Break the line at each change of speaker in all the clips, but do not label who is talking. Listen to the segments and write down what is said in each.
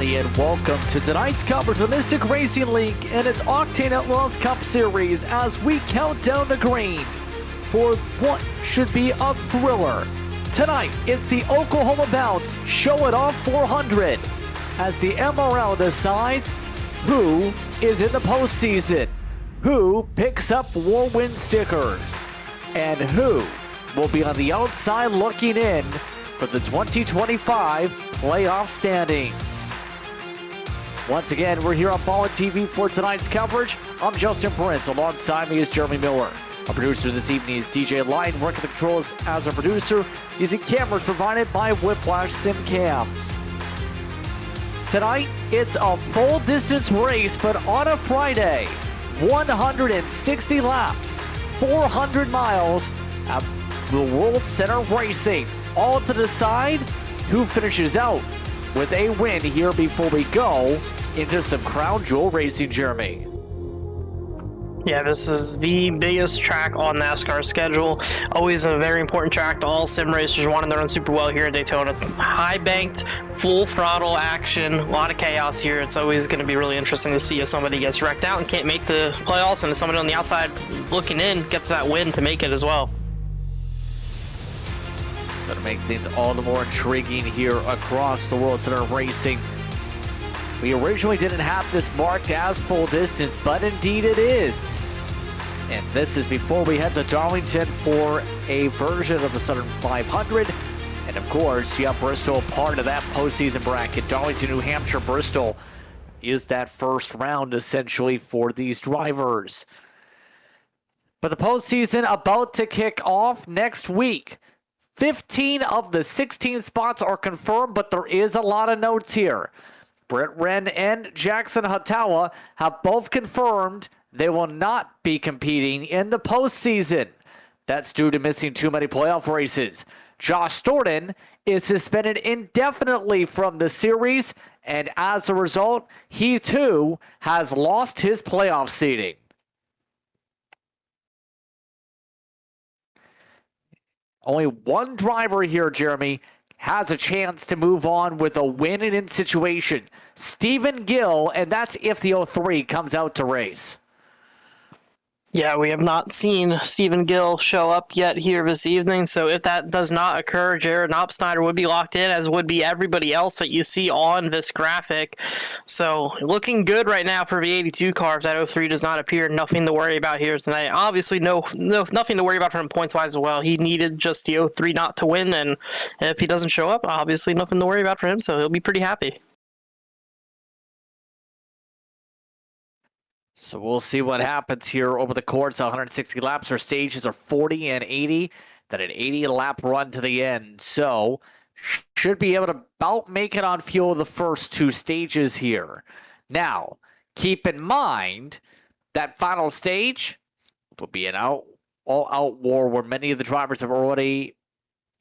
everybody, and welcome to tonight's coverage of the Mystic Racing League and its Octane Outlaws Cup Series as we count down the green for what should be a thriller. Tonight, it's the Oklahoma Bounce Show It Off 400 as the MRL decides who is in the postseason, who picks up war win stickers, and who will be on the outside looking in for the 2025 playoff standings. Once again, we're here on Ballin TV for tonight's coverage. I'm Justin Prince. Alongside me is Jeremy Miller. Our producer this evening is DJ Lyon, working the controls as a producer, using cameras provided by Whiplash Sim Cams. Tonight, it's a full distance race, but on a Friday. 160 laps, 400 miles at the World Center of Racing. All to decide who finishes out with a win here before we go into some Crown Jewel racing, Jeremy.
Yeah, this is the biggest track on NASCAR's schedule. Always a very important track to all sim racers wanting to run super well here at Daytona. High banked, full throttle action, a lot of chaos here. It's always going to be really interesting to see if somebody gets wrecked out and can't make the playoffs, and if somebody on the outside looking in gets that win to make it as well.
It's going to make things all the more intriguing here across the World Center of Racing. We originally didn't have this marked as full distance, but indeed it is. And this is before we head to Darlington for a version of the Southern 500. And of course, you have Bristol part of that postseason bracket. Darlington, New Hampshire, Bristol is that first round essentially for these drivers. But the postseason about to kick off next week. 15 of the 16 spots are confirmed, but there is a lot of notes here. Brett Wren and Jackson Hatawa have both confirmed they will not be competing in the postseason. That's due to missing too many playoff races. Josh Thornton is suspended indefinitely from the series, and as a result, he too has lost his playoff seeding. Only one driver here, Jeremy, has a chance to move on with a win-in situation. Stephen Gill, and that's if the 03 comes out to race.
Yeah, we have not seen Stephen Gill show up yet here this evening, so if that does not occur, Jared Knopfsnyder would be locked in, as would be everybody else that you see on this graphic. So, looking good right now for the 82 car. If that 03 does not appear, nothing to worry about here tonight. Obviously, nothing to worry about for him points-wise as well. He needed just the 03 not to win, and if he doesn't show up, obviously nothing to worry about for him, so he'll be pretty happy.
So we'll see what happens here over the course of 160 laps. Our stages are 40 and 80. Then an 80-lap run to the end. So should be able to about make it on fuel the first two stages here. Now, keep in mind that final stage will be an all-out war where many of the drivers have already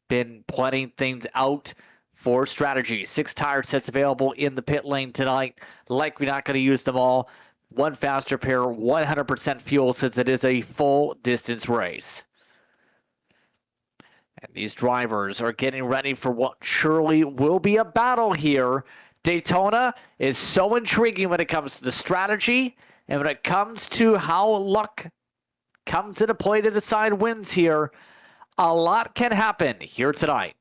been planning things out for strategy. 6 tire sets available in the pit lane tonight. Likely not going to use them all. One faster pair, 100% fuel since it is a full distance race. And these drivers are getting ready for what surely will be a battle here. Daytona is so intriguing when it comes to the strategy and when it comes to how luck comes into play to decide wins here. A lot can happen here tonight.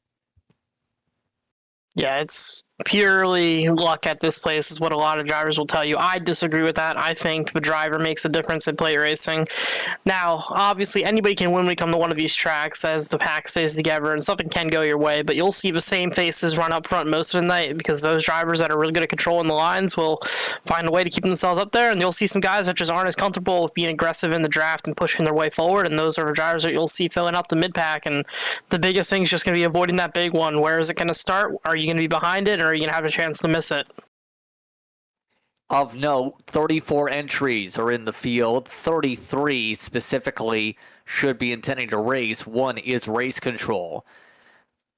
Yeah, it's purely luck at this place is what a lot of drivers will tell you. I disagree with that. I think the driver makes a difference in plate racing. Now, obviously, anybody can win when we come to one of these tracks as the pack stays together, and something can go your way, but you'll see the same faces run up front most of the night because those drivers that are really good at controlling the lines will find a way to keep themselves up there, and you'll see some guys that just aren't as comfortable with being aggressive in the draft and pushing their way forward, and those are the drivers that you'll see filling up the mid-pack, and the biggest thing is just going to be avoiding that big one. Where is it going to start? Are you going to be behind it, or are you going to have a chance to miss it?
Of note, 34 entries are in the field. 33 specifically should be intending to race. 1 is race control.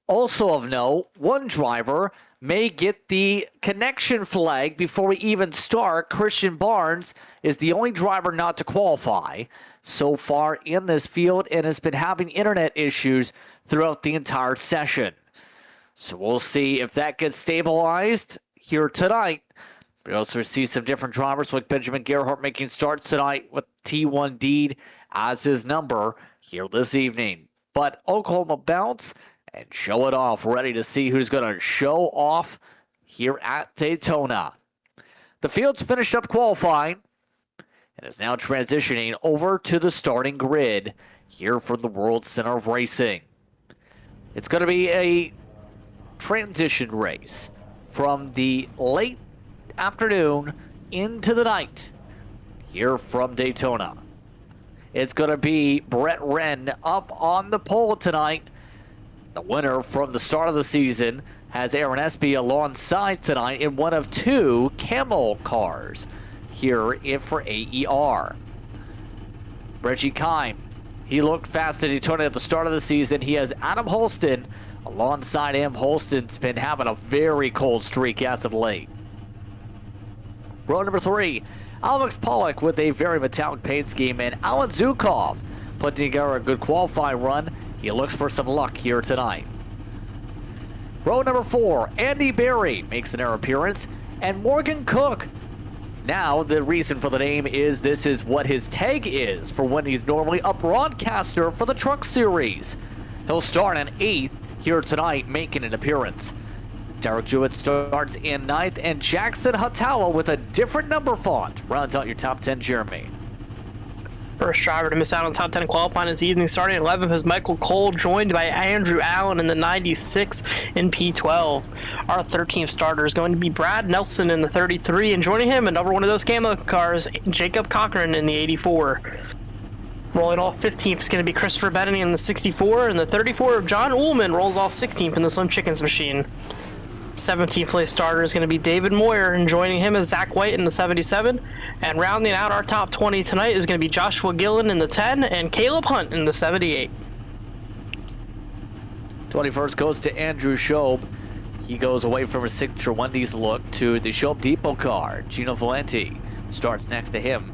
Also of note, one driver may get the connection flag before we even start. Christian Barnes is the only driver not to qualify so far in this field and has been having internet issues throughout the entire session. So we'll see if that gets stabilized here tonight. We also see some different drivers like Benjamin Gerhardt making starts tonight with T1 Deed as his number here this evening. But Oklahoma bounce and show it off, ready to see who's going to show off here at Daytona. The field's finished up qualifying and is now transitioning over to the starting grid here for the World Center of Racing. It's going to be a transition race from the late afternoon into the night here from Daytona. It's going to be Brett Wren up on the pole tonight. The winner from the start of the season has Aaron Espy alongside tonight in one of two Camel cars here for AER. Reggie Kime, he looked fast at Daytona at the start of the season. He has Adam Holston alongside him. Holston's been having a very cold streak as of late. Row number 3, Alex Pollock with a very metallic paint scheme, and Alan Zukov putting together a good qualifying run. He looks for some luck here tonight. Row number 4, Andy Berry makes an appearance, and Morgan Cook. Now, the reason for the name is this is what his tag is for when he's normally a broadcaster for the Truck Series. He'll start in 8th here tonight, making an appearance. Derek Jewett starts in 9th, and Jackson Hatawa with a different number font rounds out your top 10, Jeremy.
First driver to miss out on top 10 qualifying this evening. Starting at 11th is Michael Cole, joined by Andrew Allen in the 96 in P12. Our 13th starter is going to be Brad Nelson in the 33, and joining him, another one of those camo cars, Jacob Cochran in the 84. Rolling off 15th is going to be Christopher Bettany in the 64, and the 34 of John Ullman rolls off 16th in the Slim Chickens machine. 17th place starter is going to be David Moyer, and joining him is Zach White in the 77. And rounding out our top 20 tonight is going to be Joshua Gillen in the 10 and Caleb Hunt in the 78.
21st goes to Andrew Schob. He goes away from his signature Wendy's look to the Schob Depot car. Gino Valenti starts next to him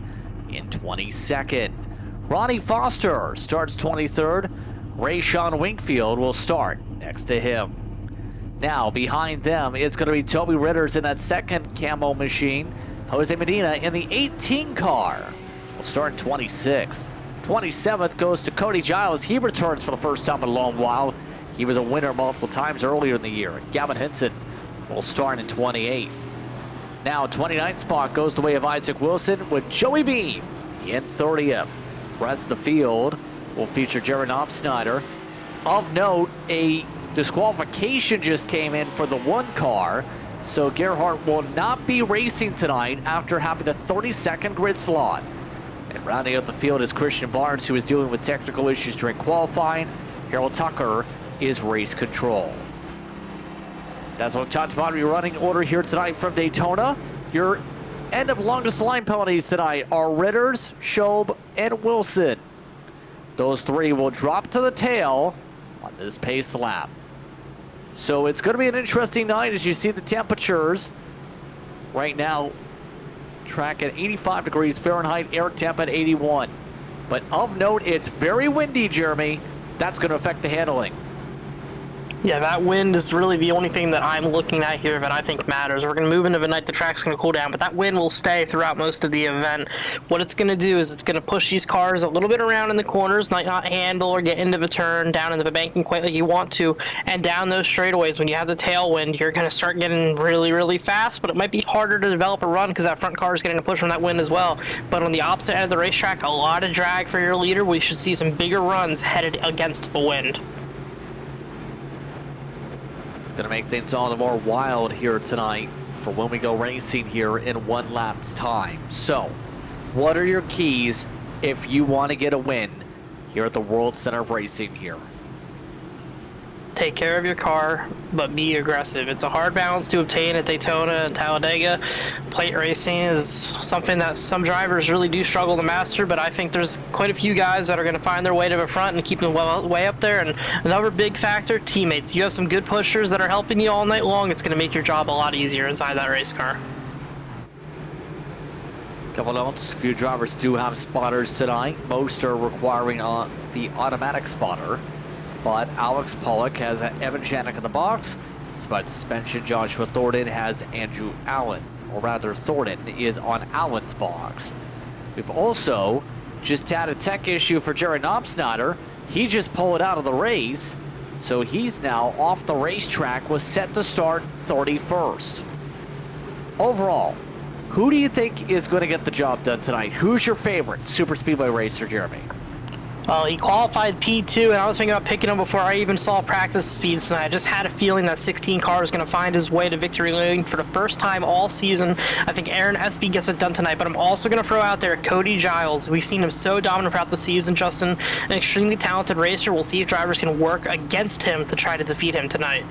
in 22nd. Ronnie Foster starts 23rd. Ray Sean Wingfield will start next to him. Now, behind them, it's going to be Toby Ritters in that second camo machine. Jose Medina in the 18 car will start in 26th. 27th goes to Cody Giles. He returns for the first time in a long while. He was a winner multiple times earlier in the year. Gavin Henson will start in 28th. Now, 29th spot goes the way of Isaac Wilson with Joey Beam in 30th. Rest of the field will feature Jared Knopf-Snyder. Of note, a disqualification just came in for the 1 car, so Gerhardt will not be racing tonight after having the 32nd grid slot. And rounding out the field is Christian Barnes, who is dealing with technical issues during qualifying. Harold Tucker is race control. That's what Todd's Bobby running order here tonight from Daytona. Your end of longest line penalties tonight are Ritters, Schob, and Wilson. Those 3 will drop to the tail on this pace lap. So it's going to be an interesting night as you see the temperatures. Right now, track at 85 degrees Fahrenheit, air temp at 81. But of note, it's very windy, Jeremy. That's going to affect the handling.
Yeah, that wind is really the only thing that I'm looking at here that I think matters. We're going to move into the night, the track's going to cool down, but that wind will stay throughout most of the event. What it's going to do is it's going to push these cars a little bit around in the corners, might not handle or get into the turn, down into the banking quite like you want to, and down those straightaways. When you have the tailwind, you're going to start getting really, really fast, but it might be harder to develop a run because that front car is getting a push from that wind as well. But on the opposite end of the racetrack, a lot of drag for your leader. We should see some bigger runs headed against the wind.
It's going to make things all the more wild here tonight for when we go racing here in 1 lap's time. So, what are your keys if you want to get a win here at the World Center of Racing here?
Take care of your car, but be aggressive. It's a hard balance to obtain at Daytona and Talladega. Plate racing is something that some drivers really do struggle to master, but I think there's quite a few guys that are going to find their way to the front and keep them way up there. And another big factor, teammates. You have some good pushers that are helping you all night long. It's going to make your job a lot easier inside that race car.
Couple notes, a few drivers do have spotters tonight. Most are requiring the automatic spotter. But Alex Pollock has Evan Janik in the box, Despite suspension, Joshua Thornton has Andrew Allen, or rather Thornton is on Allen's box. We've also just had a tech issue for Jared Knopfsnyder. He just pulled out of the race, so he's now off the racetrack, was set to start 31st. Overall, who do you think is going to get the job done tonight? Who's your favorite super speedway racer, Jeremy?
Well, he qualified P2, and I was thinking about picking him before I even saw practice speeds tonight. I just had a feeling that 16 car was going to find his way to victory lane for the first time all season. I think Aaron Espy gets it done tonight, but I'm also going to throw out there Cody Giles. We've seen him so dominant throughout the season, Justin. An extremely talented racer. We'll see if drivers can work against him to try to defeat him tonight.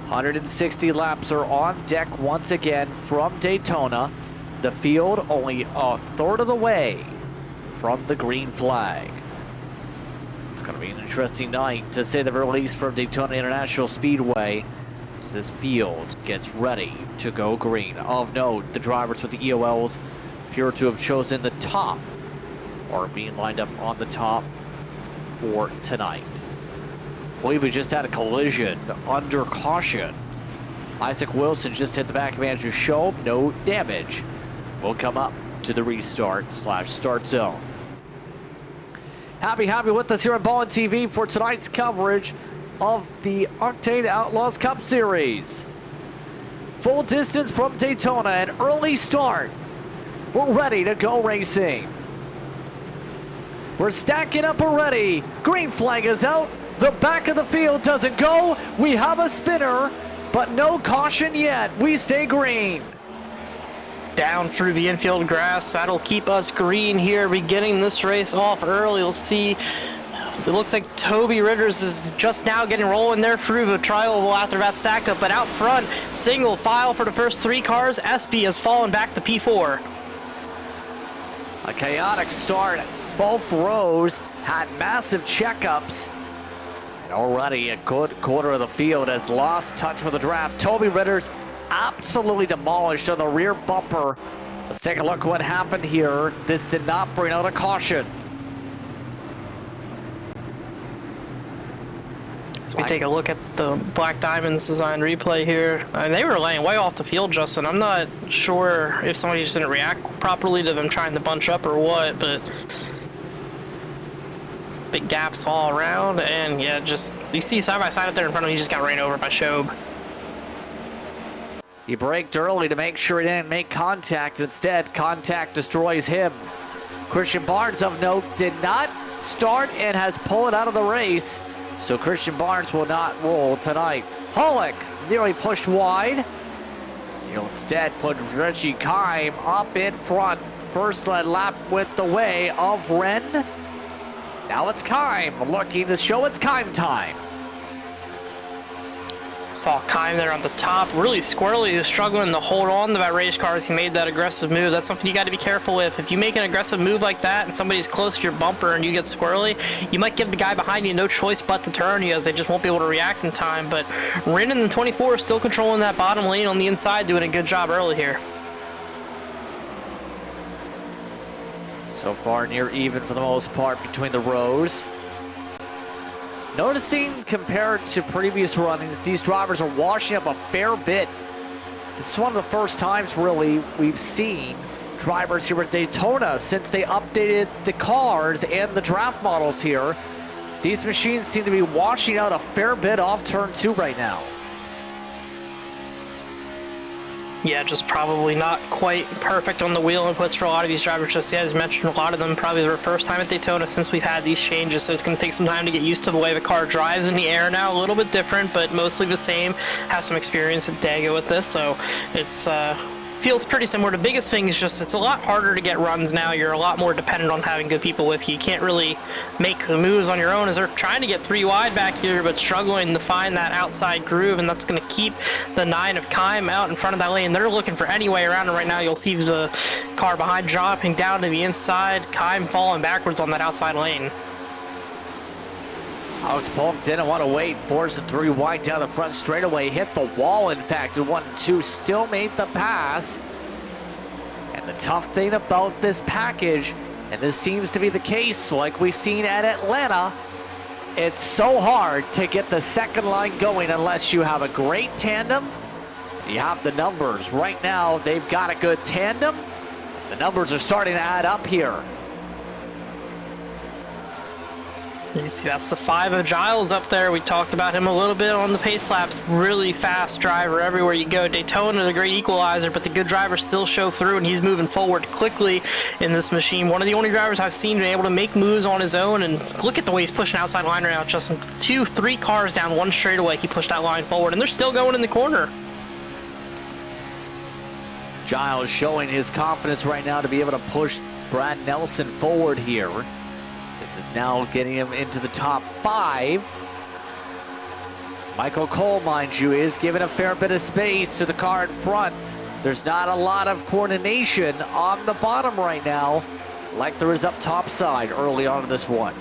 160 laps are on deck once again from Daytona. The field only a third of the way from the green flag. It's going to be an interesting night, to say the very least, from Daytona International Speedway, as this field gets ready to go green. Of note, the drivers with the EOLs appear to have chosen the top, or being lined up on the top for tonight. I believe we just had a collision under caution. Isaac Wilson just hit the back of Andrew Schob, no damage. We'll come up to the restart/start zone. Happy with us here on Ballin TV for tonight's coverage of the Octane Outlaws Cup Series. Full distance from Daytona, an early start. We're ready to go racing. We're stacking up already. Green flag is out. The back of the field doesn't go. We have a spinner, but no caution yet. We stay green.
Down through the infield grass. That'll keep us green here, beginning this race off early. You'll see it looks like Toby Ritters is just now getting rolling there through the trial after that stack up, but out front, single file for the first 3 cars. Espy has fallen back to P4.
A chaotic start. Both rows had massive checkups. And already a good quarter of the field has lost touch with the draft. Toby Ritters absolutely demolished on the rear bumper. Let's take a look what happened here. This did not bring out a caution.
As we take a look at the Black Diamonds design replay here, they were laying way off the field, Justin. I'm not sure if somebody just didn't react properly to them trying to bunch up or what, but big gaps all around, and yeah, just you see side by side up there in front of me, just got ran over by Schob.
He braked early to make sure he didn't make contact. Instead, contact destroys him. Christian Barnes, of note, did not start and has pulled out of the race. So Christian Barnes will not roll tonight. Pollock nearly pushed wide. He'll instead put Richie Kime up in front. First led lap with the way of Wren. Now it's Kime looking to show it's Kime time.
Saw Kime there on the top, really squirrely. He was struggling to hold on to that race car as he made that aggressive move. That's something you got to be careful with. If you make an aggressive move like that and somebody's close to your bumper and you get squirrely, you might give the guy behind you no choice but to turn you, as they just won't be able to react in time. But Rin in the 24 is still controlling that bottom lane on the inside, doing a good job early here.
So far near even for the most part between the rows. Noticing compared to previous runnings, these drivers are washing up a fair bit. This is one of the first times really we've seen drivers here at Daytona since they updated the cars and the draft models here. These machines seem to be washing out a fair bit off turn 2 right now.
Yeah, just probably not quite perfect on the wheel inputs for a lot of these drivers just yet. As mentioned, a lot of them probably their first time at Daytona since we've had these changes, so it's going to take some time to get used to the way the car drives in the air now. A little bit different, but mostly the same. Have some experience at Dago with this, so it's feels pretty similar. The biggest thing is just it's a lot harder to get runs now. You're a lot more dependent on having good people with you. You can't really make the moves on your own, as they're trying to get 3 wide back here, but struggling to find that outside groove, and that's going to keep the 9 of Kime out in front of that lane. They're looking for any way around it right now. You'll see the car behind dropping down to the inside, Kime falling backwards on that outside lane.
Alex Polk didn't want to wait, forcing 3 wide down the front straightaway, hit the wall in fact, and 1 and 2 still made the pass. And the tough thing about this package, and this seems to be the case like we've seen at Atlanta, It's so hard to get the second line going unless you have a great tandem. You have the numbers. Right now, they've got a good tandem. The numbers are starting to add up here.
You see, that's the 5 of Giles up there. We talked about him a little bit on the pace laps. Really fast driver everywhere you go. Daytona, the great equalizer, but the good drivers still show through, and he's moving forward quickly in this machine. One of the only drivers I've seen be able to make moves on his own, and look at the way he's pushing outside line right now. Just 2-3 cars down one straightaway, he pushed that line forward, and they're still going in the corner.
Giles showing his confidence right now to be able to push Brad Nelson forward here. This is now getting him into the top 5. Michael Cole, mind you, is giving a fair bit of space to the car in front. There's not a lot of coordination on the bottom right now, like there is up top side early on in this one.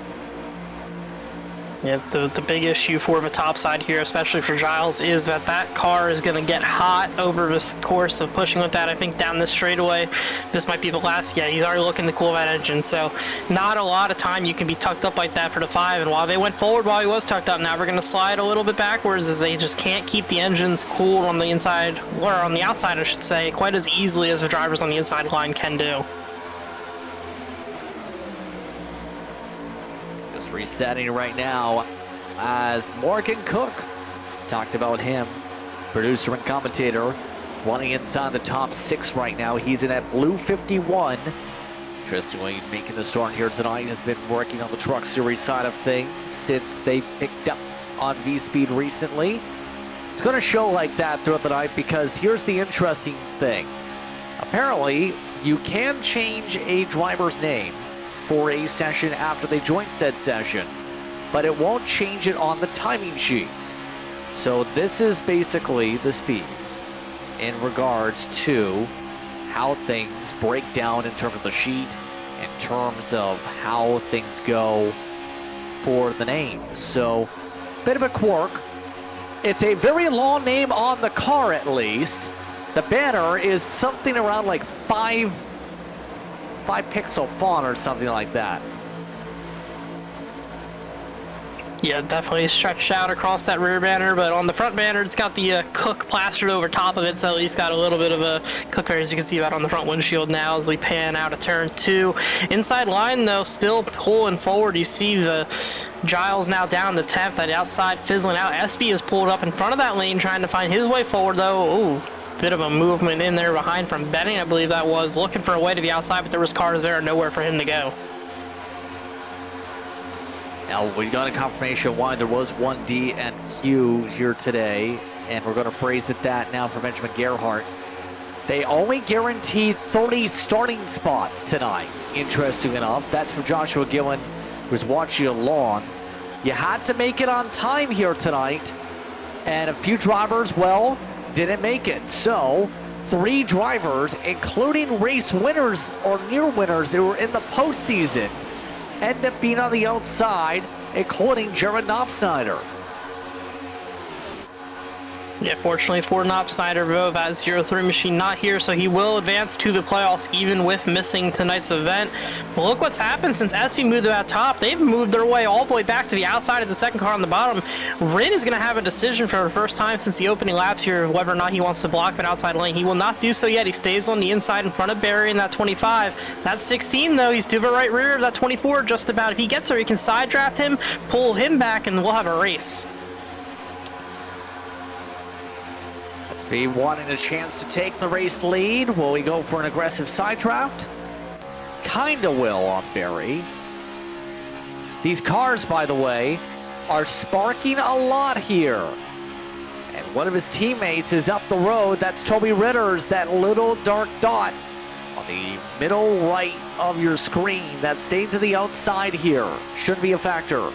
Yeah, the big issue for the top side here, especially for Giles, is that that car is going to get hot over this course of pushing with that. I think down this straightaway, this might be the last. Yeah, he's already looking to cool that engine, so not a lot of time you can be tucked up like that for the 5. And while they went forward while he was tucked up, now we're going to slide a little bit backwards as they just can't keep the engines cooled on the inside, or on the outside, I should say, quite as easily as the drivers on the inside line can do.
Resetting right now as Morgan Cook, talked about him, producer and commentator, running inside the top 6 right now. He's in at blue 51. Interestingly, making the start here tonight, has been working on the truck series side of things since they picked up on V-Speed recently. It's going to show like that throughout the night, because here's the interesting thing. Apparently, you can change a driver's name for a session after they join said session, but it won't change it on the timing sheets. So this is basically the speed in regards to how things break down in terms of the sheet, in terms of how things go for the name. So, bit of a quirk. It's a very long name on the car, at least. The banner is something around like 5 pixel font or something like that.
Yeah, definitely stretched out across that rear banner, but on the front banner, it's got the Cook plastered over top of it, so at least got a little bit of a Cook, as you can see that on the front windshield now as we pan out of turn 2. Inside line, though, still pulling forward. You see the Giles now down the 10th, that outside fizzling out. SB is pulled up in front of that lane, trying to find his way forward, though. Ooh. Bit of a movement in there behind from Benning, I believe that was, looking for a way to the outside, but there was cars there and nowhere for him to go.
Now, we got a confirmation why there was 1D and Q here today, and we're going to phrase it that now for Benjamin Gerhardt. They only guaranteed 30 starting spots tonight, interesting enough. That's for Joshua Gillen, who's watching along. You had to make it on time here tonight, and a few drivers, well, didn't make it. So 3 drivers, including race winners or near winners who were in the postseason, end up being on the outside, including Jared Knopfsnyder.
Yeah, fortunately for Knopfsnyder, though, that 0-3 machine not here, so he will advance to the playoffs even with missing tonight's event. But look what's happened since SV moved to that top. They've moved their way all the way back to the outside of the second car on the bottom. Rin is going to have a decision for the first time since the opening laps here of whether or not he wants to block that outside lane. He will not do so yet. He stays on the inside in front of Barry in that 25. That 16, though, he's to the right rear of that 24 just about. If he gets there, he can side draft him, pull him back, and we'll have a race.
Be wanting a chance to take the race lead. Will he go for an aggressive side draft? Kinda will on Barry. These cars, by the way, are sparking a lot here. And one of his teammates is up the road. That's Toby Ritter's, that little dark dot on the middle right of your screen. That's staying to the outside here. Shouldn't be a factor.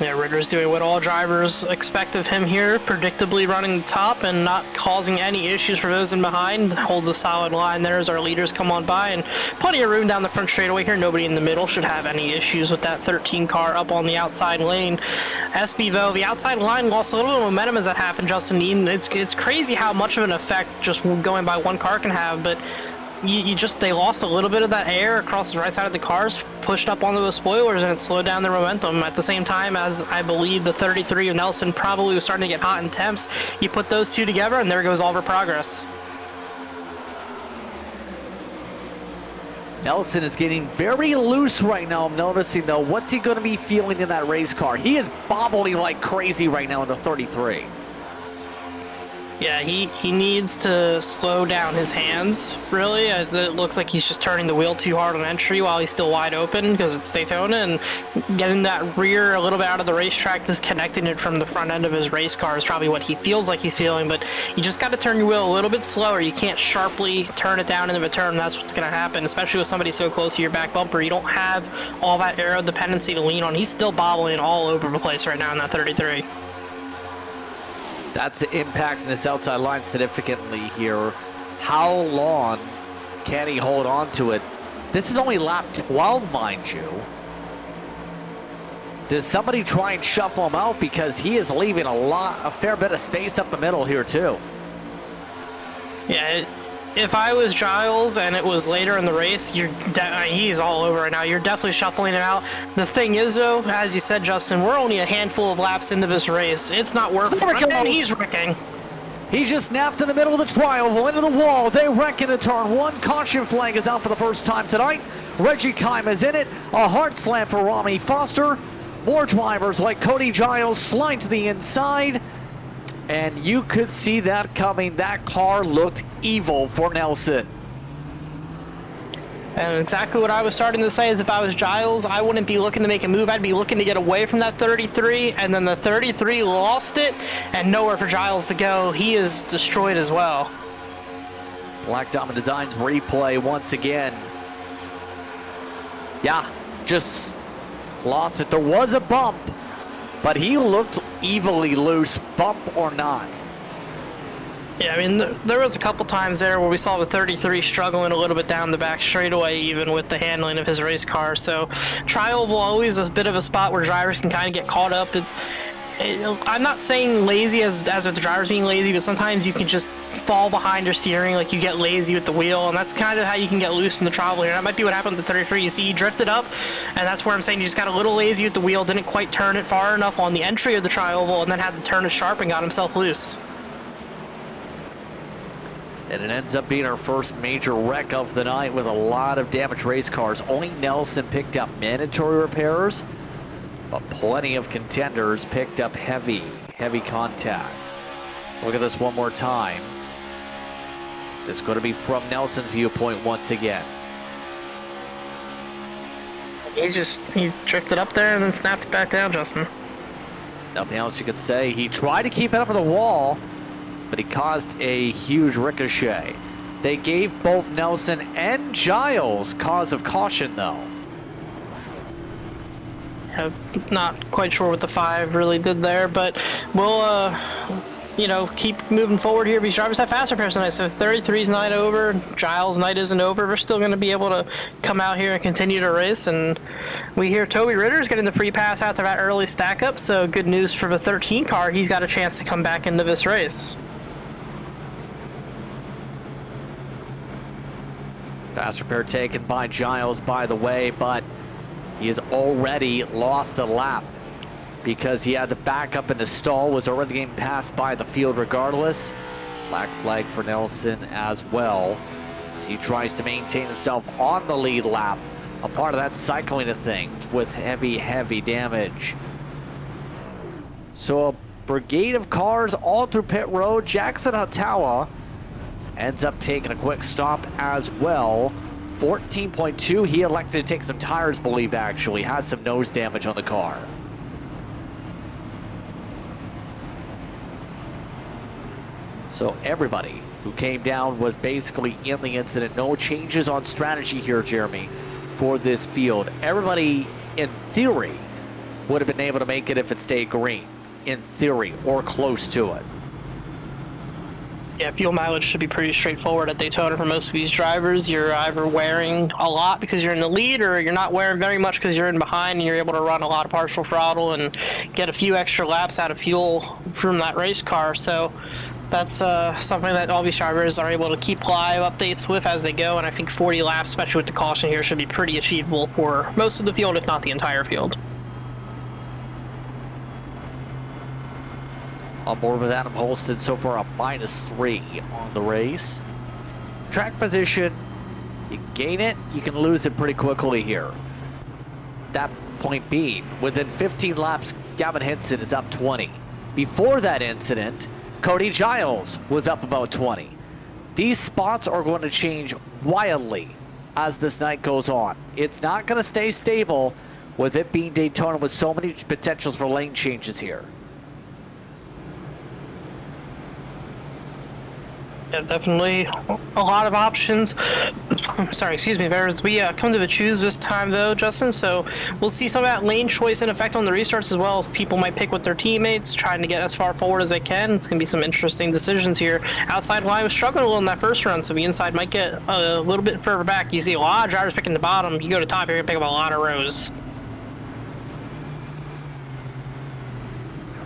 Yeah, Ritter's doing what all drivers expect of him here, predictably running the top and not causing any issues for those in behind. Holds a solid line there as our leaders come on by, and plenty of room down the front straightaway here. Nobody in the middle should have any issues with that 13 car up on the outside lane. SB, though, the outside line lost a little bit of momentum as that happened, Justin Eaton. It's crazy how much of an effect just going by one car can have, but they lost a little bit of that air across the right side of the cars, pushed up onto the spoilers, and it slowed down their momentum. At the same time, as I believe the 33 of Nelson probably was starting to get hot in temps, you put those two together, and there goes all of our progress.
Nelson is getting very loose right now. I'm noticing, though. What's he going to be feeling in that race car? He is bobbling like crazy right now in the 33.
Yeah, he needs to slow down his hands, really. It looks like he's just turning the wheel too hard on entry while he's still wide open because it's Daytona, and getting that rear a little bit out of the racetrack, disconnecting it from the front end of his race car is probably what he feels like he's feeling, but you just got to turn your wheel a little bit slower. You can't sharply turn it down into a turn. That's what's going to happen, especially with somebody so close to your back bumper. You don't have all that aero dependency to lean on. He's still bobbling all over the place right now in that 33.
That's impacting this outside line significantly here. How long can he hold on to it? This is only lap 12, mind you. Does somebody try and shuffle him out? Because he is leaving a fair bit of space up the middle here too.
Yeah, if I was Giles and it was later in the race, he's all over right now. You're definitely shuffling it out. The thing is, though, as you said, Justin, we're only a handful of laps into this race. It's not worth it. And he's wrecking.
He just snapped in the middle of the trial, into the wall. They wreck into turn one. Caution flag is out for the first time tonight. Reggie Kime is in it. A hard slam for Rami Foster. More drivers like Cody Giles slide to the inside. And you could see that coming. That car looked evil for Nelson.
And exactly what I was starting to say is if I was Giles, I wouldn't be looking to make a move. I'd be looking to get away from that 33, and then the 33 lost it, and nowhere for Giles to go. He is destroyed as well.
Black Diamond Designs replay once again. Yeah, just lost it. There was a bump, but he looked evilly loose, bump or not.
Yeah, I mean, there was a couple times there where we saw the 33 struggling a little bit down the back straightaway, even with the handling of his race car. So trial will always a bit of a spot where drivers can kind of get caught up. I'm not saying lazy as if the driver's being lazy, but sometimes you can just fall behind your steering, like you get lazy with the wheel, and that's kind of how you can get loose in the trial here. That might be what happened with the 33. You see, he drifted up, and that's where I'm saying you just got a little lazy with the wheel, didn't quite turn it far enough on the entry of the trial, and then had to turn it sharp and got himself loose.
And it ends up being our first major wreck of the night with a lot of damaged race cars. Only Nelson picked up mandatory repairs, but plenty of contenders picked up heavy contact. Look at this one more time. It's going to be from Nelson's viewpoint once again.
He drifted up there and then snapped it back down, Justin.
Nothing else you could say. He tried to keep it up on the wall, but he caused a huge ricochet. They gave both Nelson and Giles cause of caution, though.
Yeah, not quite sure what the 5 really did there, but we'll, keep moving forward here. These drivers have fast repairs tonight, so 33's night over, Giles' night isn't over. We're still going to be able to come out here and continue to race, and we hear Toby Ritter's getting the free pass out to that early stack up, so good news for the 13 car. He's got a chance to come back into this race.
Fast repair taken by Giles, by the way, but he has already lost a lap because he had to back up in the stall, was already getting passed by the field regardless. Black flag for Nelson as well, as he tries to maintain himself on the lead lap. A part of that cycling of things with heavy damage. So a brigade of cars all through pit road. Jackson Hatawa ends up taking a quick stop as well. 14.2, he elected to take some tires, believe actually. Has some nose damage on the car. So everybody who came down was basically in the incident. No changes on strategy here, Jeremy, for this field. Everybody, in theory, would have been able to make it if it stayed green. In theory, or close to it.
Yeah, fuel mileage should be pretty straightforward at Daytona for most of these drivers. You're either wearing a lot because you're in the lead, or you're not wearing very much because you're in behind, and you're able to run a lot of partial throttle and get a few extra laps out of fuel from that race car. So That's something that all these drivers are able to keep live updates with as they go, and I think 40 laps, especially with the caution here, should be pretty achievable for most of the field, if not the entire field.
On board with Adam Holston, so far a -3 on the race. Track position, you gain it, you can lose it pretty quickly here. That point being, within 15 laps, Gavin Henson is up 20. Before that incident, Cody Giles was up about 20. These spots are going to change wildly as this night goes on. It's not going to stay stable with it being Daytona with so many potentials for lane changes here.
Yeah, definitely a lot of options. Sorry, excuse me, as we come to the choose this time, though, Justin. So we'll see some of that lane choice in effect on the restarts as well. As people might pick with their teammates, trying to get as far forward as they can. It's going to be some interesting decisions here. Outside line was struggling a little in that first run, so the inside might get a little bit further back. You see a lot of drivers picking the bottom. You go to top, you're going to pick up a lot of rows.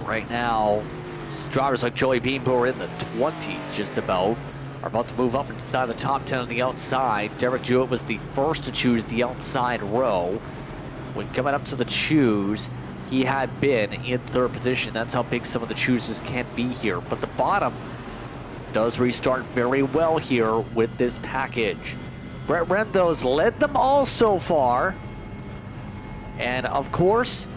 Right now, drivers like Joey Beam, who are in the 20s just about, are about to move up inside the top 10 on the outside. Derek Jewett was the first to choose the outside row. When coming up to the choose, he had been in third position. That's how big some of the chooses can be here. But the bottom does restart very well here with this package. Brett Renthos led them all so far. And of course,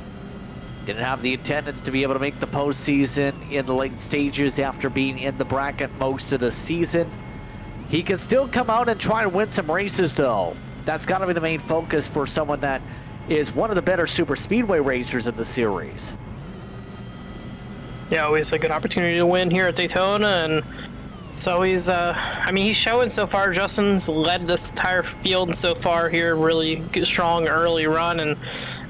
didn't have the attendance to be able to make the postseason in the late stages after being in the bracket most of the season. He can still come out and try and win some races, though. That's got to be the main focus for someone that is one of the better super speedway racers in the series.
Yeah, always a good opportunity to win here at Daytona, and so he's, I mean, he's showing so far. Justin's led this entire field so far here, really strong early run, and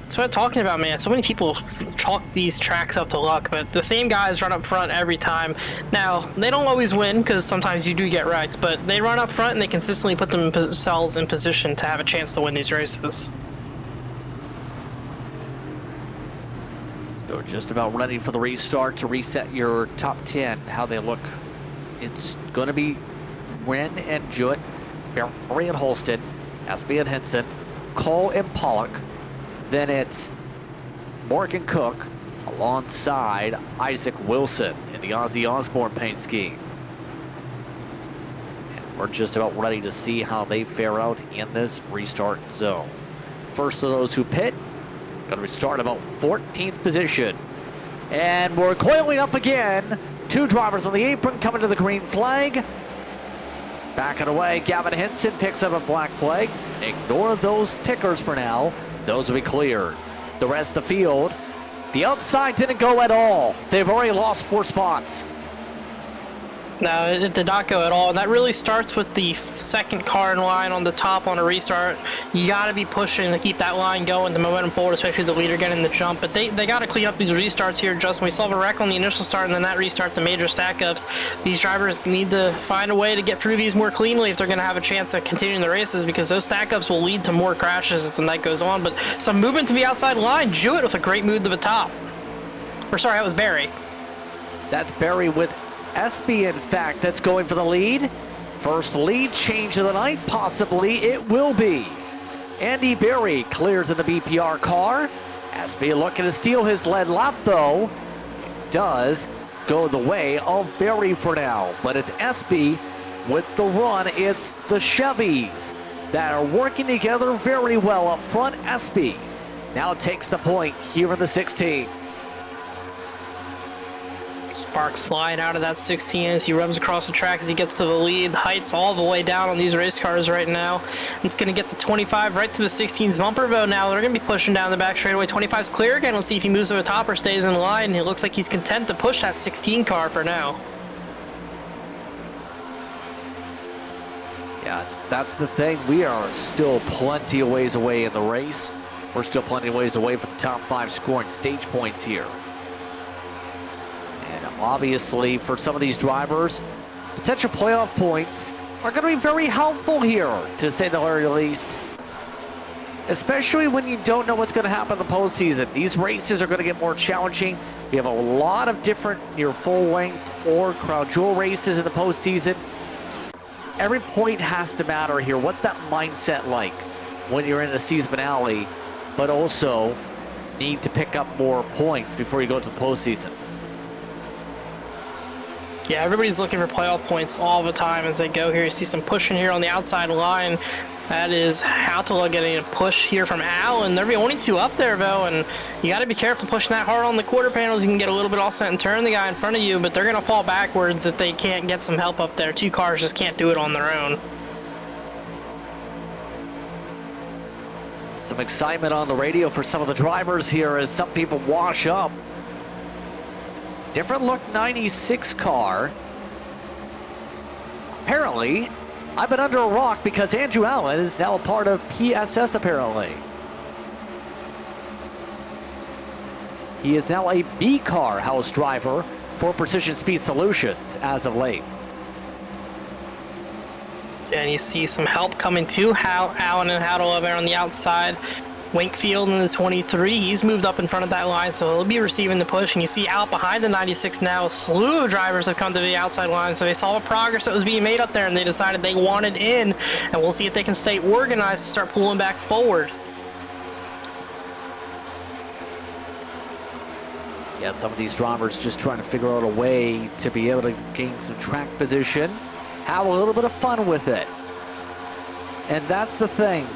that's what I'm talking about, man. So many people chalk these tracks up to luck, but the same guys run up front every time. Now, they don't always win, because sometimes you do get wrecked, but they run up front and they consistently put themselves in position to have a chance to win these races.
So just about ready for the restart to reset your top 10, how they look. It's going to be Wren and Jewett, Barry and Holston, SB and Henson, Cole and Pollock. Then it's Morgan Cook alongside Isaac Wilson in the Ozzy Osbourne paint scheme. And we're just about ready to see how they fare out in this restart zone. First of those who pit, going to restart about 14th position. And we're coiling up again. Two drivers on the apron coming to the green flag. Backing away, Gavin Henson picks up a black flag. Ignore those tickers for now. Those will be cleared. The rest of the field, the outside didn't go at all. They've already lost 4 spots.
No, it did not go at all, and that really starts with the second car in line on the top on a restart. You got to be pushing to keep that line going, the momentum forward, especially the leader getting the jump. But they got to clean up these restarts here, Justin. We saw a wreck on the initial start, and then that restart, the major stack-ups. These drivers need to find a way to get through these more cleanly if they're going to have a chance of continuing the races, because those stack-ups will lead to more crashes as the night goes on. But some movement to the outside line. Jewett with a great move to the top. Or sorry, that was Barry.
That's Barry with SB, in fact, that's going for the lead. First lead change of the night, possibly it will be. Andy Berry clears in the BPR car. SB looking to steal his lead lap, though. It does go the way of Berry for now, but it's SB with the run. It's the Chevys that are working together very well up front. SB now takes the point here in the 16.
Sparks flying out of that 16 as he rubs across the track as he gets to the lead. Heights all the way down on these race cars right now. It's going to get the 25 right to the 16's bumper though now. They're going to be pushing down the back straightaway. 25's clear again. We'll see if he moves to the top or stays in line. It looks like he's content to push that 16 car for now.
Yeah, that's the thing. We are still plenty of ways away in the race. We're still plenty of ways away from the top 5 scoring stage points here. Obviously, for some of these drivers, potential playoff points are going to be very helpful here, to say the very least. especially when you don't know what's going to happen in the postseason. These races are going to get more challenging. We have a lot of different near full-length or crown jewel races in the postseason. Every point has to matter here. What's that mindset like when you're in the season finale, but also need to pick up more points before you go to the postseason?
Yeah, everybody's looking for playoff points all the time as they go here. You see some pushing here on the outside line. That is Hautala getting a push here from Allen. They're the only two up there, though, and you got to be careful pushing that hard on the quarter panels. You can get a little bit offset and turn the guy in front of you, but they're going to fall backwards if they can't get some help up there. Two cars just can't do it on their own.
Some excitement on the radio for some of the drivers here as some people wash up. Different look 96 car. Apparently, I've been under a rock because Andrew Allen is now a part of PSS apparently. He is now a B car house driver for Precision Speed Solutions as of late.
And you see some help coming to Allen and Hautala there on the outside. Wakefield in the 23, he's moved up in front of that line, so he'll be receiving the push. And you see out behind the 96 now, a slew of drivers have come to the outside line, so they saw the progress that was being made up there, and they decided they wanted in. And we'll see if they can stay organized to start pulling back forward.
Yeah, some of these drivers just trying to figure out a way to be able to gain some track position, have a little bit of fun with it. And that's the thing.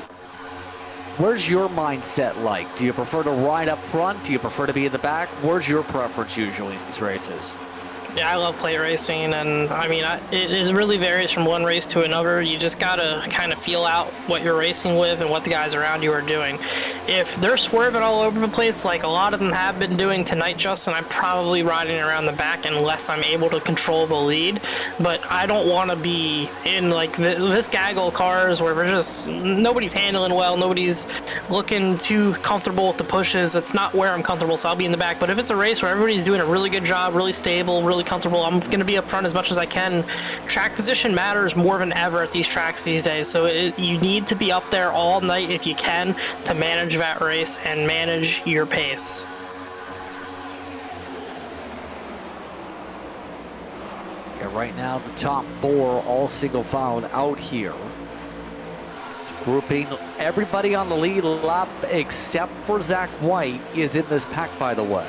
Where's your mindset like? Do you prefer to ride up front? Do you prefer to be in the back? Where's your preference usually in these races?
Yeah, I love plate racing, and I mean, it really varies from one race to another. You just gotta kind of feel out what you're racing with and what the guys around you are doing. If they're swerving all over the place, like a lot of them have been doing tonight, Justin, I'm probably riding around the back unless I'm able to control the lead. But I don't want to be in like this gaggle of cars where we're just nobody's handling well, nobody's looking too comfortable with the pushes. It's not where I'm comfortable, so I'll be in the back. But if it's a race where everybody's doing a really good job, really stable, really comfortable, I'm going to be up front as much as I can. Track position matters more than ever at these tracks these days, so you need to be up there all night if you can to manage that race and manage your pace.
Yeah, right now the top four all single file out here. It's grouping everybody on the lead lap except for Zach White is in this pack, by the way.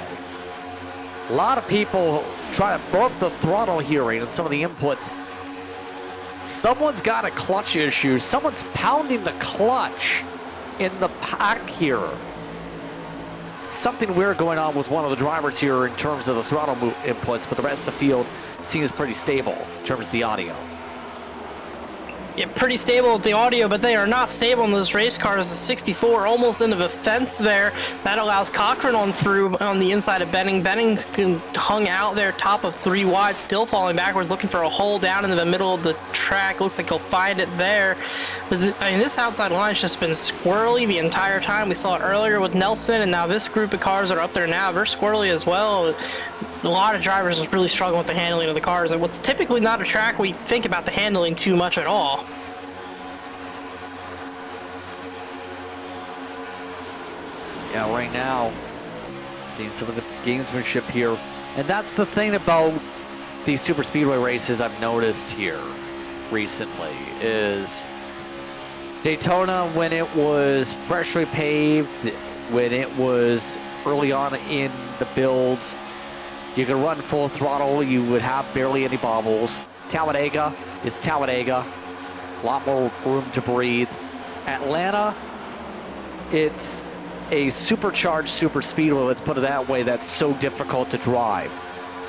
A lot of people try to throw up the throttle hearing and some of the inputs. Someone's got a clutch issue. Someone's pounding the clutch in the pack here. Something weird going on with one of the drivers here in terms of the throttle inputs, but the rest of the field seems pretty stable in terms of the audio.
Yeah, pretty stable with the audio, but they are not stable in those race cars. The 64 almost into the fence there. That allows Cochran on through on the inside of Benning. Benning hung out there top of 3 wide, still falling backwards, looking for a hole down into the middle of the track. Looks like he'll find it there. But this outside line's just been squirrely the entire time. We saw it earlier with Nelson, and now this group of cars are up there now. They're squirrely as well. A lot of drivers are really struggling with the handling of the cars, and what's typically not a track we think about the handling too much at all.
Yeah, right now, seeing some of the gamesmanship here. And that's the thing about these super speedway races I've noticed here recently is Daytona, when it was freshly paved, when it was early on in the builds, you could run full throttle, you would have barely any bobbles. Talladega is Talladega, a lot more room to breathe. Atlanta, it's a supercharged super speedway, let's put it that way, that's so difficult to drive.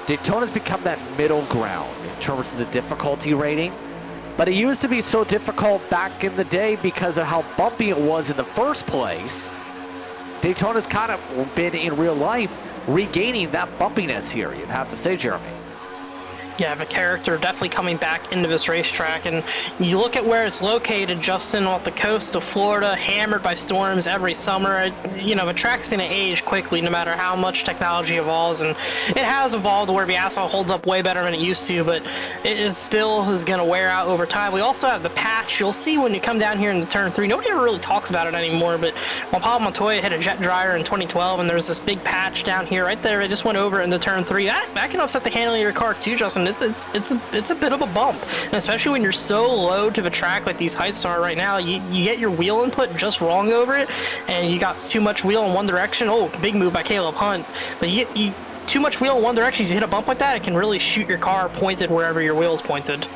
Daytona's become that middle ground in terms of the difficulty rating, but it used to be so difficult back in the day because of how bumpy it was in the first place. Daytona's kind of been in real life regaining that bumpiness here, you'd have to say, Jeremy.
you have a character definitely coming back into this racetrack, and you look at where it's located, Justin, off the coast of Florida, hammered by storms every summer. You know, the track's going to age quickly no matter how much technology evolves, and it has evolved where the asphalt holds up way better than it used to, but it still is going to wear out over time. We also have the patch. You'll see when you come down here into turn 3, nobody ever really talks about it anymore, but when Paul Montoya hit a jet dryer in 2012, and there's this big patch down here right there, it just went over into turn 3. That can upset the handling of your car too, Justin. It's a bit of a bump, and especially when you're so low to the track like these heights are right now. You get your wheel input just wrong over it, and you got too much wheel in one direction. Oh, big move by Caleb Hunt. But you too much wheel in one direction, you hit a bump like that, it can really shoot your car pointed wherever your wheel is pointed.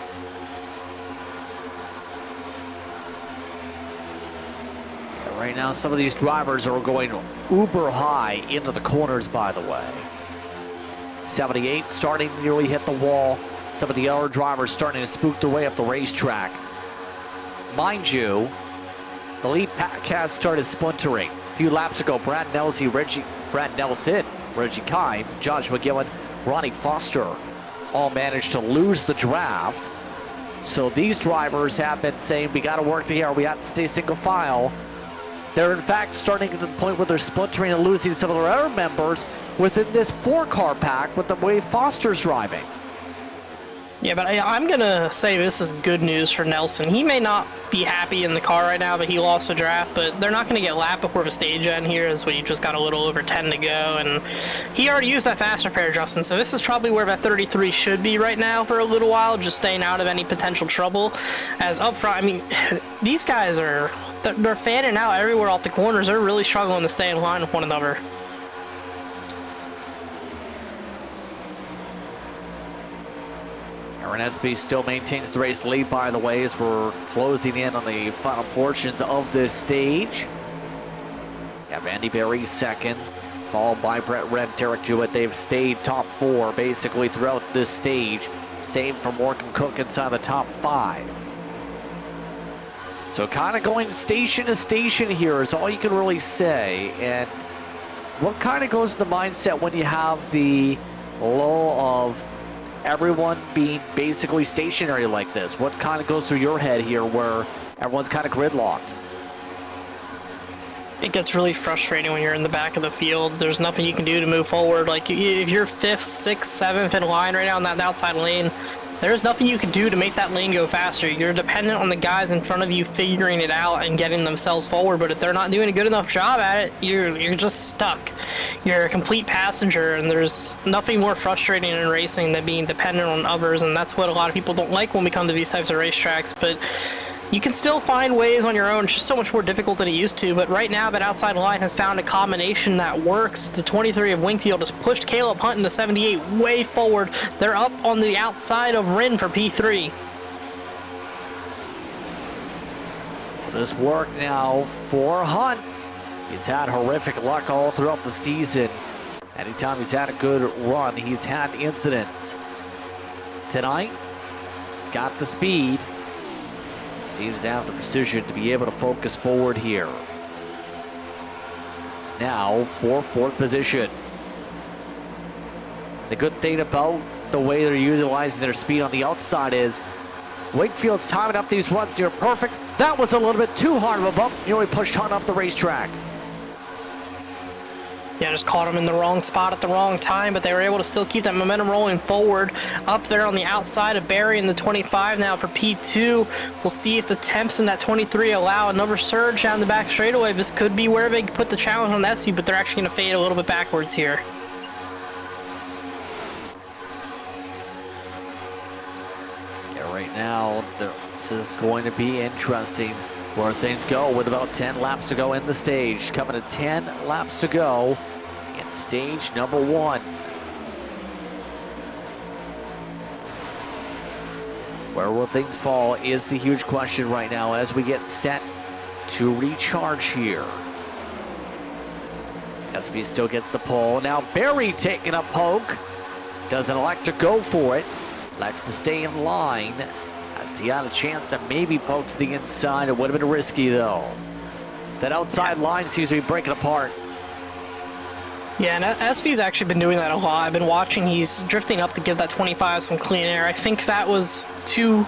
Right now, some of these drivers are going uber high into the corners, by the way. 78 starting to nearly hit the wall. Some of the other drivers starting to spook their way up the racetrack. Mind you, the lead pack has started splintering. A few laps ago, Brad Nelson, Reggie Kime, Josh McGillen, Ronnie Foster all managed to lose the draft. So these drivers have been saying, we got to work together, we got to stay single file. They're in fact starting to the point where they're splintering and losing some of their other members within this 4-car pack with the way Foster's driving.
Yeah, but I'm going to say this is good news for Nelson. He may not be happy in the car right now, but he lost the draft, but they're not going to get lapped before the stage end here as we just got a little over 10 to go, and he already used that fast repair, Justin, so this is probably where that 33 should be right now for a little while, just staying out of any potential trouble. As up front, I mean, these guys they're fanning out everywhere off the corners. They're really struggling to stay in line with one another.
Aaron Espy still maintains the race lead, by the way, as we're closing in on the final portions of this stage. You have Andy Berry second, followed by Brett Wren, Derek Jewett. They've stayed top 4 basically throughout this stage. Same for Morgan Cook inside the top 5. So kind of going station to station here is all you can really say. And what kind of goes to the mindset when you have the lull of everyone being basically stationary like this? What kind of goes through your head here where everyone's kind of gridlocked?
It gets really frustrating when you're in the back of the field. There's nothing you can do to move forward. Like, if you're 5th, 6th, 7th in line right now in that outside lane, there's nothing you can do to make that lane go faster. You're dependent on the guys in front of you figuring it out and getting themselves forward, but if they're not doing a good enough job at it, you're just stuck. You're a complete passenger, and there's nothing more frustrating in racing than being dependent on others, and that's what a lot of people don't like when we come to these types of racetracks. But you can still find ways on your own. It's just so much more difficult than it used to, but right now that outside line has found a combination that works. The 23 of Wingfield has pushed Caleb Hunt into 78 way forward. They're up on the outside of Rin for P3.
This work now for Hunt. He's had horrific luck all throughout the season. Anytime he's had a good run, he's had incidents. Tonight, he's got the speed. Seems to have the precision to be able to focus forward here. This is now for 4th position. The good thing about the way they're utilizing their speed on the outside is Wakefield's timing up these runs near perfect. That was a little bit too hard of a bump. Nearly pushed Hunt up the racetrack.
Yeah, just caught him in the wrong spot at the wrong time, but they were able to still keep that momentum rolling forward. Up there on the outside of Barry in the 25 now for P2. We'll see if the temps in that 23 allow another surge down the back straightaway. This could be where they put the challenge on Espy, but they're actually going to fade a little bit backwards here.
Yeah, right now, this is going to be interesting where things go with about 10 laps to go in the stage. Coming to 10 laps to go in stage number 1. Where will things fall is the huge question right now as we get set to recharge here. SP still gets the pole. Now Barry taking a poke. Doesn't elect to go for it. Likes to stay in line. As he had a chance to maybe poke to the inside. It would have been risky though. That outside line seems to be breaking apart.
Yeah, and SV's actually been doing that a lot. I've been watching. He's drifting up to give that 25 some clean air. I think that was too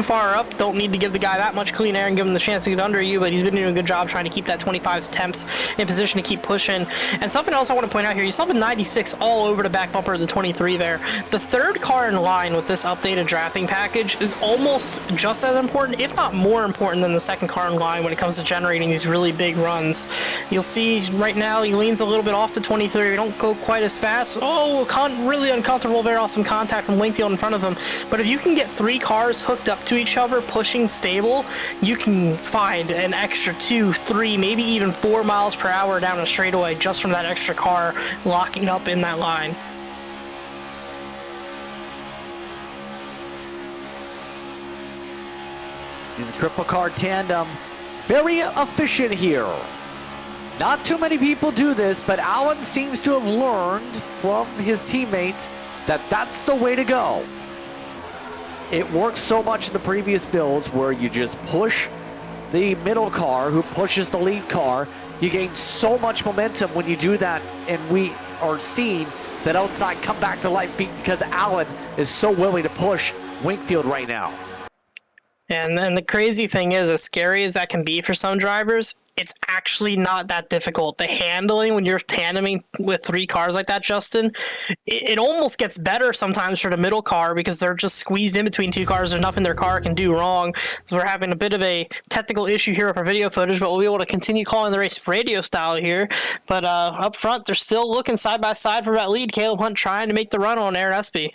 far up. Don't need to give the guy that much clean air and give him the chance to get under you, but he's been doing a good job trying to keep that 25's temps in position to keep pushing. And something else I want to point out here, you saw the 96 all over the back bumper of the 23 there. The third car in line with this updated drafting package is almost just as important, if not more important, than the second car in line when it comes to generating these really big runs. You'll see right now he leans a little bit off to 23. We don't go quite as fast. Oh, really uncomfortable there, off some contact from Wingfield in front of him. But if you can get 3 cars hooked up to each other, pushing stable, you can find an extra 2, 3, maybe even 4 miles per hour down a straightaway just from that extra car locking up in that line.
See the triple car tandem, very efficient here. Not too many people do this, but Allen seems to have learned from his teammates that that's the way to go. It works so much in the previous builds where you just push the middle car who pushes the lead car. You gain so much momentum when you do that, and we are seeing that outside come back to life because Allen is so willing to push Wingfield right now.
And the crazy thing is, as scary as that can be for some drivers, it's actually not that difficult. The handling when you're tandeming with 3 cars like that, Justin, it almost gets better sometimes for the middle car because they're just squeezed in between 2 cars. There's nothing their car can do wrong. So we're having a bit of a technical issue here with our video footage, but we'll be able to continue calling the race radio style here. But up front, they're still looking side by side for that lead. Caleb Hunt trying to make the run on Aaron Espy.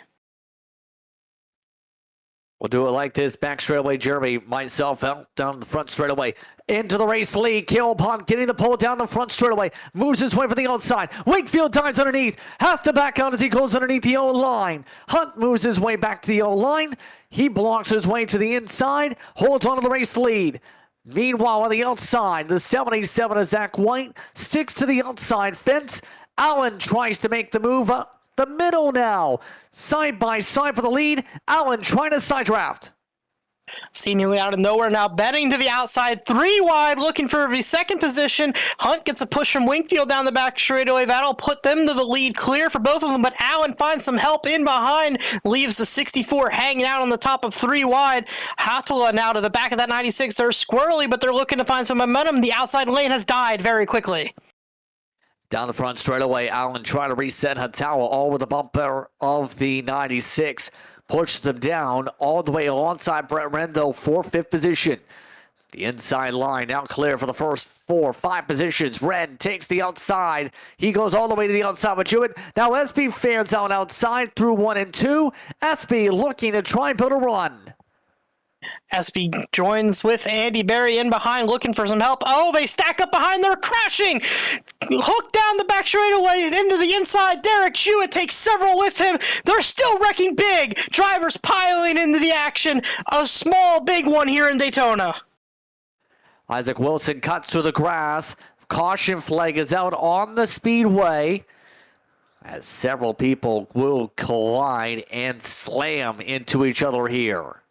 We'll do it like this. Back straightaway, Jeremy, myself out down the front straightaway. Into the race lead. Caleb Hunt getting the pole down the front straightaway. Moves his way for the outside. Wakefield dives underneath. Has to back out as he goes underneath the O-line. Hunt moves his way back to the O-line. He blocks his way to the inside. Holds on to the race lead. Meanwhile, on the outside, the 77 of Zach White sticks to the outside fence. Allen tries to make the move up the middle now. Side by side for the lead. Allen trying to side draft.
Seemingly out of nowhere now, betting to the outside, 3 wide, looking for the second position. Hunt gets a push from Wingfield down the back straightaway. That'll put them to the lead, clear for both of them, but Allen finds some help in behind, leaves the 64 hanging out on the top of 3 wide. Hatala now to the back of that 96. They're squirrely, but they're looking to find some momentum. The outside lane has died very quickly.
Down the front straightaway, Allen trying to reset Hatawa all with the bumper of the 96. Pushes them down all the way alongside Brett Rendo for 5th position. The inside line now clear for the first 4, 5 positions. Ren takes the outside. He goes all the way to the outside with Jewett. Now SB fans out outside through 1 and 2. SB looking to try and build a run.
SB joins with Andy Berry in behind, looking for some help. Oh, they stack up behind. They're crashing. Hooked down the back straightaway into the inside. Derek Jewett takes several with him. They're still wrecking big. Drivers piling into the action. A small, big one here in Daytona.
Isaac Wilson cuts through the grass. Caution flag is out on the speedway as several people will collide and slam into each other here.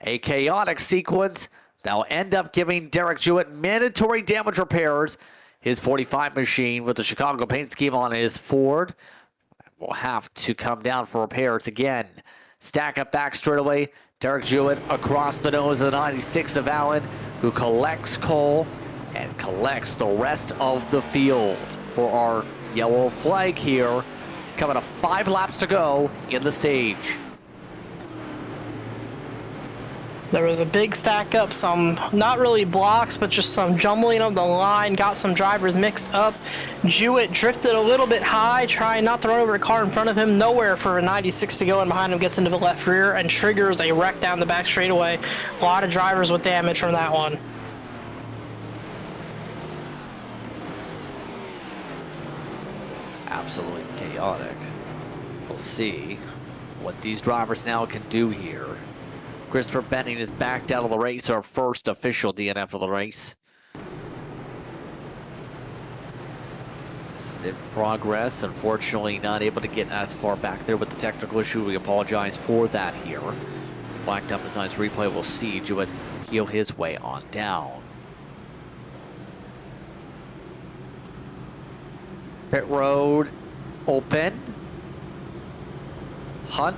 A chaotic sequence that will end up giving Derek Jewett mandatory damage repairs. His 45 machine with the Chicago paint scheme on his Ford will have to come down for repairs again. Stack up back straightaway. Derek Jewett across the nose of the 96 of Allen, who collects coal and collects the rest of the field for our yellow flag here. Coming to 5 laps to go in the stage.
There was a big stack up, some not really blocks, but just some jumbling of the line, got some drivers mixed up. Jewett drifted a little bit high, trying not to run over the car in front of him. Nowhere for a 96 to go, and behind him gets into the left rear and triggers a wreck down the back straightaway. A lot of drivers with damage from that one.
Absolutely chaotic. We'll see what these drivers now can do here. Christopher Benning is backed out of the race, our first official DNF of the race. It's in progress, unfortunately not able to get as far back there with the technical issue. We apologize for that here. As the Black Dump Designs replay, we'll see Jewett heel his way on down. Pit road open. Hunt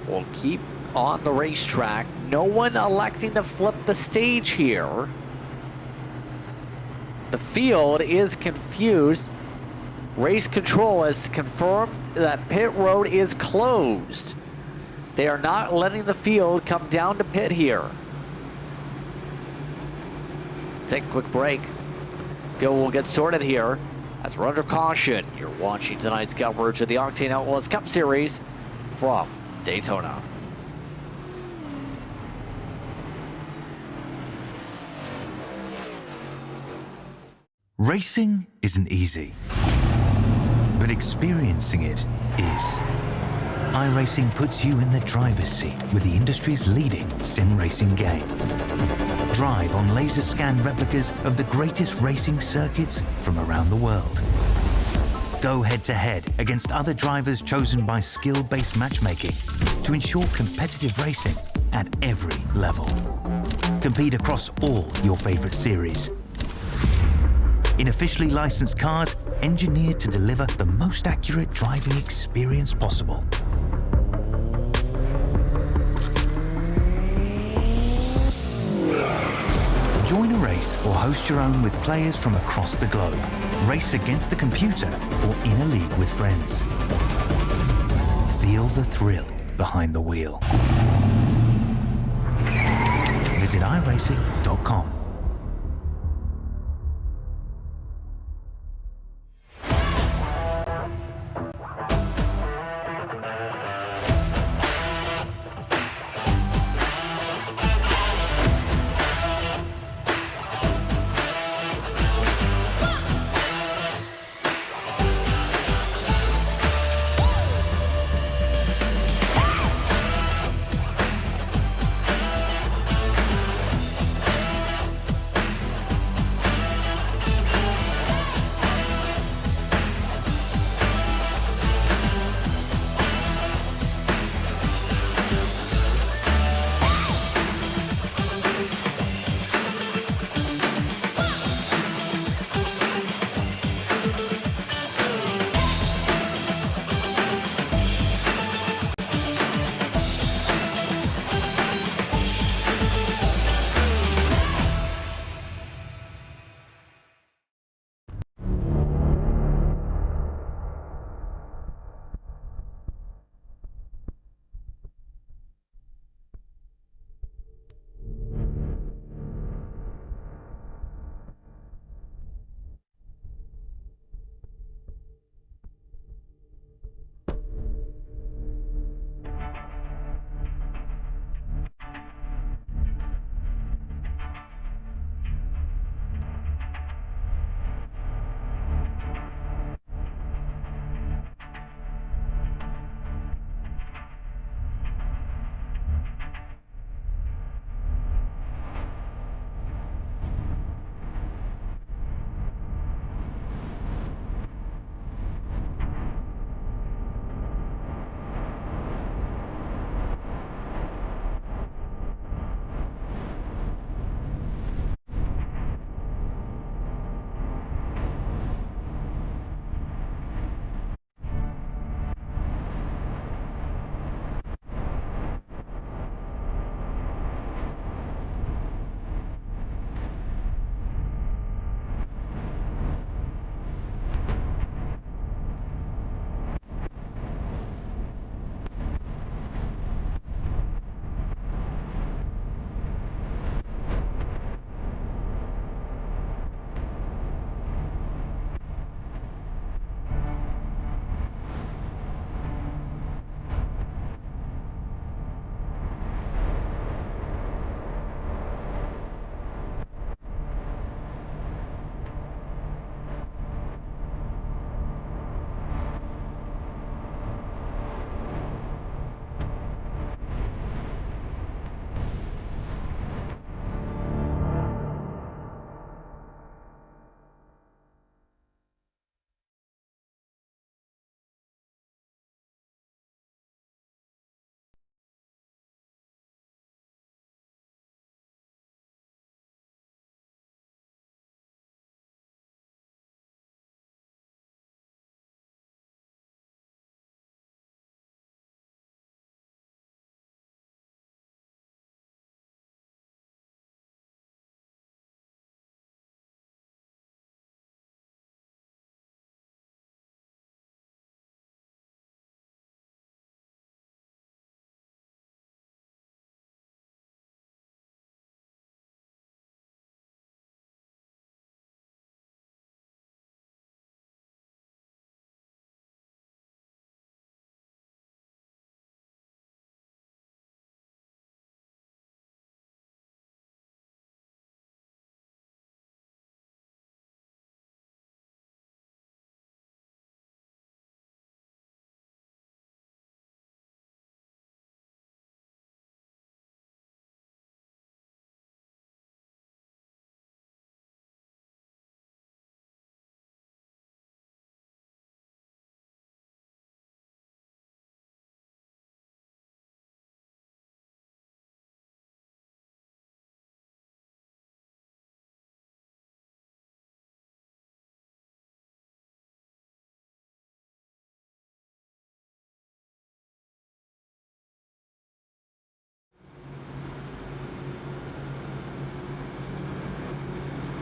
will keep on the racetrack. No one electing to flip the stage here. The field is confused. Race control has confirmed that pit road is closed. They are not letting the field come down to pit here. Take a quick break. Field will get sorted here as we're under caution. You're watching tonight's coverage of the Octane Outlaws Cup Series from Daytona.
Racing isn't easy, but experiencing it is. iRacing puts you in the driver's seat with the industry's leading sim racing game. Drive on laser scan replicas of the greatest racing circuits from around the world. Go head to head against other drivers chosen by skill-based matchmaking to ensure competitive racing at every level. Compete across all your favorite series. In officially licensed cars, engineered to deliver the most accurate driving experience possible. Join a race or host your own with players from across the globe. Race against the computer or in a league with friends. Feel the thrill behind the wheel. Visit iRacing.com.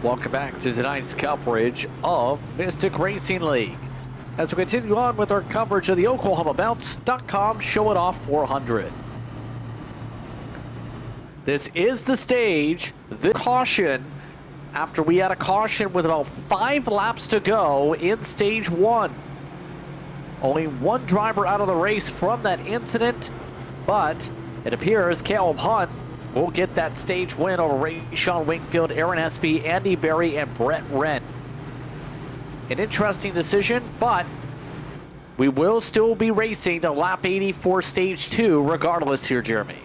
Welcome back to tonight's coverage of Mystic Racing League. As we continue on with our coverage of the OklahomaBounce.com Show It Off 400. This is the stage, the caution, after we had a caution with about 5 laps to go in stage 1. Only one driver out of the race from that incident, but it appears Caleb Hunt will get that stage win over Rayshon Wingfield, Aaron Espy, Andy Berry, and Brett Wren. An interesting decision, but we will still be racing to lap 80 for stage 2 regardless here, Jeremy.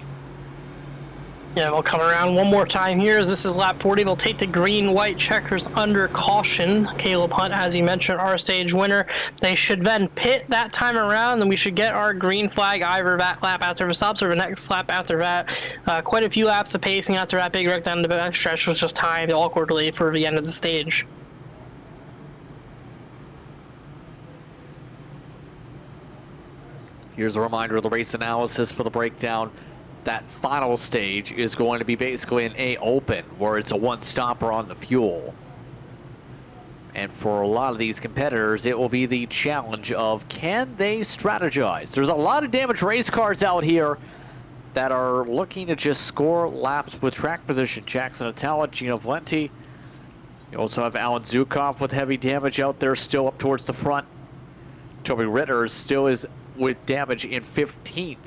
Yeah, we'll come around one more time here as this is lap 40. We'll take the green-white checkers under caution. Caleb Hunt, as you mentioned, our stage winner. They should then pit that time around, and we should get our green flag either that lap after the stops or the next lap after that. Quite a few laps of pacing after that big wreck down the back stretch was just timed awkwardly for the end of the stage.
Here's a reminder of the race analysis for the breakdown. That final stage is going to be basically an A open, where it's a one-stopper on the fuel. And for a lot of these competitors, it will be the challenge of can they strategize? There's a lot of damaged race cars out here that are looking to just score laps with track position. Jackson Atala, Gino Valenti. You also have Alan Zukov with heavy damage out there still up towards the front. Toby Ritter still is with damage in 15th.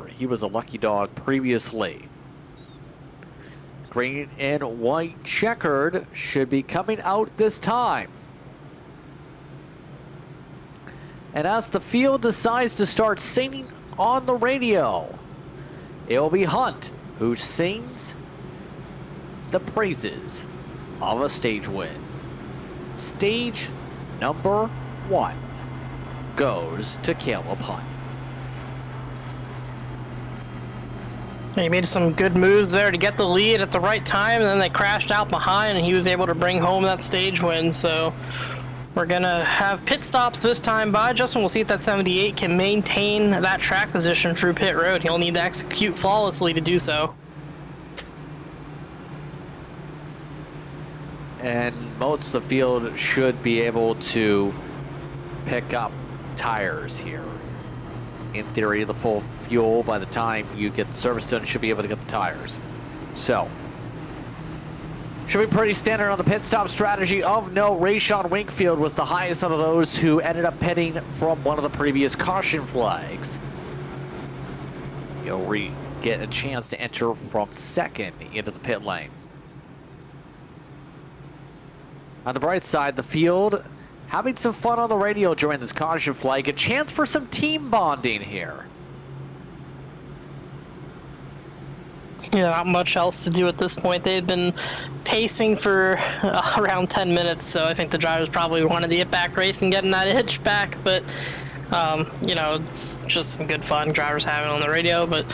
He was a lucky dog previously. Green and white checkered should be coming out this time. And as the field decides to start singing on the radio, it will be Hunt who sings the praises of a stage win. Stage number 1 goes to Caleb Hunt.
He made some good moves there to get the lead at the right time, and then they crashed out behind, and he was able to bring home that stage win. So we're going to have pit stops this time by Justin. We'll see if that 78 can maintain that track position through pit road. He'll need to execute flawlessly to do so.
And most of the field should be able to pick up tires here. In theory, the full fuel, by the time you get the service done, should be able to get the tires. So, should be pretty standard on the pit stop strategy of note. Rayshon Wingfield was the highest of those who ended up pitting from one of the previous caution flags. He'll get a chance to enter from second into the pit lane. On the bright side, the field having some fun on the radio during this caution flag. A chance for some team bonding here.
Yeah, not much else to do at this point. They've been pacing for around 10 minutes, so I think the drivers probably wanted to get back racing, getting that hitch back, but you know, it's just some good fun drivers having on the radio, but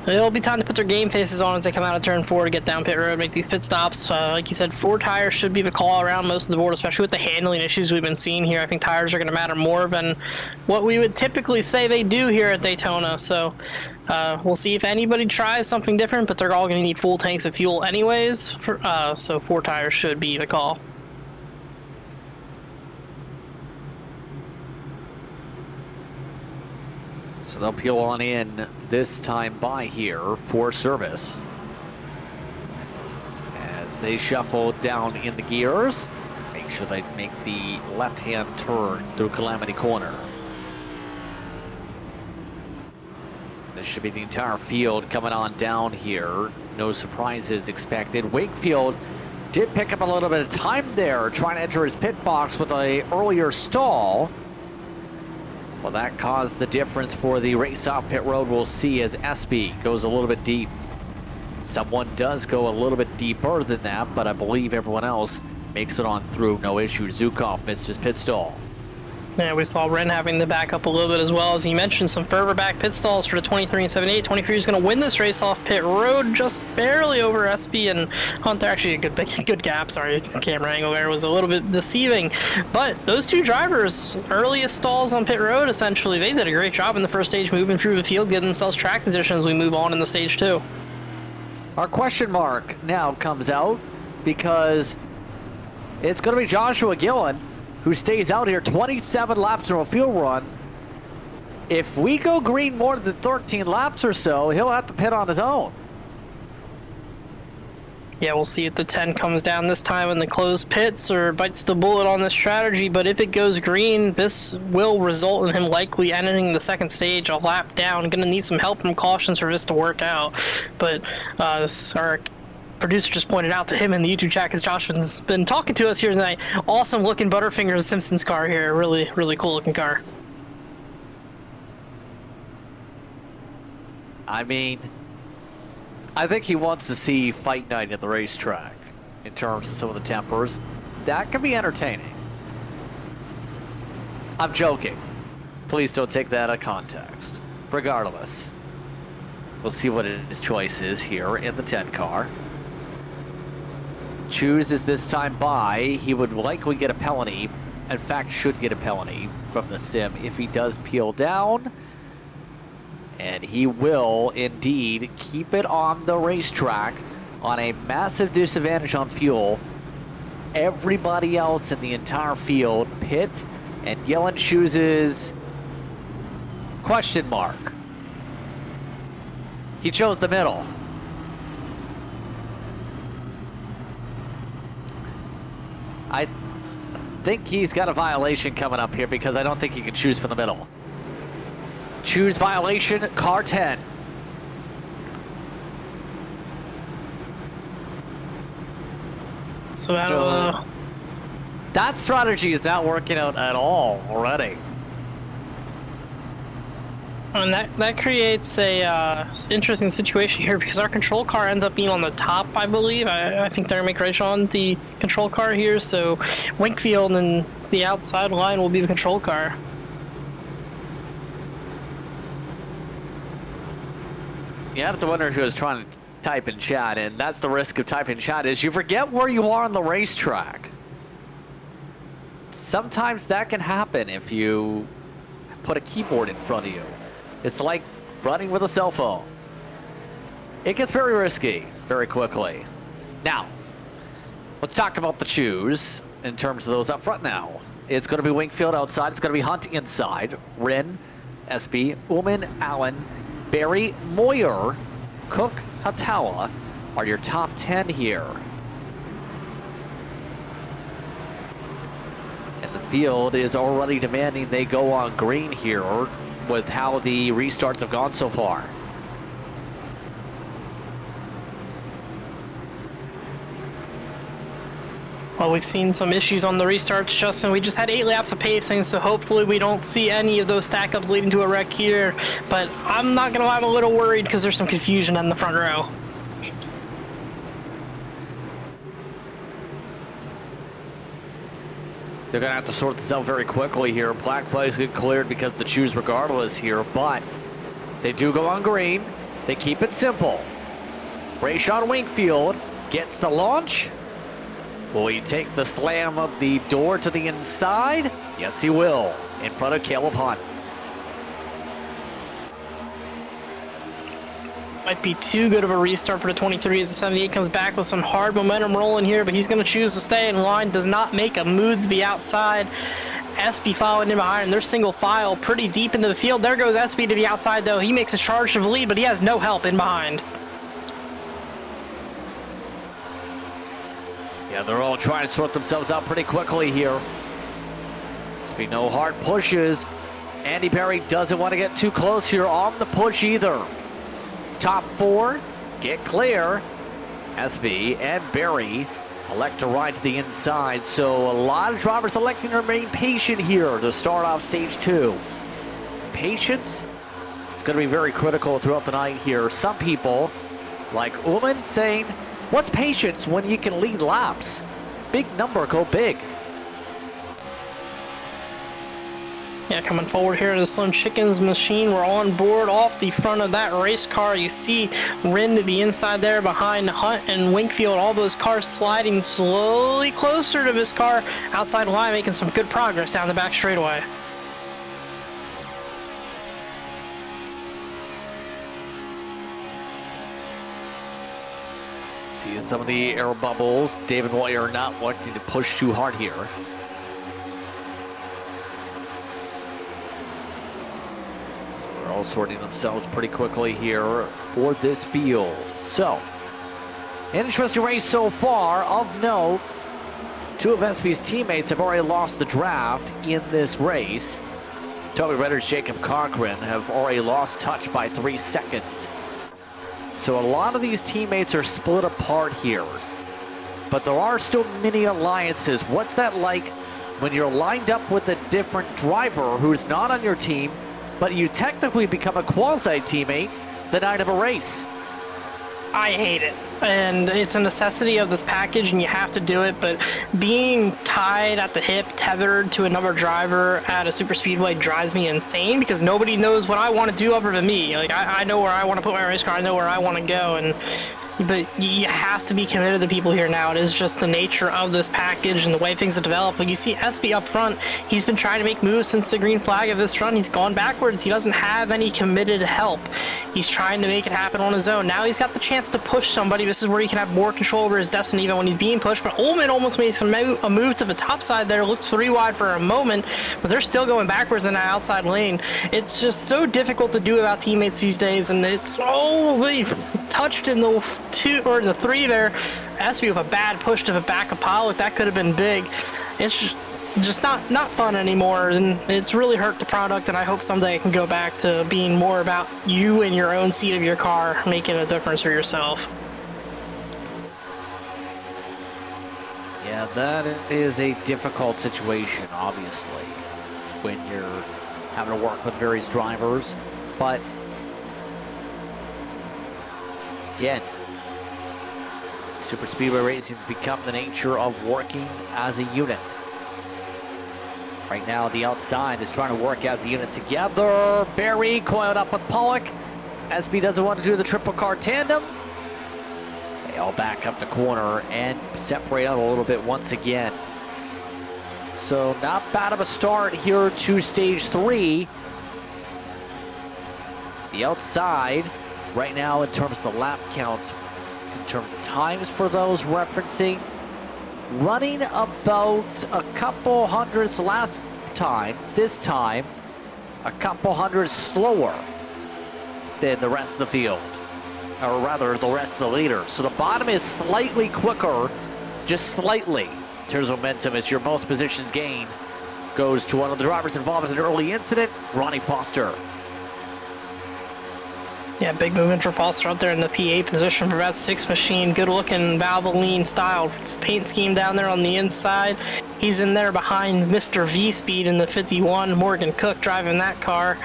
it'll be time to put their game faces on as they come out of turn 4 to get down pit road, make these pit stops. Like you said, 4 tires should be the call around most of the board, especially with the handling issues we've been seeing here. I think tires are going to matter more than what we would typically say they do here at Daytona. So we'll see if anybody tries something different, but they're all going to need full tanks of fuel anyways. So 4 tires should be the call.
So they'll peel on in this time by here for service. As they shuffle down in the gears, make sure they make the left-hand turn through Calamity Corner. This should be the entire field coming on down here. No surprises expected. Wakefield did pick up a little bit of time there, trying to enter his pit box with an earlier stall. Well, that caused the difference for the race off pit road. We'll see as Espy goes a little bit deep. Someone does go a little bit deeper than that, but I believe everyone else makes it on through, no issue. Zukov missed his pit stall.
Yeah, we saw Ren having to back up a little bit as well. As he mentioned, some further back pit stalls for the 23 and 78. 23 is going to win this race off pit road, just barely over Espy and Hunter. Actually, a good gap. Sorry, camera angle there was a little bit deceiving. But those 2 drivers, earliest stalls on pit road, essentially, they did a great job in the first stage, moving through the field, getting themselves track position as we move on in the stage 2.
Our question mark now comes out. because it's going to be Joshua Gillen who stays out here 27 laps in a fuel run. If we go green more than 13 laps or so, he'll have to pit on his own.
Yeah, we'll see if the 10 comes down this time in the closed pits or bites the bullet on the strategy, but if it goes green, this will result in him likely ending the second stage a lap down. Gonna need some help from cautions for this to work out, but our producer just pointed out to him in the YouTube chat because Josh's been talking to us here tonight. Awesome looking Butterfingers Simpsons car here, really, really cool looking car.
I mean, I think he wants to see fight night at the racetrack in terms of some of the tempers. That can be entertaining. I'm joking. Please don't take that out of context. Regardless, we'll see what his choice is here in the 10 car. Chooses this time by, he would likely get a penalty. In fact, should get a penalty from the sim if he does peel down. And he will indeed keep it on the racetrack on a massive disadvantage on fuel. Everybody else in the entire field pit, and Gillen chooses question mark. He chose the middle. I think he's got a violation coming up here because I don't think he can choose from the middle. Choose violation, car 10.
So I don't know.
That strategy is not working out at all already.
And that creates a interesting situation here because our control car ends up being on the top, I believe. I think they're going to make race on the control car here, so Winkfield and the outside line will be the control car.
You have to wonder who is trying to type in chat, and that's the risk of typing in chat, is you forget where you are on the racetrack. Sometimes that can happen if you put a keyboard in front of you. It's like running with a cell phone. It gets very risky very quickly. Now, let's talk about the choose in terms of those up front now. It's going to be Winkfield outside. It's going to be Hunt inside. Rin, SB, Ullman, Allen, Barry, Moyer, Cook, Hatawa are your top 10 here. And the field is already demanding they go on green here with how the restarts have gone so far.
Well, we've seen some issues on the restarts, Justin. We just had 8 laps of pacing, so hopefully we don't see any of those stack-ups leading to a wreck here. But I'm not going to lie, I'm a little worried because there's some confusion in the front row.
They're going to have to sort this out very quickly here. Black flags get cleared because the choose regardless here, but they do go on green. They keep it simple. Rayshawn Winkfield gets the launch. Will he take the slam of the door to the inside? Yes, he will, in front of Caleb Hunt.
Might be too good of a restart for the 23 as the 78 comes back with some hard momentum rolling here, but he's going to choose to stay in line. Does not make a move to the outside. SB following in behind. They're single file pretty deep into the field. There goes SB to the outside, though. He makes a charge to the lead, but he has no help in behind.
Yeah, they're all trying to sort themselves out pretty quickly here. There's be no hard pushes. Andy Perry doesn't want to get too close here on the push either. Top 4 get clear. SB and Barry elect to ride to the inside, so a lot of drivers electing to remain patient here to start off stage 2. Patience is going to be very critical throughout the night here. Some people, like Ullman, saying, what's patience when you can lead laps? Big number, go big.
Yeah, coming forward here to the Slim Chickens machine. We're on board off the front of that race car. You see Rin to the inside there behind Hunt and Winkfield. All those cars sliding slowly closer to this car outside line, making some good progress down the back straightaway.
See See some of the air bubbles. David Moyer not wanting to push too hard here. So they're all sorting themselves pretty quickly here for this field. So, interesting race so far. Of note, two of SP's teammates have already lost the draft in this race. Toby Redder's Jacob Cochran have already lost touch by 3 seconds. So a lot of these teammates are split apart here. But there are still many alliances. What's that like when you're lined up with a different driver who's not on your team, but you technically become a quasi-teammate the night of a race?
I hate it, and it's a necessity of this package, and you have to do it, but being tied at the hip, tethered to another driver at a super speedway drives me insane, because nobody knows what I want to do other than me. Like, I know where I want to put my race car, I know where I want to go, but you have to be committed to people here now. It is just the nature of this package and the way things have developed. Like, you see SB up front, he's been trying to make moves since the green flag of this run. He's gone backwards. He doesn't have any committed help. He's trying to make it happen on his own. Now he's got the chance to push somebody. This is where he can have more control over his destiny even when he's being pushed. But Ullman almost made a move to the top side there. Looked 3 wide for a moment, but they're still going backwards in that outside lane. It's just so difficult to do about teammates these days, and it's they've touched in the 2 or in the 3 there. SB with a bad push to the back of Pollock, that could have been big. It's just not fun anymore, and it's really hurt the product, and I hope someday it can go back to being more about you and your own seat of your car making a difference for yourself.
Yeah, that is a difficult situation, obviously, when you're having to work with various drivers, but again, super speedway racing has become the nature of working as a unit. Right now, the outside is trying to work as a unit together. Barry coiled up with Pollock. SB doesn't want to do the triple car tandem. They all back up the corner and separate out a little bit once again. So not bad of a start here to stage 3. The outside right now in terms of the lap count, in terms of times for those referencing, running about a couple hundredths last time. This time, a couple hundreds slower than the rest of the field, or rather the rest of the leaders. So the bottom is slightly quicker, just slightly, in terms of momentum, as your most positions gain goes to one of the drivers involved in an early incident, Ronnie Foster.
Yeah, big movement for Foster out there in the P8 position for that 6 machine. Good looking Valvoline style paint scheme down there on the inside. He's in there behind Mr. V-Speed in the 51. Morgan Cook driving that car.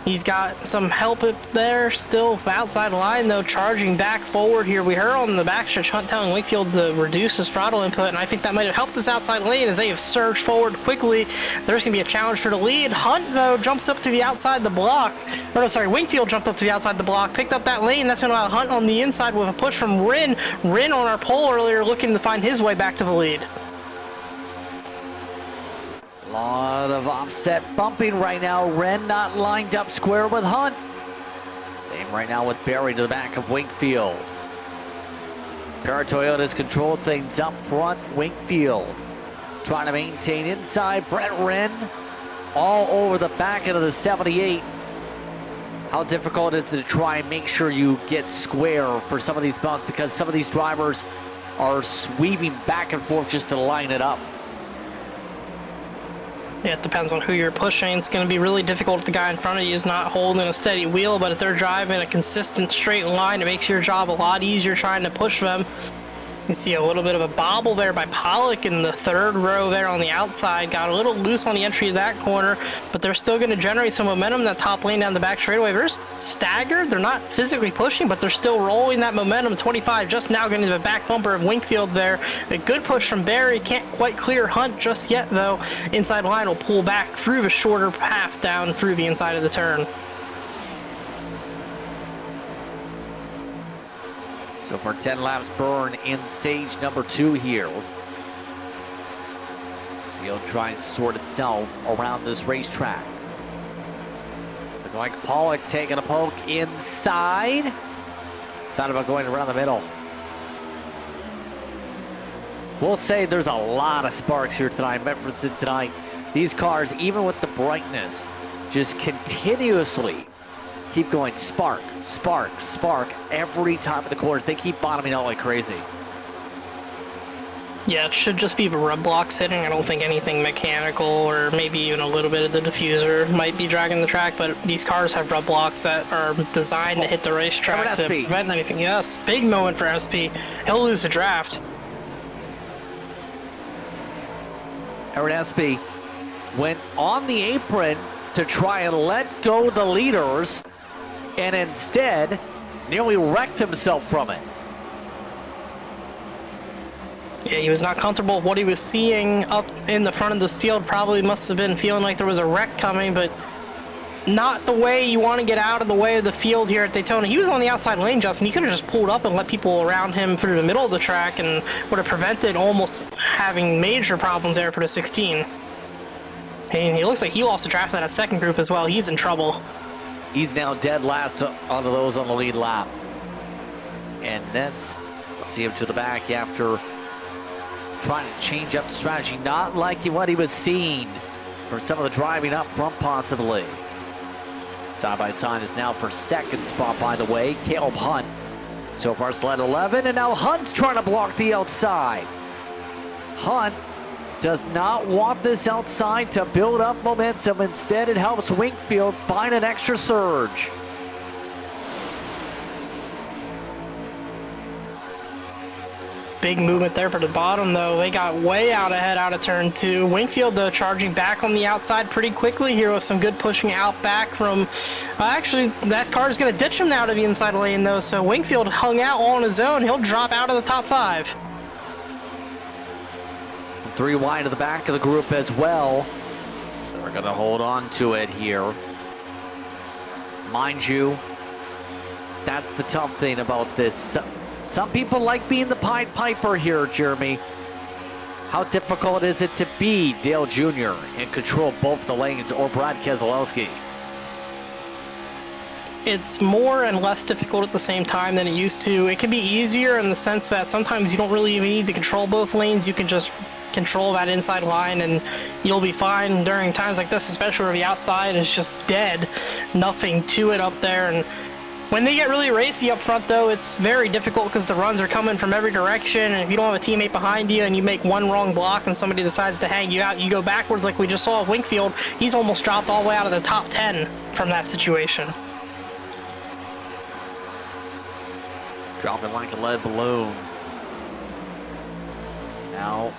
He's got some help up there still outside line though, charging back forward here. We heard on the backstretch Hunt telling Wakefield to reduce his throttle input, and I think that might have helped this outside lane as they have surged forward quickly. There's going to be a challenge for the lead. Hunt though jumps up to the outside the block. Or no, sorry, Wingfield jumped up to the outside the block, picked up that lane. That's going to allow Hunt on the inside with a push from Rin. Rin on our pole earlier looking to find his way back to the lead.
A lot of offset bumping right now. Ren not lined up square with Hunt. Same right now with Barry to the back of Wingfield. Para Toyota's controlled things up front. Wingfield trying to maintain inside. Brett Ren all over the back end of the 78. How difficult it is to try and make sure you get square for some of these bumps, because some of these drivers are sweeping back and forth just to line it up.
Yeah, it depends on who you're pushing. It's going to be really difficult if the guy in front of you is not holding a steady wheel, but if they're driving a consistent straight line, it makes your job a lot easier trying to push them. You see a little bit of a bobble there by Pollock in the 3rd row there on the outside. Got a little loose on the entry of that corner, but they're still going to generate some momentum in that top lane down the back straightaway. They're staggered. They're not physically pushing, but they're still rolling that momentum. 25 just now getting to the back bumper of Wingfield there. A good push from Barry. Can't quite clear Hunt just yet, though. Inside line will pull back through the shorter path down through the inside of the turn.
So for 10 laps burn in stage number 2 here. The field tries to sort itself around this racetrack. Looking like Pollock taking a poke inside. Thought about going around the middle. We'll say there's a lot of sparks here tonight. Memphis tonight. These cars, even with the brightness, just continuously keep going spark, spark, spark every time at the corners. They keep bottoming out like crazy.
Yeah, it should just be the rub blocks hitting. I don't think anything mechanical or maybe even a little bit of the diffuser might be dragging the track, but these cars have rub blocks that are designed to hit the racetrack to prevent anything. Yes, big moment for SP. He'll lose the draft.
Aaron SP went on the apron to try and let go the leaders and instead nearly wrecked himself from it.
Yeah, he was not comfortable with what he was seeing up in the front of this field. Probably must have been feeling like there was a wreck coming, but not the way you want to get out of the way of the field here at Daytona. He was on the outside lane, Justin. He could have just pulled up and let people around him through the middle of the track and would have prevented almost having major problems there for the 16. And he looks like he lost the draft at that second group as well. He's in trouble.
He's now dead last onto those on the lead lap. And this, we'll see him to the back after trying to change up the strategy, not liking what he was seeing from some of the driving up front possibly. Side by side is now for second spot, by the way, Caleb Hunt. So far sled 11, and now Hunt's trying to block the outside. Hunt does not want this outside to build up momentum. Instead, it helps Winkfield find an extra surge.
Big movement there for the bottom, though. They got way out ahead out of turn 2. Winkfield, though, charging back on the outside pretty quickly here with some good pushing out back from... actually, that car's going to ditch him now to the inside lane, though, so Winkfield hung out all on his own. He'll drop out of the top 5.
Some 3 wide to the back of the group as well. So they're going to hold on to it here. Mind you, that's the tough thing about this. Some people like being the Pied Piper here, Jeremy. How difficult is it to be Dale Jr. and control both the lanes, or Brad Keselowski?
It's more and less difficult at the same time than it used to. It can be easier in the sense that sometimes you don't really even need to control both lanes. You can just control that inside line and you'll be fine during times like this, especially where the outside is just dead. Nothing to it up there. And when they get really racy up front, though, it's very difficult because the runs are coming from every direction, and if you don't have a teammate behind you and you make one wrong block and somebody decides to hang you out, you go backwards like we just saw with Winkfield. He's almost dropped all the way out of the top 10 from that situation.
Dropping like a lead balloon. Now,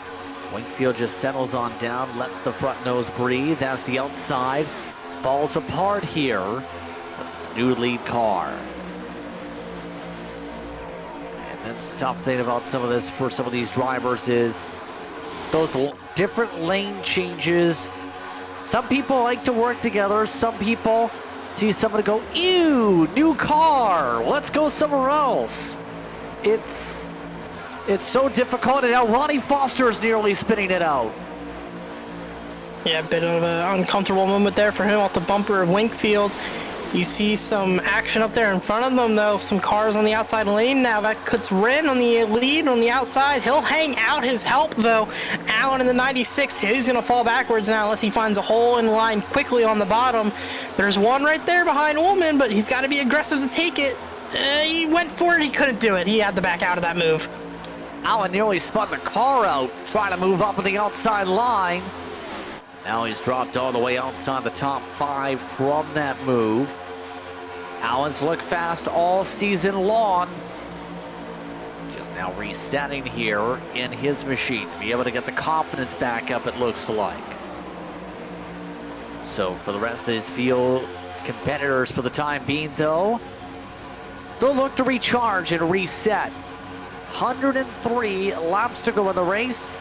Winkfield just settles on down, lets the front nose breathe as the outside falls apart here. New lead car. And that's the tough thing about some of this for some of these drivers is those different lane changes. Some people like to work together. Some people see someone go, ew, new car, let's go somewhere else. It's so difficult, and now Ronnie Foster is nearly spinning it out.
Yeah, a bit of an uncomfortable moment there for him off the bumper of Winkfield. You see some action up there in front of them, though. Some cars on the outside lane now. That puts Wren on the lead on the outside. He'll hang out his help, though. Allen in the 96. He's going to fall backwards now unless he finds a hole in line quickly on the bottom. There's one right there behind Ullman, but he's got to be aggressive to take it. He went for it. He couldn't do it. He had to back out of that move.
Allen nearly spun the car out, trying to move up on the outside line. Now he's dropped all the way outside the top 5 from that move. Allen's looked fast all season long. Just now resetting here in his machine to be able to get the confidence back up, it looks like. So for the rest of his field competitors for the time being, though, they'll look to recharge and reset. 103 laps to go in the race.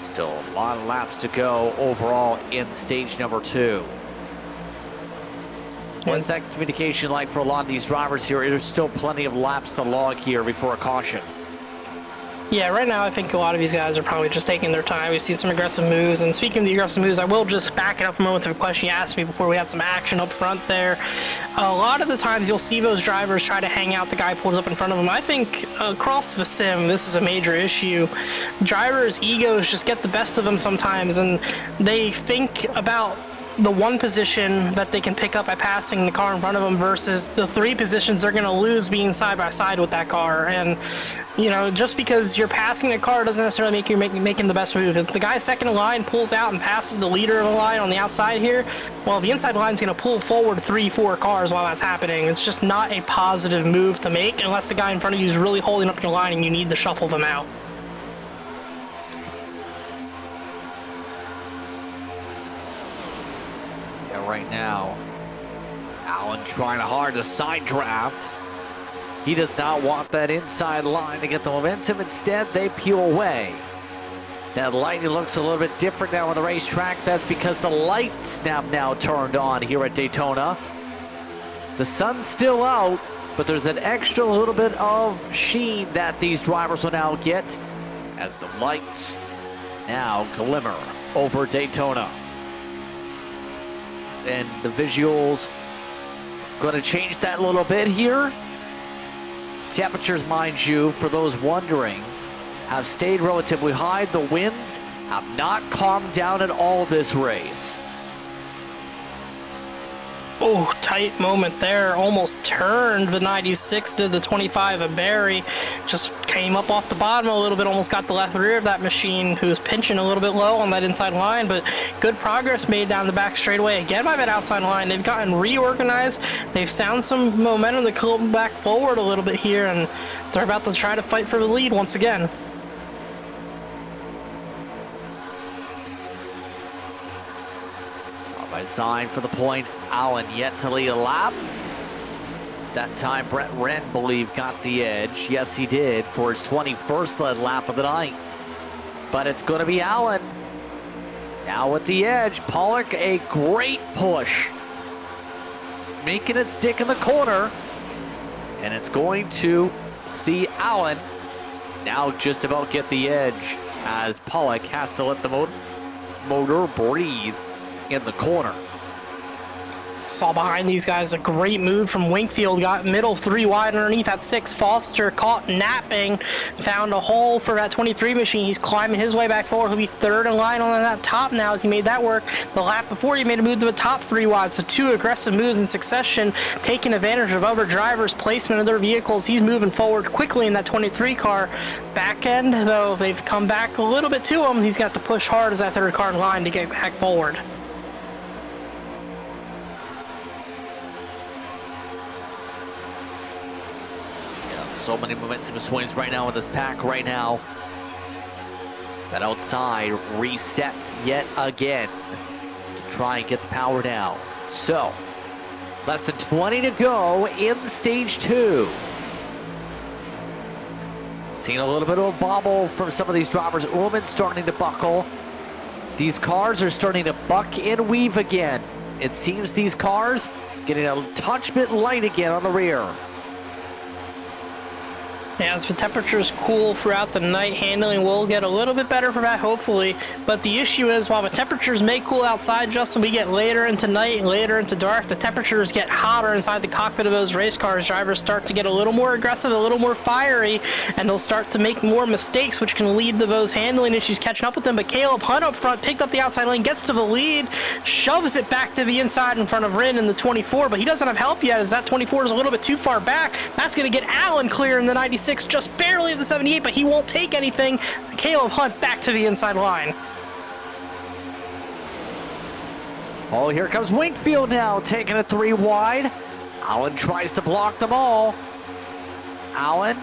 Still a lot of laps to go overall in stage number 2. What's that communication like for a lot of these drivers here? There's still plenty of laps to log here before a caution.
Yeah, right now I think a lot of these guys are probably just taking their time. We see some aggressive moves, and speaking of the aggressive moves, I will just back it up a moment to a question you asked me before we had some action up front there. A lot of the times you'll see those drivers try to hang out the guy who pulls up in front of them. I think across the sim, this is a major issue. Drivers' egos just get the best of them sometimes, and they think about the one position that they can pick up by passing the car in front of them versus the 3 positions they're going to lose being side by side with that car. And you know, just because you're passing the car doesn't necessarily make you making the best move. If the guy second in line pulls out and passes the leader of the line on the outside here, well, the inside line's going to pull forward 3-4 cars while that's happening. It's just not a positive move to make unless the guy in front of you is really holding up your line and you need to shuffle them out.
Right now, Allen trying hard to side draft. He does not want that inside line to get the momentum. Instead, they peel away. That lighting looks a little bit different now on the racetrack. That's because the lights have now turned on here at Daytona. The sun's still out, but there's an extra little bit of sheen that these drivers will now get as the lights now glimmer over Daytona. And the visuals going to change that a little bit here. Temperatures, mind you, for those wondering, have stayed relatively high. The winds have not calmed down at all this race.
Oh, tight moment there. Almost turned the 96 to the 25 of Barry. Just came up off the bottom a little bit, almost got the left rear of that machine, who's pinching a little bit low on that inside line, but good progress made down the back straightaway again by that outside line. They've gotten reorganized. They've found some momentum to come back forward a little bit here, and they're about to try to fight for the lead once again.
By sign for the point, Allen yet to lead a lap. That time Brett Wren, believe, got the edge. Yes, he did for his 21st led lap of the night. But it's going to be Allen. Now at the edge, Pollock, a great push. Making it stick in the corner. And it's going to see Allen now just about get the edge as Pollock has to let the motor breathe in the corner.
Saw behind these guys a great move from Winkfield. Got middle 3 wide underneath that 6. Foster caught napping. Found a hole for that 23 machine. He's climbing his way back forward. He'll be 3rd in line on that top now as he made that work. The lap before he made a move to the top 3 wide. So 2 aggressive moves in succession, taking advantage of other drivers' placement of their vehicles. He's moving forward quickly in that 23 car. Back end, though, they've come back a little bit to him. He's got to push hard as that 3rd car in line to get back forward.
So many momentum swings right now in this pack right now. That outside resets yet again to try and get the power down. So, less than 20 to go in stage 2. Seeing a little bit of a bobble from some of these drivers. Ullman starting to buckle. These cars are starting to buck and weave again. It seems these cars getting a touch bit light again on the rear.
As the temperatures cool throughout the night, handling will get a little bit better for that, hopefully. But the issue is, while the temperatures may cool outside, Justin, we get later into night, later into dark, the temperatures get hotter inside the cockpit of those race cars. Drivers start to get a little more aggressive, a little more fiery, and they'll start to make more mistakes, which can lead to those handling issues catching up with them. But Caleb Hunt up front picked up the outside lane, gets to the lead, shoves it back to the inside in front of Wren in the 24, but he doesn't have help yet as that 24 is a little bit too far back. That's going to get Allen clear in the 96. Just barely at the 78, but he won't take anything. Caleb Hunt back to the inside line.
Oh, here comes Winkfield now, taking it 3 wide. Allen tries to block them all. Allen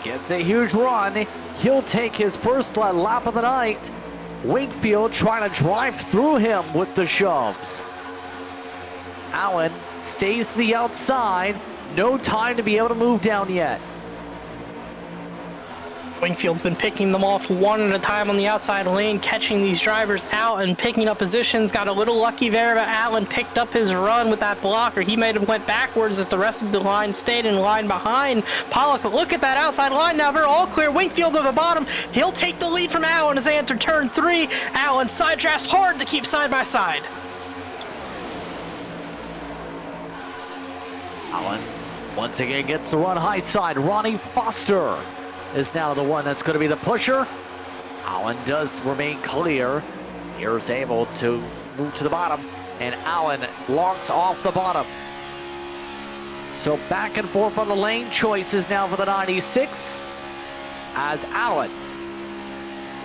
gets a huge run. He'll take his first lap of the night. Winkfield trying to drive through him with the shoves. Allen stays to the outside. No time to be able to move down yet.
Wingfield's been picking them off one at a time on the outside lane, catching these drivers out and picking up positions. Got a little lucky there, but Allen picked up his run with that blocker. He might have went backwards as the rest of the line stayed in line behind Pollock. But look at that outside line now. They're all clear. Wingfield to the bottom. He'll take the lead from Allen as they enter turn 3. Allen side drafts hard to keep side by side.
Allen Once again gets the run high side. Ronnie Foster is now the one that's going to be the pusher. Allen does remain clear. Here's able to move to the bottom, and Allen locks off the bottom. So back and forth on the lane choices now for the 96 as Allen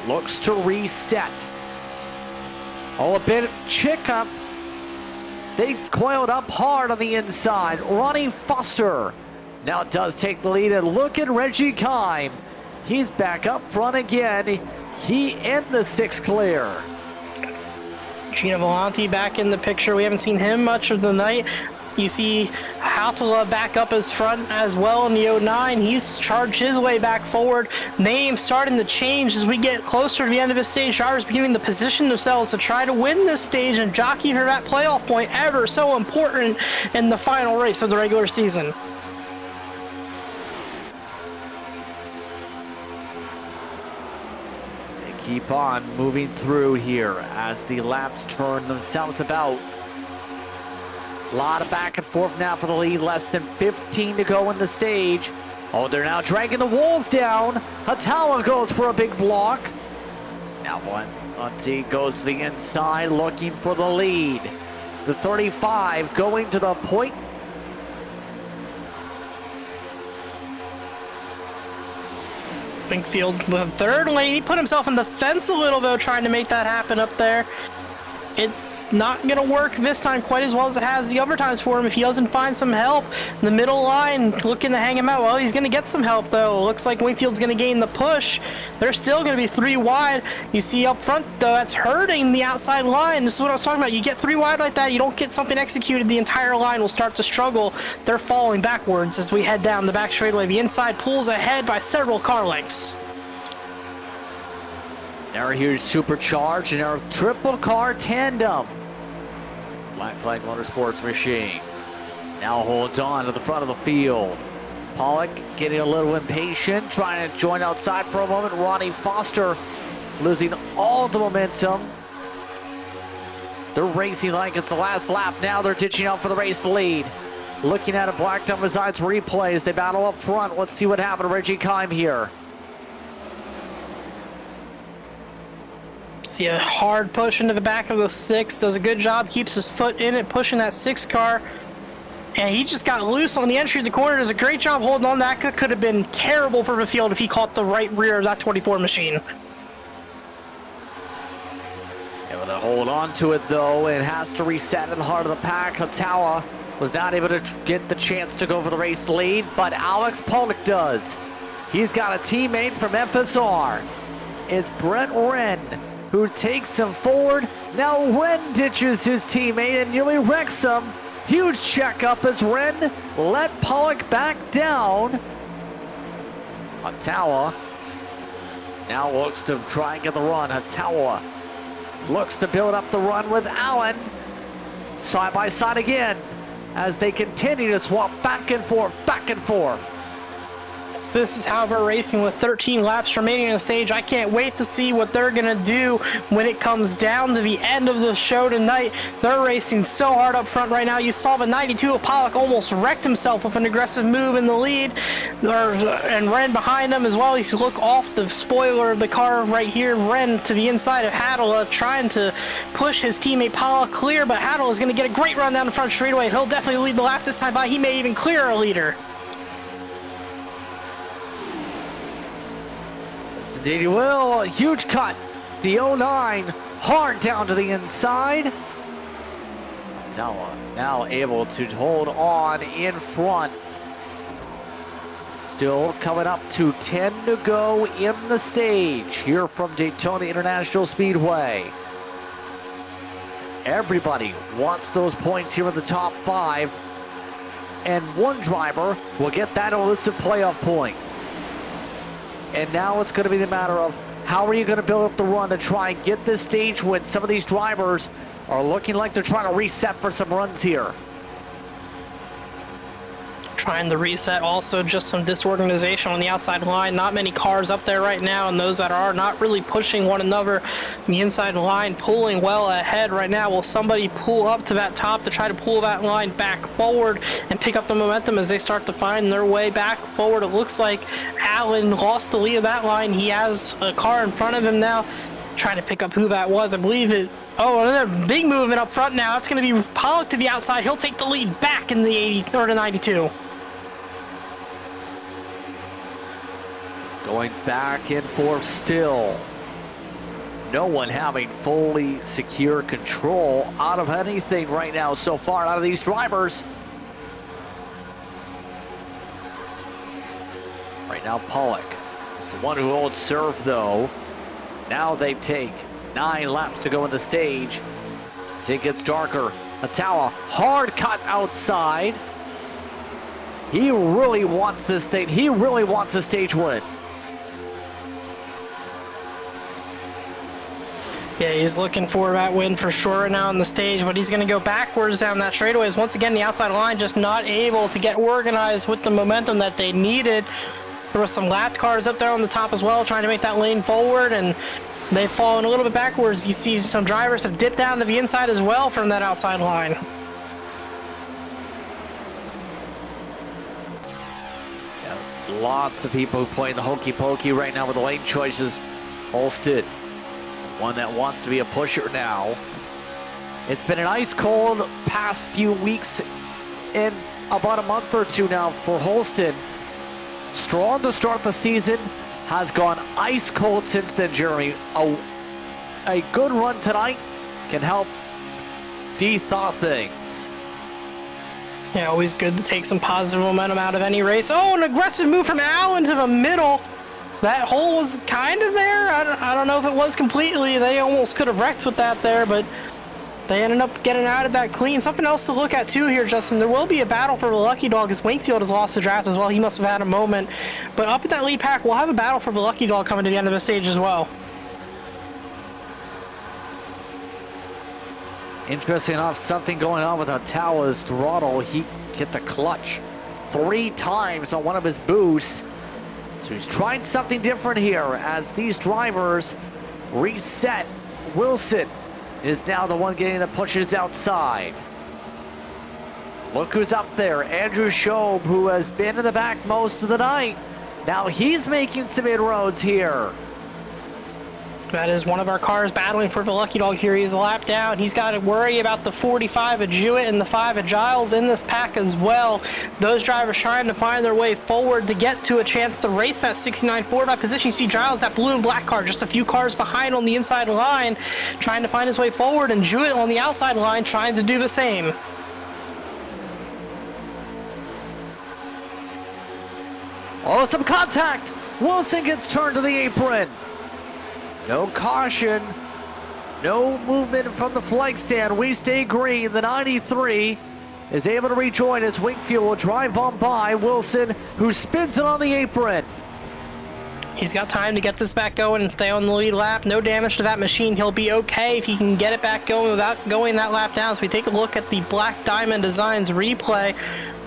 looks to reset. Oh, a bit of chick up. They coiled up hard on the inside. Ronnie Foster now does take the lead, and look at Reggie Kime. He's back up front again. He in the 6 clear.
Gino Volante back in the picture. We haven't seen him much of the night. You see Hautala back up his front as well in the 09. He's charged his way back forward. Names starting to change as we get closer to the end of the stage. Drivers beginning to position themselves to try to win this stage and jockey for that playoff point, ever so important in the final race of the regular season.
They keep on moving through here as the laps turn themselves about. A lot of back and forth now for the lead. Less than 15 to go in the stage. Oh, they're now dragging the walls down. Hatawa goes for a big block. Now Unti goes to the inside looking for the lead. The 35 going to the point.
Wingfield with third lane. He put himself in the fence a little bit trying to make that happen up there. It's not going to work this time quite as well as it has the other times for him if he doesn't find some help. The middle line looking to hang him out. Well, he's going to get some help, though. Looks like Wingfield's going to gain the push. They're still going to be 3 wide. You see up front, though, that's hurting the outside line. This is what I was talking about. You get 3 wide like that, you don't get something executed, the entire line will start to struggle. They're falling backwards as we head down the back straightaway. The inside pulls ahead by several car lengths.
Now here's supercharged and our triple car tandem. Black Flag Motorsports machine now holds on to the front of the field. Pollock getting a little impatient, trying to join outside for a moment. Ronnie Foster losing all the momentum. They're racing like it's the last lap. Now they're ditching out for the race lead. Looking at a blacked out besides replays. They battle up front. Let's see what happened to Reggie Kime here.
See a hard push into the back of the 6. Does a good job, keeps his foot in it, pushing that 6 car. And he just got loose on the entry of the corner. Does a great job holding on. That could have been terrible for the field if he caught the right rear of that 24 machine.
Able to hold on to it though, and has to reset in the heart of the pack. Hatawa was not able to get the chance to go for the race lead, but Alex Pollock does. He's got a teammate from FSR. It's Brent Wren who takes him forward. Now Wren ditches his teammate and nearly wrecks him. Huge checkup as Wren let Pollock back down. Hatawa now looks to try and get the run. Hatawa looks to build up the run with Allen. Side by side again as they continue to swap back and forth, back and forth.
This is how we're racing with 13 laps remaining on the stage. I can't wait to see what they're going to do when it comes down to the end of the show tonight. They're racing so hard up front right now. You saw the 92 of Pollock almost wrecked himself with an aggressive move in the lead. And Wren behind him as well. You see, look off the spoiler of the car right here. Wren to the inside of Hattala trying to push his teammate Pollock clear, but Hattala is going to get a great run down the front straightaway. He'll definitely lead the lap this time by. He may even clear a leader.
Indeed he will. A huge cut. The 09 hard down to the inside. Hatawa now able to hold on in front. Still coming up to 10 to go in the stage here from Daytona International Speedway. Everybody wants those points here in the top 5. And one driver will get that elusive playoff point. And now it's going to be the matter of how are you going to build up the run to try and get this stage when some of these drivers are looking like they're trying to reset for some runs here.
trying to reset. Also, just some disorganization on the outside line. Not many cars up there right now, and those that are not really pushing one another. The inside line pulling well ahead right now. Will somebody pull up to that top to try to pull that line back forward and pick up the momentum as they start to find their way back forward? It looks like Allen lost the lead of that line. He has a car in front of him now, trying to pick up who that was. I believe it. Oh, another big movement up front now. It's going to be Pollock to the outside. He'll take the lead back in the 80 or the 92.
Going back and forth still. No one having fully secure control out of anything right now so far out of these drivers. Right now, Pollock is the one who holds serve, though. Now they take 9 laps to go in the stage. It gets darker. Atawa, hard cut outside. He really wants this thing. He really wants a stage win.
Yeah, he's looking for that win for sure now on the stage, but he's going to go backwards down that straightaway. As once again, the outside line just not able to get organized with the momentum that they needed. There were some lapped cars up there on the top as well, trying to make that lane forward, and they've fallen a little bit backwards. You see some drivers have dipped down to the inside as well from that outside line.
Yeah, lots of people playing the hokey pokey right now with the lane choices. Holstead, one that wants to be a pusher now. It's been an ice cold past few weeks, in about a month or two now for Holstead. Strong to start the season, has gone ice cold since then, Jeremy. A good run tonight can help de-thaw things.
Yeah, always good to take some positive momentum out of any race. Oh, an aggressive move from Allen to the middle. That hole was kind of there. I don't know if it was completely. They almost could have wrecked with that there, but they ended up getting out of that clean. Something else to look at too here, Justin. There will be a battle for the Lucky Dog as Wakefield has lost the draft as well. He must have had a moment. But up at that lead pack, we'll have a battle for the Lucky Dog coming to the end of the stage as well.
Interesting enough, something going on with Atawa's throttle. He hit the clutch 3 times on one of his boosts. So he's trying something different here as these drivers reset. Wilson is now the one getting the pushes outside. Look who's up there. Andrew Schob, who has been in the back most of the night. Now he's making some inroads here.
That is one of our cars battling for the Lucky Dog here. He's a lap down. He's got to worry about the 45 of Jewett and the 5 of Giles in this pack as well. Those drivers trying to find their way forward to get to a chance to race that 69 4-5 position. You see Giles, that blue and black car, just a few cars behind on the inside line, trying to find his way forward, and Jewett on the outside line trying to do the same.
Oh, some contact. Wilson gets turned to the apron. No caution, no movement from the flag stand. We stay green. The 93 is able to rejoin as Wakefield will drive on by Wilson, who spins it on the apron.
He's got time to get this back going and stay on the lead lap. No damage to that machine. He'll be okay if he can get it back going without going that lap down. So we take a look at the Black Diamond Designs replay.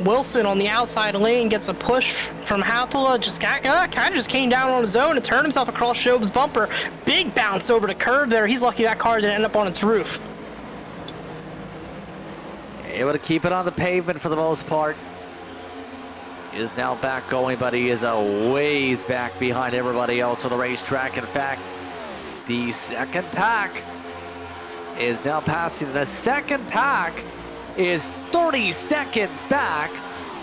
Wilson on the outside lane gets a push from Hautala. Kind of just came down on his own and turned himself across Schob's bumper. Big bounce over the curve there. He's lucky that car didn't end up on its roof.
Able to keep it on the pavement for the most part. He is now back going, but he is a ways back behind everybody else on the racetrack. In fact, the second pack is now passing. The second pack is 30 seconds back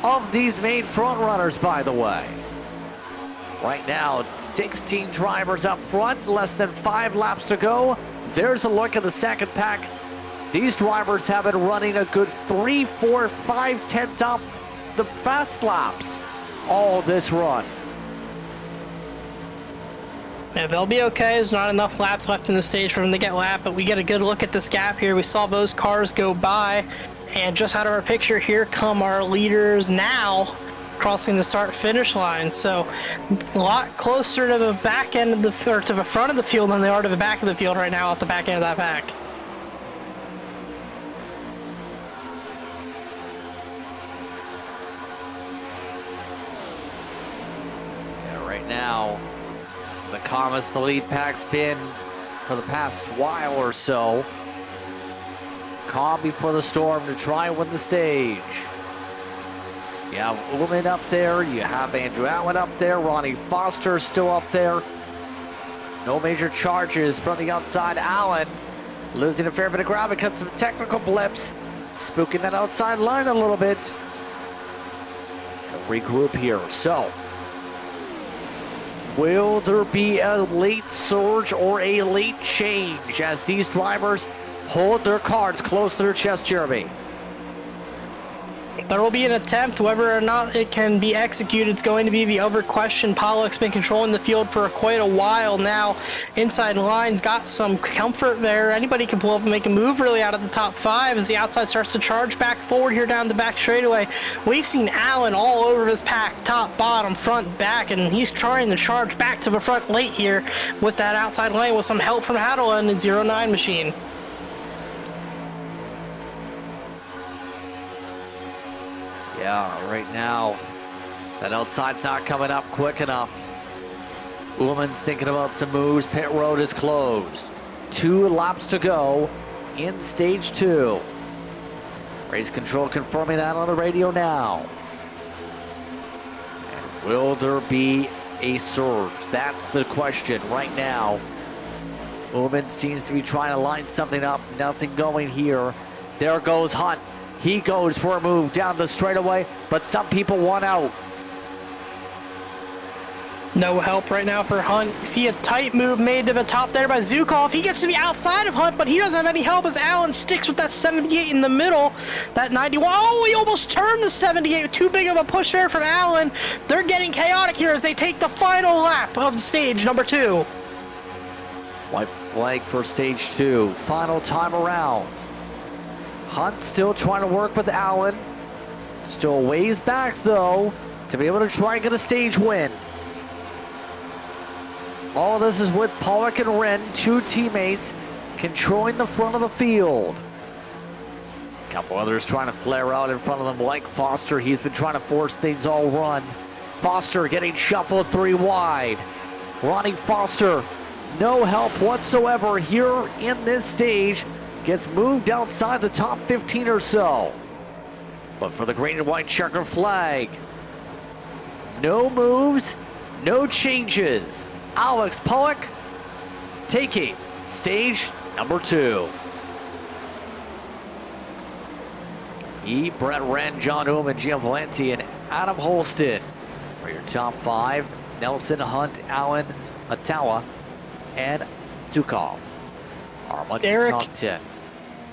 of these main front runners, by the way. Right now, 16 drivers up front, less than 5 laps to go. There's a look at the second pack. These drivers have been running a good 3, 4, 5 tenths up the fast laps all this run.
Yeah, they'll be okay. There's not enough laps left in the stage for them to get lapped, but we get a good look at this gap here. We saw those cars go by, and just out of our picture, here come our leaders now crossing the start-finish line. So a lot closer to the back end of the, or to the front of the field than they are to the back of the field right now at the back end of that pack.
the calmest the lead pack's been for the past while or so. Calm before the storm to try and win the stage. You have Ullman up there, you have Andrew Allen up there, Ronnie Foster still up there. No major charges from the outside. Allen losing a fair bit of ground because some technical blips, spooking that outside line a little bit. To regroup here. So, will there be a late surge or a late change as these drivers hold their cards close to their chest, Jeremy?
There will be an attempt. Whether or not it can be executed, it's going to be the other question. Pollock's been controlling the field for quite a while now. Inside lines got some comfort there. Anybody can pull up and make a move really out of the top 5 as the outside starts to charge back forward here down the back straightaway. We've seen Allen all over his pack, top, bottom, front, back, and he's trying to charge back to the front late here with that outside lane with some help from Hadela and the 09 machine.
Yeah, right now, that outside's not coming up quick enough. Ullman's thinking about some moves. Pit road is closed. 2 laps to go in stage 2. Race control confirming that on the radio now. And will there be a surge? That's the question right now. Ullman seems to be trying to line something up. Nothing going here. There goes Hunt. He goes for a move down the straightaway, but some people want out.
No help right now for Hunt. See a tight move made to the top there by Zukov. He gets to the outside of Hunt, but he doesn't have any help as Allen sticks with that 78 in the middle. That 91. Oh, he almost turned the 78. Too big of a push there from Allen. They're getting chaotic here as they take the final lap of stage number 2.
White flag for stage 2. Final time around. Hunt still trying to work with Allen. Still ways back though to be able to try and get a stage win. All of this is with Pollock and Wren, 2 teammates, controlling the front of the field. A couple others trying to flare out in front of them, like Foster. He's been trying to force things all run. Foster getting shuffled 3 wide. Ronnie Foster, no help whatsoever here in this stage. Gets moved outside the top 15 or so. But for the green and white checker flag, no moves, no changes. Alex Pollock taking stage number 2. Brett Wren, John Ullman, Gio Valenti, and Adam Holston are your top 5. Nelson, Hunt, Allen, Atawa, and Zukov are among your top 10.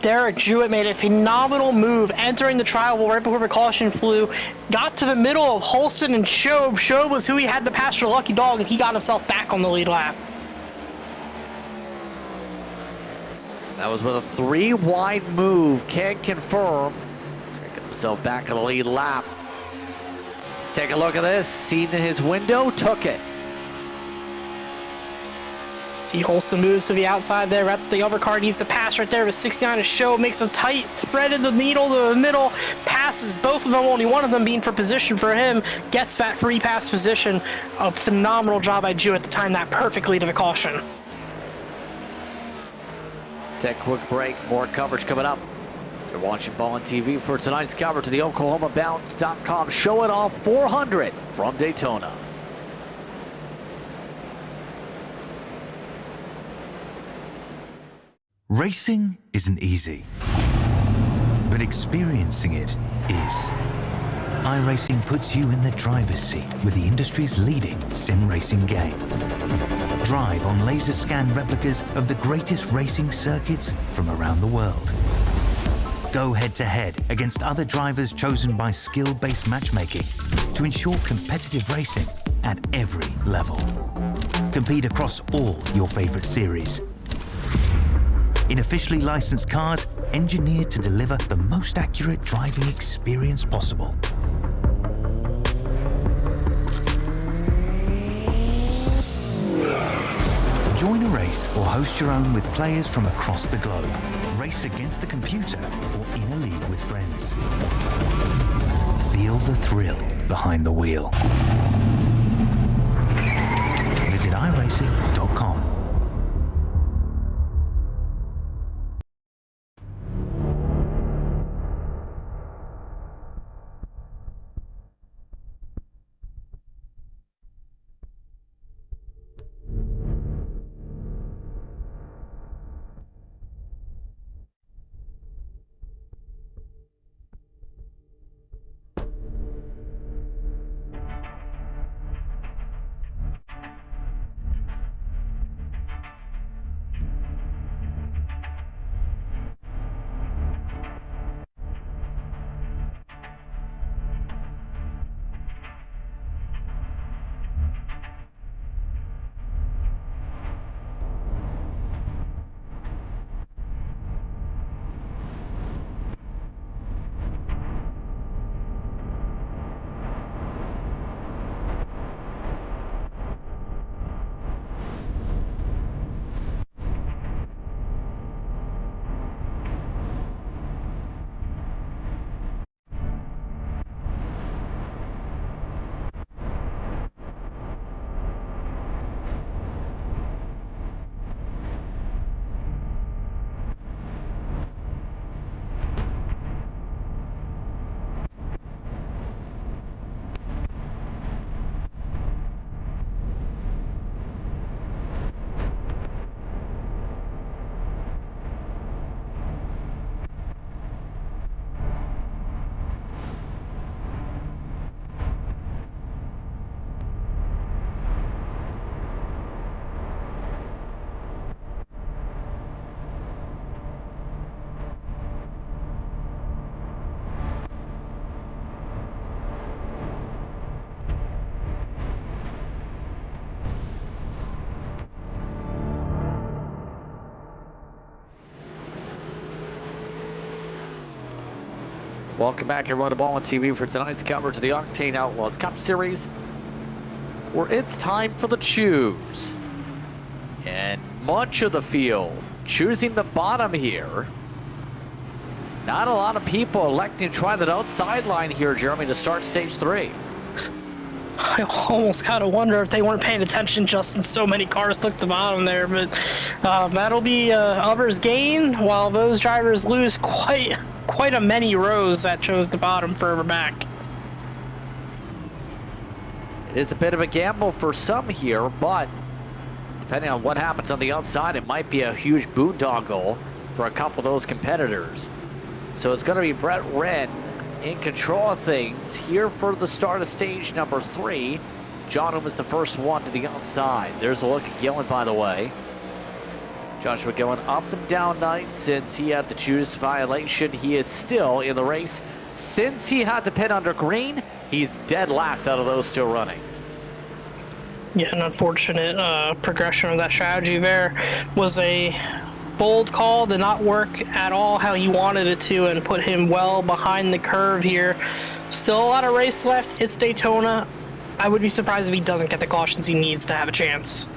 Derek Jewett made a phenomenal move entering the trial right before the caution flew. Got to the middle of Holston and Shobe. Shobe was who he had to pass for Lucky Dog, and he got himself back on the lead lap.
That was with a 3 wide move. Can't confirm. Taking himself back on the lead lap. Let's take a look at this. Seen in his window, took it.
See Holston moves to the outside there. That's the other car needs to pass right there. With 69 to show, makes a tight thread of the needle to the middle, passes both of them, only one of them being for position for him, gets that free pass position. A phenomenal job by Jewett to time that perfectly to the caution.
Take a quick break, more coverage coming up. You're watching Ballin TV for tonight's coverage to the OklahomaBounce.com Show It Off 400 from Daytona.
Racing isn't easy, but experiencing it is. iRacing puts you in the driver's seat with the industry's leading sim racing game. Drive on laser scan replicas of the greatest racing circuits from around the world. Go head to head against other drivers chosen by skill-based matchmaking to ensure competitive racing at every level. Compete across all your favorite series in officially licensed cars engineered to deliver the most accurate driving experience possible. Join a race or host your own with players from across the globe. Race against the computer or in a league with friends. Feel the thrill behind the wheel. Visit iRacing.com.
Welcome back, everyone, to Ball and TV for tonight's coverage of the Octane Outlaws Cup Series, where it's time for the choose. And much of the field choosing the bottom here. Not a lot of people electing to try that outside line here, Jeremy, to start stage 3.
I almost kind of wonder if they weren't paying attention just in so many cars took the bottom there, but that'll be others gain, while those drivers lose quite a many rows that chose the bottom further back.
It is a bit of a gamble for some here, but depending on what happens on the outside, it might be a huge boondoggle for a couple of those competitors. So it's going to be Brett Wren in control of things here for the start of stage number 3. John was the first one to the outside. There's a look at Gillen, by the way. Joshua Gillen up and down night since he had the choose violation. He is still in the race. Since he had to pit under green, he's dead last out of those still running.
Yeah, an unfortunate progression of that strategy there. Was a bold call, did not work at all how he wanted it to, and put him well behind the curve here. Still a lot of race left. It's Daytona. I would be surprised if he doesn't get the cautions he needs to have a chance.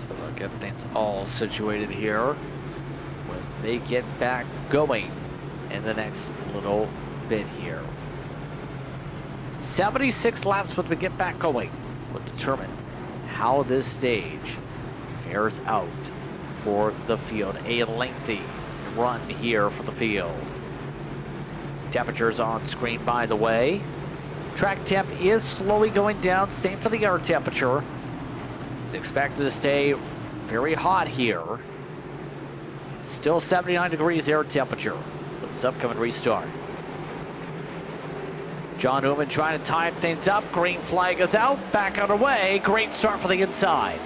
So they'll get things all situated here when they get back going in the next little bit here. 76 laps when we get back going will determine how this stage fares out for the field. A lengthy run here for the field. Temperatures on screen, by the way. Track temp is slowly going down, same for the air temperature. It's expected to stay very hot here. Still 79 degrees air temperature for this upcoming restart. John Newman trying to time things up. Green flag is out. Back underway. Great start for the inside.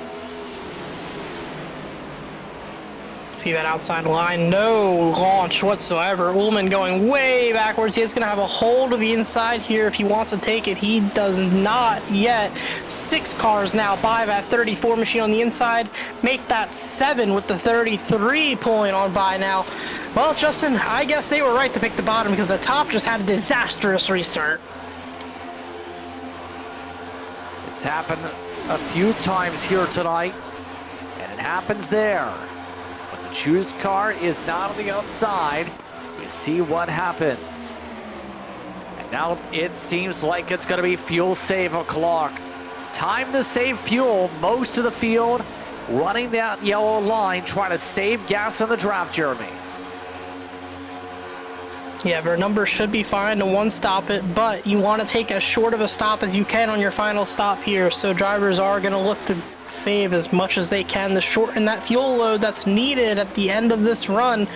See that outside line? No launch whatsoever. Ullman going way backwards. He's going to have a hold of the inside here if he wants to take it. He does not yet. 6 cars now by that 34 machine on the inside. Make that 7 with the 33 pulling on by now. Well, Justin, I guess they were right to pick the bottom because the top just had a disastrous restart.
It's happened a few times here tonight, and it happens there. When the choose car is not on the outside, you see what happens. And Now it seems like it's going to be fuel save o'clock. Time to save fuel. Most of the field running that yellow line, trying to save gas in the draft, Jeremy.
Yeah, their numbers should be fine to one stop it, but you want to take as short of a stop as you can on your final stop here. So drivers are going to look to save as much as they can to shorten that fuel load that's needed at the end of this run.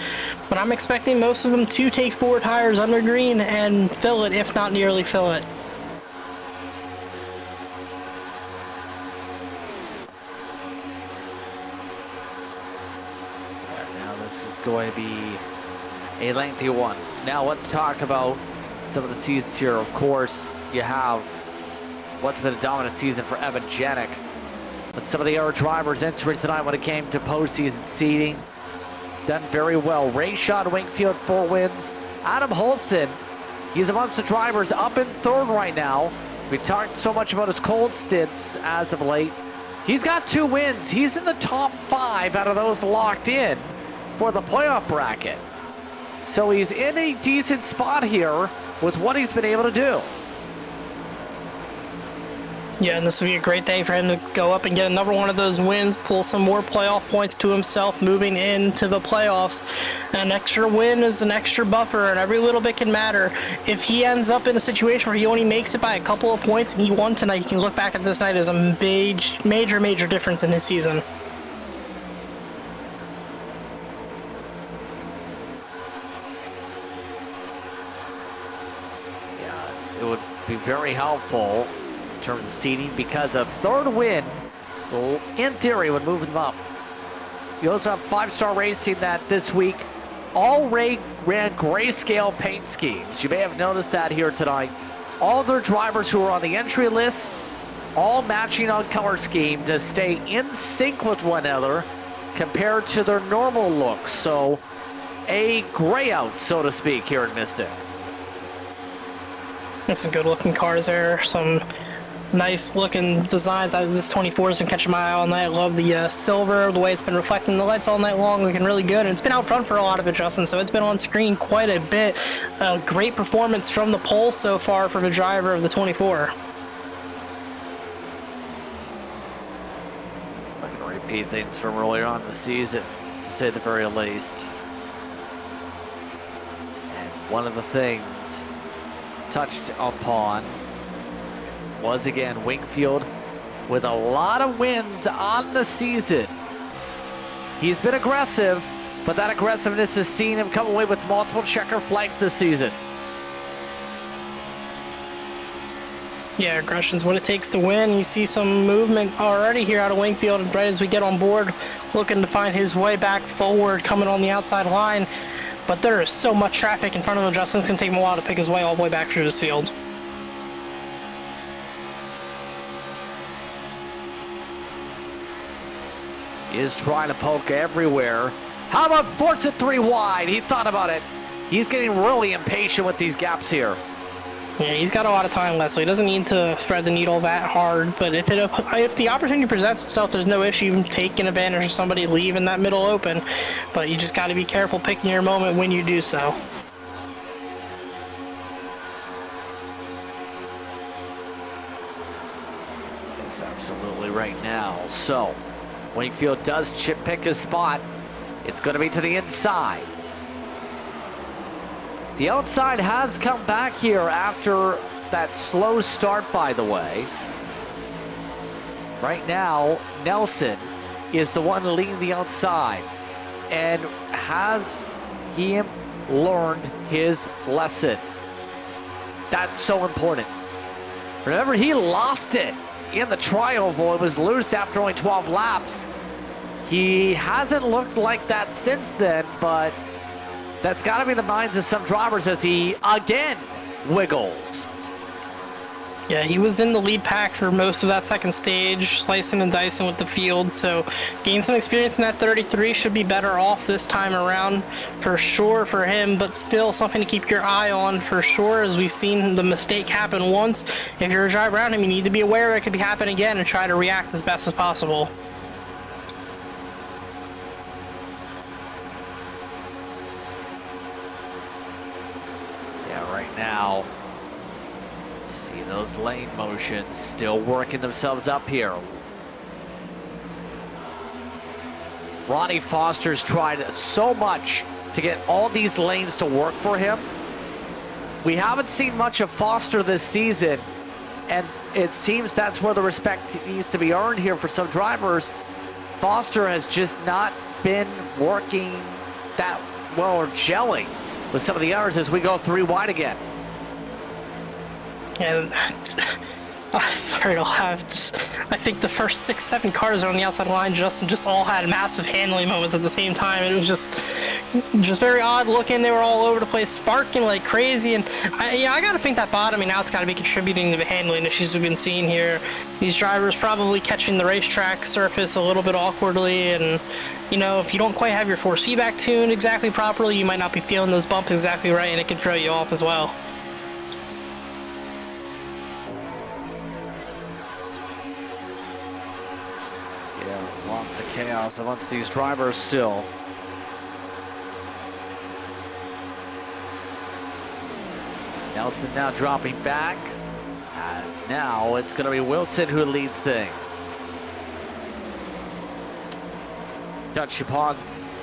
But I'm expecting most of them to take 4 tires under green and fill it, if not nearly fill it.
Now this is going to be a lengthy one. Now let's talk about some of the seasons here. Of course, you have what's been a dominant season for Evan Janik, but some of the other drivers entering tonight when it came to postseason seeding done very well. Rayshon Wingfield, 4 wins. Adam Holston, he's amongst the drivers up in 3rd right now. We talked so much about his cold stints as of late. He's got 2 wins. He's in the top 5 out of those locked in for the playoff bracket. So he's in a decent spot here with what he's been able to do.
Yeah, and this would be a great day for him to go up and get another one of those wins, pull some more playoff points to himself moving into the playoffs. An extra win is an extra buffer, and every little bit can matter. If he ends up in a situation where he only makes it by a couple of points and he won tonight, he can look back at this night as a major difference in his season.
It would be very helpful in terms of seeding because a 3rd win, in theory, would move them up. You also have 5-Star Racing that this week all ran grayscale paint schemes. You may have noticed that here tonight. All their drivers who are on the entry list, all matching on color scheme to stay in sync with one another compared to their normal looks. So a gray out, so to speak, here in Mystic.
There's some good looking cars there, some nice looking designs. This 24 has been catching my eye all night. I love the silver, the way it's been reflecting the lights all night long, looking really good. And it's been out front for a lot of it, Justin, so it's been on screen quite a bit. Great performance from the pole so far for the driver of the 24.
I'm going to repeat things from earlier on in the season, to say the very least. And one of the things touched upon was again Wingfield with a lot of wins on the season. He's been aggressive, but that aggressiveness has seen him come away with multiple checker flags this season.
Yeah, aggression's what it takes to win. You see some movement already here out of Wingfield right as we get on board, looking to find his way back forward, coming on the outside line. But there is so much traffic in front of him, Justin. It's going to take him a while to pick his way all the way back through this field.
He is trying to poke everywhere. How about force it 3 wide? He thought about it. He's getting really impatient with these gaps here.
Yeah, he's got a lot of time left, so he doesn't need to thread the needle that hard. But if the opportunity presents itself, there's no issue taking advantage of somebody leaving that middle open. But you just got to be careful picking your moment when you do so.
That's absolutely right now. So, Wingfield does pick his spot. It's going to be to the inside. The outside has come back here after that slow start, by the way. Right now, Nelson is the one leading the outside. And has he learned his lesson? That's so important. Remember, he lost it in the tri-oval. It was loose after only 12 laps. He hasn't looked like that since then, but that's got to be in the minds of some drivers as he again wiggles.
Yeah, he was in the lead pack for most of that second stage, slicing and dicing with the field, so gain some experience in that 33, should be better off this time around for sure for him, but still something to keep your eye on for sure, as we've seen the mistake happen once. If you're a driver around him, you need to be aware it could be happening again and try to react as best as possible.
Yeah, right now, See those lane motions still working themselves up here. Ronnie Foster's tried so much to get all these lanes to work for him. We haven't seen much of Foster this season, and it seems that's where the respect needs to be earned here for some drivers. Foster has just not been working that well or gelling with some of the others as we go 3 wide again.
And sorry to laugh. I think the first 6-7 cars on the outside line just all had massive handling moments at the same time. It was just very odd looking. They were all over the place, sparking like crazy. And I gotta think that bottoming out's got to be contributing to the handling issues we've been seeing here. These drivers probably catching the racetrack surface a little bit awkwardly, and if you don't quite have your force feedback tuned exactly properly, you might not be feeling those bumps exactly right, and it can throw you off as well.
Lots of chaos amongst these drivers still. Nelson now dropping back, as now it's going to be Wilson who leads things. Touch upon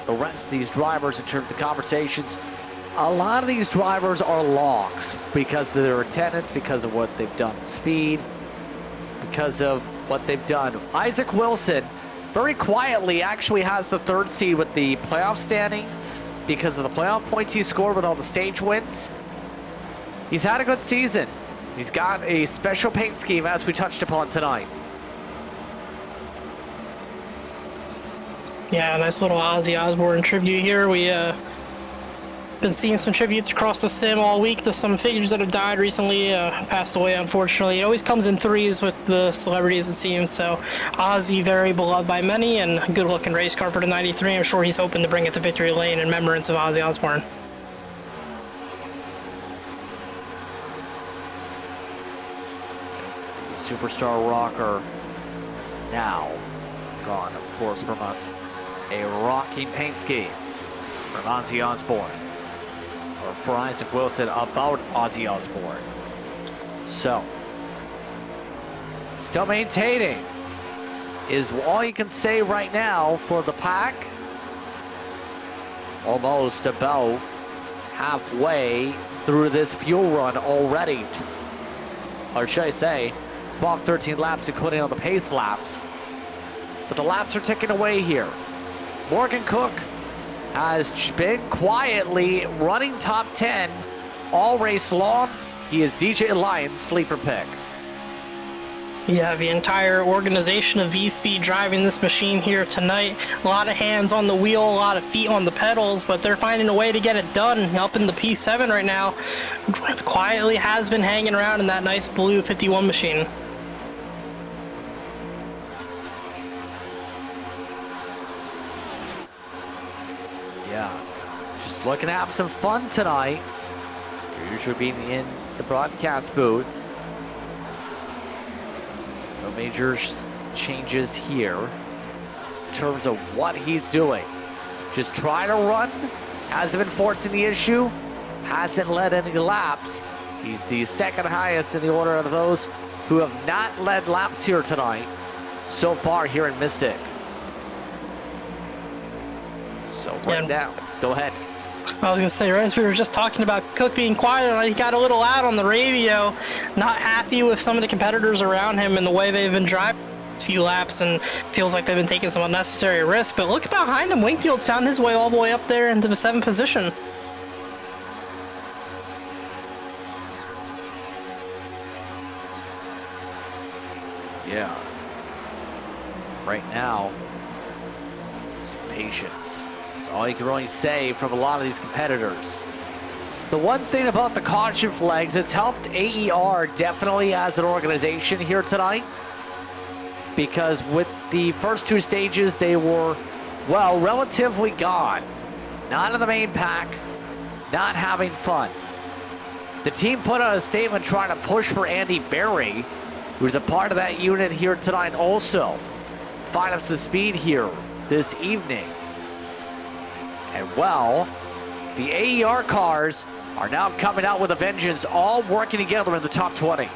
the rest of these drivers in terms of conversations. A lot of these drivers are logs because of their attendance, because of what they've done in speed, because of what they've done. Isaac Wilson very quietly actually has the 3rd seed with the playoff standings because of the playoff points he scored with all the stage wins. He's had a good season. He's got a special paint scheme as we touched upon tonight.
Yeah, nice little Ozzy Osbourne tribute here. We been seeing some tributes across the sim all week to some figures that have died recently, passed away unfortunately. It always comes in threes with the celebrities, it seems. So Ozzy, very beloved by many, and a good looking race car for the 93. I'm sure he's hoping to bring it to victory lane in remembrance of Ozzy Osbourne.
Superstar rocker now gone, of course, from us. A rocking paint scheme from Ozzy Osbourne, or for Isaac Wilson about Ozzy Osbourne. So, still maintaining is all you can say right now for the pack. Almost about halfway through this fuel run already, or should I say, off 13 laps, including on the pace laps. But the laps are ticking away here. Morgan Cook has been quietly running top 10 all race long. He is DJ Lyon's sleeper pick.
Yeah, the entire organization of V-Speed driving this machine here tonight. A lot of hands on the wheel, a lot of feet on the pedals, but they're finding a way to get it done. Up in the P7 right now, quietly has been hanging around in that nice blue 51 machine.
Yeah, just looking to have some fun tonight. Usually being in the broadcast booth. No major changes here in terms of what he's doing. Just trying to run. Hasn't been forcing the issue. Hasn't led any laps. He's the 2nd highest in the order of those who have not led laps here tonight so far here in Mystic. So right now, go ahead.
I was going to say, right as we were just talking about Cook being quiet, he got a little out on the radio, not happy with some of the competitors around him and the way they've been driving a few laps, and feels like they've been taking some unnecessary risks. But look behind him, Wingfield's found his way all the way up there into the 7th position.
Yeah. Right now, it's patience. That's all you can really say from a lot of these competitors. The one thing about the caution flags, it's helped AER definitely as an organization here tonight. Because with the first 2 stages, they were, well, relatively gone. Not in the main pack, not having fun. The team put out a statement trying to push for Andy Berry, who's a part of that unit here tonight also. Find up some speed here this evening. And well, the AER cars are now coming out with a vengeance, all working together in the top 20.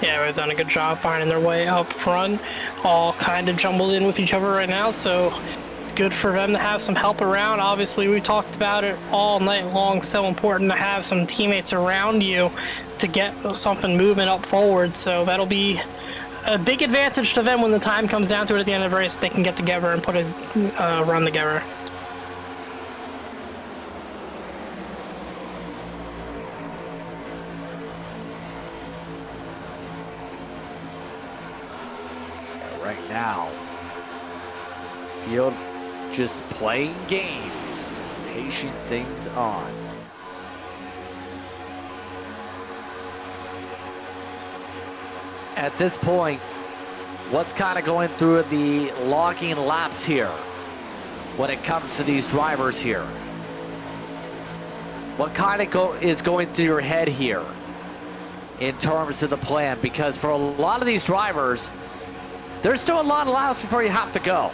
Yeah, we've done a good job finding their way up front. All kind of jumbled in with each other right now, so it's good for them to have some help around. Obviously, we talked about it all night long. So important to have some teammates around you to get something moving up forward. So that'll be a big advantage to them when the time comes down to it at the end of the race. They can get together and put a run together.
Right now, field just playing games, patient things on. At this point, what's kind of going through the logging laps here when it comes to these drivers here? What kind of is going through your head here in terms of the plan? Because for a lot of these drivers, there's still a lot of laps before you have to go.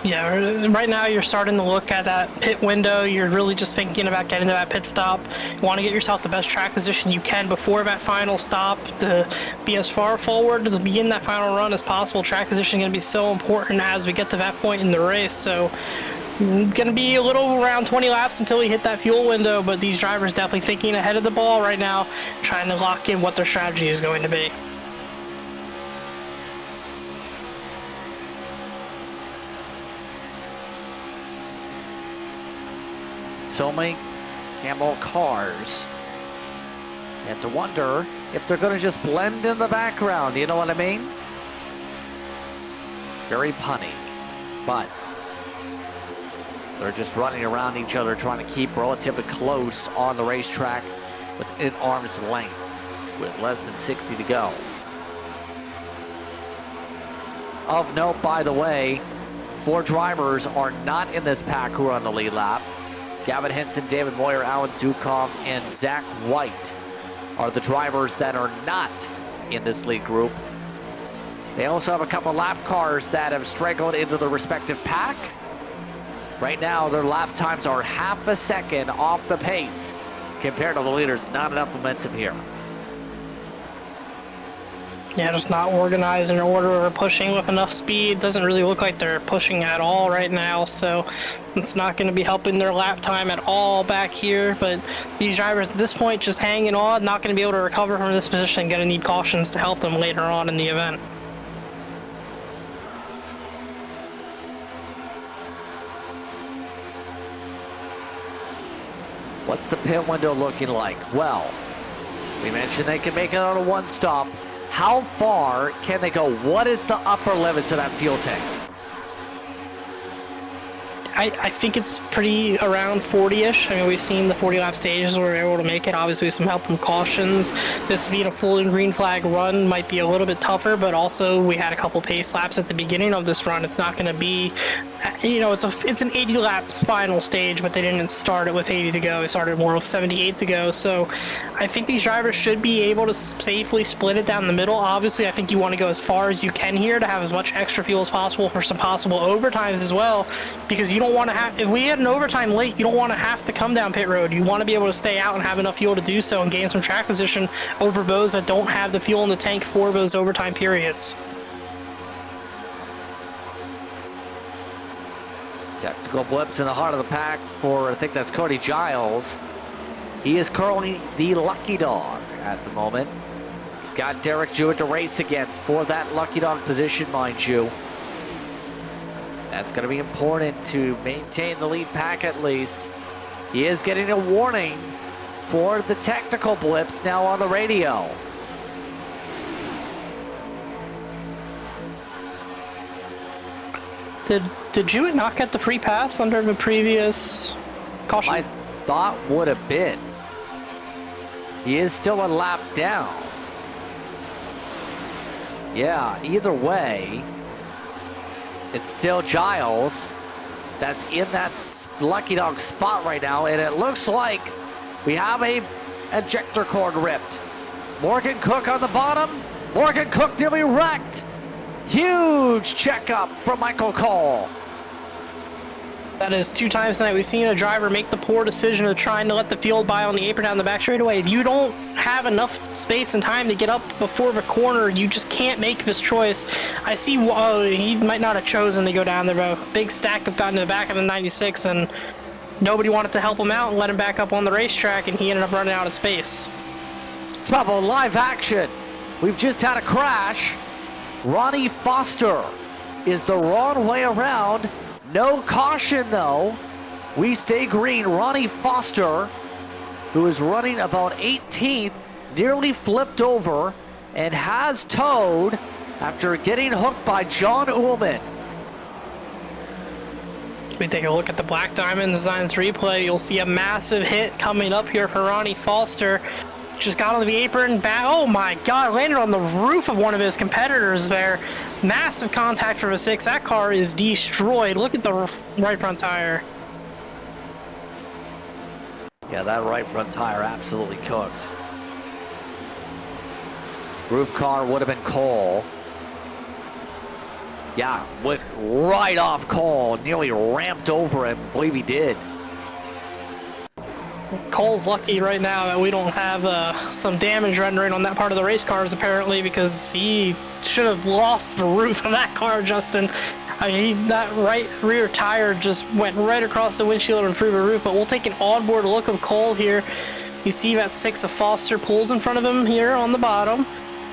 Yeah, right now you're starting to look at that pit window. You're really just thinking about getting to that pit stop. You want to get yourself the best track position you can before that final stop to be as far forward to begin that final run as possible. Track position is going to be so important as we get to that point in the race. So going to be a little around 20 laps until we hit that fuel window, but these drivers definitely thinking ahead of the ball right now, trying to lock in what their strategy is going to be.
So many Camel cars. You have to wonder if they're going to just blend in the background, you know what I mean? Very punny, but they're just running around each other trying to keep relatively close on the racetrack within arm's length with less than 60 to go. Of note, by the way, 4 drivers are not in this pack who are on the lead lap. Gavin Henson, David Moyer, Alan Zukov, and Zach White are the drivers that are not in this lead group. They also have a couple lap cars that have straggled into their respective pack. Right now, their lap times are half a second off the pace compared to the leaders. Not enough momentum here.
Yeah, just not organized in order or pushing with enough speed. Doesn't really look like they're pushing at all right now, so it's not going to be helping their lap time at all back here. But these drivers at this point just hanging on, not going to be able to recover from this position. Going to need cautions to help them later on in the event.
What's the pit window looking like? Well, we mentioned they can make it on a one stop. How far can they go? What is the upper limit to that fuel tank?
I think it's pretty around 40-ish. I mean, we've seen the 40-lap stages where we're able to make it. Obviously, with some help from cautions. This being a full and green flag run might be a little bit tougher, but also we had a couple pace laps at the beginning of this run. It's not going to be, you know, it's an 80 laps final stage, but they didn't start it with 80 to go. They started more with 78 to go. So I think these drivers should be able to safely split it down the middle. Obviously, I think you want to go as far as you can here to have as much extra fuel as possible for some possible overtimes as well, because you don't want to have, if we had an overtime late, you don't want to have to come down pit road. You want to be able to stay out and have enough fuel to do so and gain some track position over those that don't have the fuel in the tank for those overtime periods.
Technical blips in the heart of the pack for, I think that's Cody Giles. He is currently the lucky dog at the moment. He's got Derek Jewett to race against for that lucky dog position, mind you. That's going to be important to maintain the lead pack at least. He is getting a warning for the technical blips now on the radio.
Did Jewett not get the free pass under the previous caution?
I thought would have been. He is still a lap down. Yeah, either way, it's still Giles that's in that lucky dog spot right now, and it looks like we have a ejector cord ripped. Morgan Cook on the bottom. Morgan Cook nearly wrecked. Huge checkup from Michael Cole.
That is 2 times tonight we've seen a driver make the poor decision of trying to let the field by on the apron down the back straightaway. If you don't have enough space and time to get up before the corner, you just can't make this choice. I see he might not have chosen to go down there, but a big stack have gotten to the back of the 96, and nobody wanted to help him out and let him back up on the racetrack, and he ended up running out of space.
Trouble, live action. We've just had a crash. Ronnie Foster is the wrong way around. No caution though. We stay green. Ronnie Foster, who is running about 18th, nearly flipped over and has towed after getting hooked by John Ullman.
We take a look at the Black Diamond Designs replay. You'll see a massive hit coming up here for Ronnie Foster. Just got on the apron, oh my god, landed on the roof of one of his competitors there. Massive contact from a 6. That car is destroyed. Look at the right front tire.
Yeah, that right front tire absolutely cooked. Roof car would have been Cole. Yeah, went right off Cole, nearly ramped over him. I believe he did.
Cole's lucky right now that we don't have some damage rendering on that part of the race cars apparently, because he should have lost the roof of that car, Justin. I mean, that right rear tire just went right across the windshield and through the roof. But we'll take an onboard look of Cole here. You see that 6 of Foster pulls in front of him here on the bottom.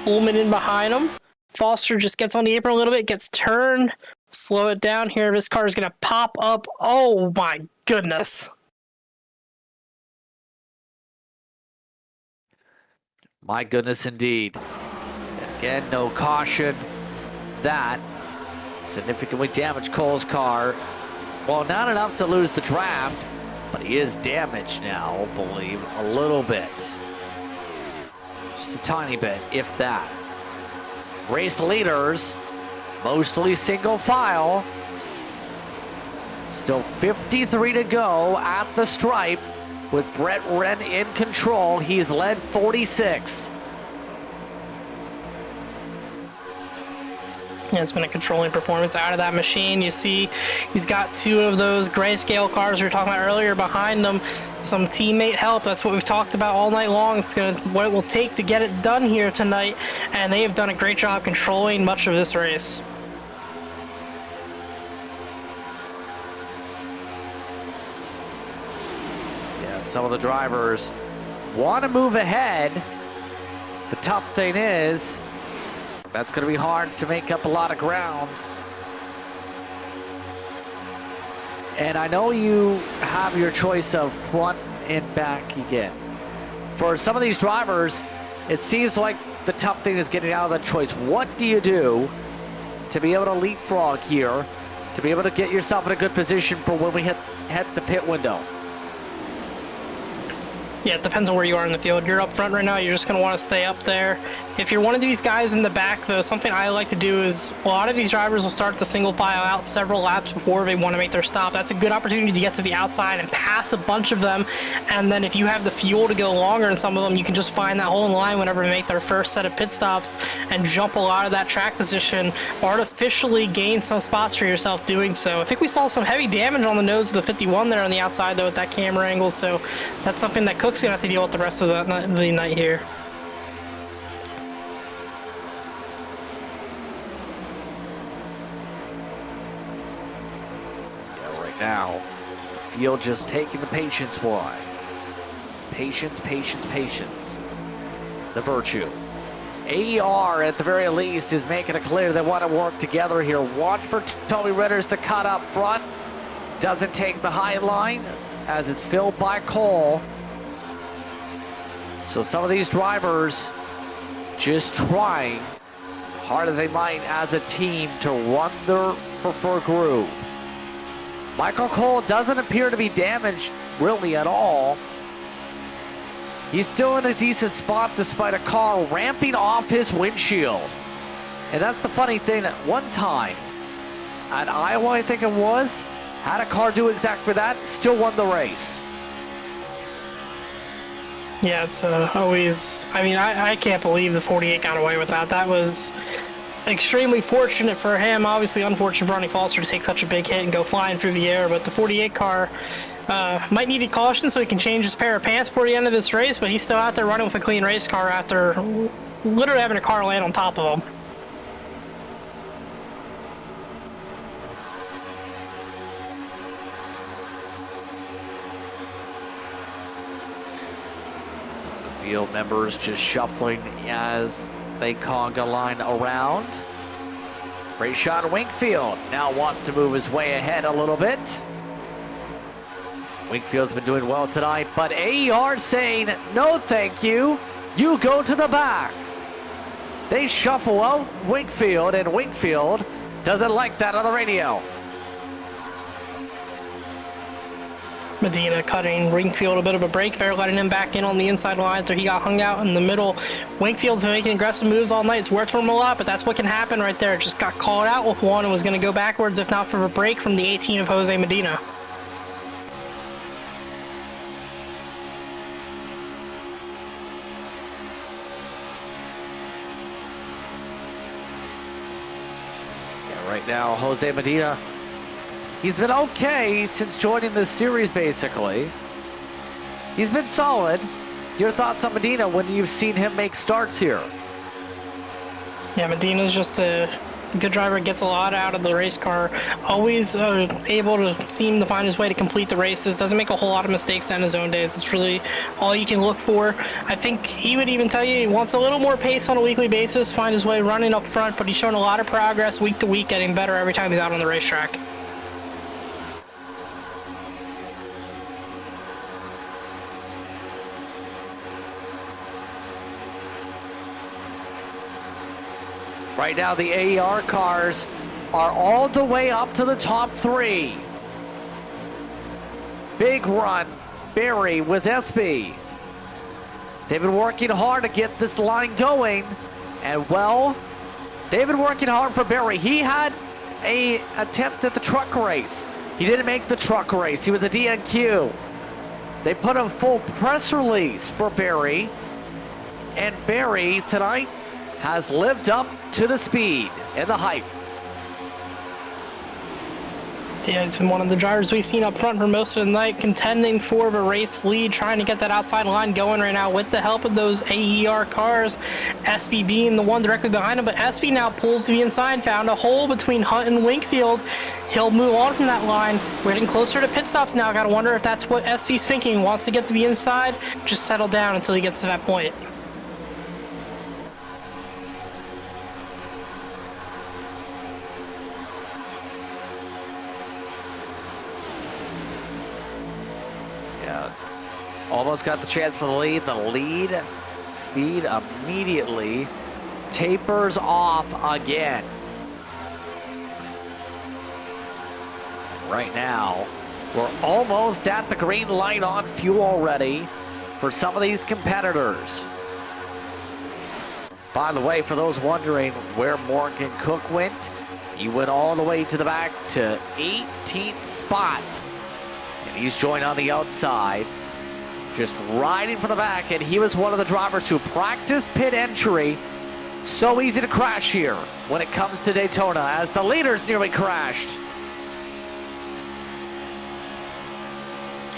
Ullman in behind him. Foster just gets on the apron a little bit, gets turned. Slow it down here. This car is going to pop up. Oh my goodness.
My goodness, indeed. Again, no caution. That significantly damaged Cole's car. Well, not enough to lose the draft, but he is damaged now, I believe, a little bit. Just a tiny bit, if that. Race leaders, mostly single file. Still 53 to go at the stripe. With Brett Wren in control, he's led 46.
Yeah, it's been a controlling performance out of that machine. You see he's got 2 of those grayscale cars we were talking about earlier behind them. Some teammate help. That's what we've talked about all night long. It's what it will take to get it done here tonight, and they have done a great job controlling much of this race.
Some of the drivers want to move ahead. The tough thing is, that's going to be hard to make up a lot of ground. And I know you have your choice of front and back again. For some of these drivers, it seems like the tough thing is getting out of that choice. What do you do to be able to leapfrog here, to be able to get yourself in a good position for when we hit the pit window?
Yeah, it depends on where you are in the field. You're up front right now, you're just going to want to stay up there. If you're one of these guys in the back, though, something I like to do is a lot of these drivers will start to single file out several laps before they want to make their stop. That's a good opportunity to get to the outside and pass a bunch of them. And then if you have the fuel to go longer in some of them, you can just find that hole in the line whenever they make their first set of pit stops and jump a lot of that track position, artificially gain some spots for yourself doing so. I think we saw some heavy damage on the nose of the 51 there on the outside, though, with that camera angle. So that's something that Cook's going to have to deal with the rest of the night here.
Now, the field just taking the patience wise. Patience, patience, patience. It's a virtue. AER, at the very least, is making it clear they want to work together here. Watch for Tony Ritters to cut up front. Doesn't take the high line as it's filled by Cole. So some of these drivers just trying hard as they might as a team to run their preferred groove. Michael Cole doesn't appear to be damaged really at all. He's still in a decent spot despite a car ramping off his windshield. And that's the funny thing, at one time, at Iowa I think it was, had a car do exactly that, still won the race.
Yeah, it's always, I mean, I can't believe the 48 got away with that. That was extremely fortunate for him. Obviously unfortunate for Ronnie Foster to take such a big hit and go flying through the air, but the 48 car might need a caution so he can change his pair of pants before the end of this race, but he's still out there running with a clean race car after literally having a car land on top of him.
Field members just shuffling as they conga line around. Great shot of Winkfield. Now wants to move his way ahead a little bit. Winkfield's been doing well tonight, but AER saying, no thank you. You go to the back. They shuffle out Winkfield, and Winkfield doesn't like that on the radio.
Medina cutting Winkfield a bit of a break there, letting him back in on the inside line after he got hung out in the middle. Winkfield's been making aggressive moves all night. It's worked for him a lot, but that's what can happen right there. Just got called out with one and was going to go backwards if not for a break from the 18 of Jose Medina.
Yeah, right now, Jose Medina, he's been okay since joining this series, basically. He's been solid. Your thoughts on Medina when you've seen him make starts here?
Yeah, Medina's just a good driver, gets a lot out of the race car. Always able to seem to find his way to complete the races. Doesn't make a whole lot of mistakes on his own days. It's really all you can look for. I think he would even tell you he wants a little more pace on a weekly basis, find his way running up front, but he's shown a lot of progress week to week, getting better every time he's out on the racetrack.
Right now, the AER cars are all the way up to the top three. Big run, Barry with SB. They've been working hard to get this line going, and well, they've been working hard for Barry. He had an attempt at the truck race. He didn't make the truck race. He was a DNQ. They put a full press release for Barry, and Barry tonight has lived up to the speed and the hype.
Yeah, he's been one of the drivers we've seen up front for most of the night, contending for the race lead, trying to get that outside line going right now with the help of those AER cars. SV being the one directly behind him, but SV now pulls to the inside, found a hole between Hunt and Winkfield. He'll move on from that line. We're getting closer to pit stops now. Gotta wonder if that's what SV's thinking. Wants to get to the inside, just settle down until he gets to that point.
Almost got the chance for the lead. The lead speed immediately tapers off again. Right now, we're almost at the green light on fuel already for some of these competitors. By the way, for those wondering where Morgan Cook went, he went all the way to the back to 18th spot. And he's joined on the outside, just riding from the back, and he was one of the drivers who practiced pit entry. So easy to crash here when it comes to Daytona, as the leaders nearly crashed.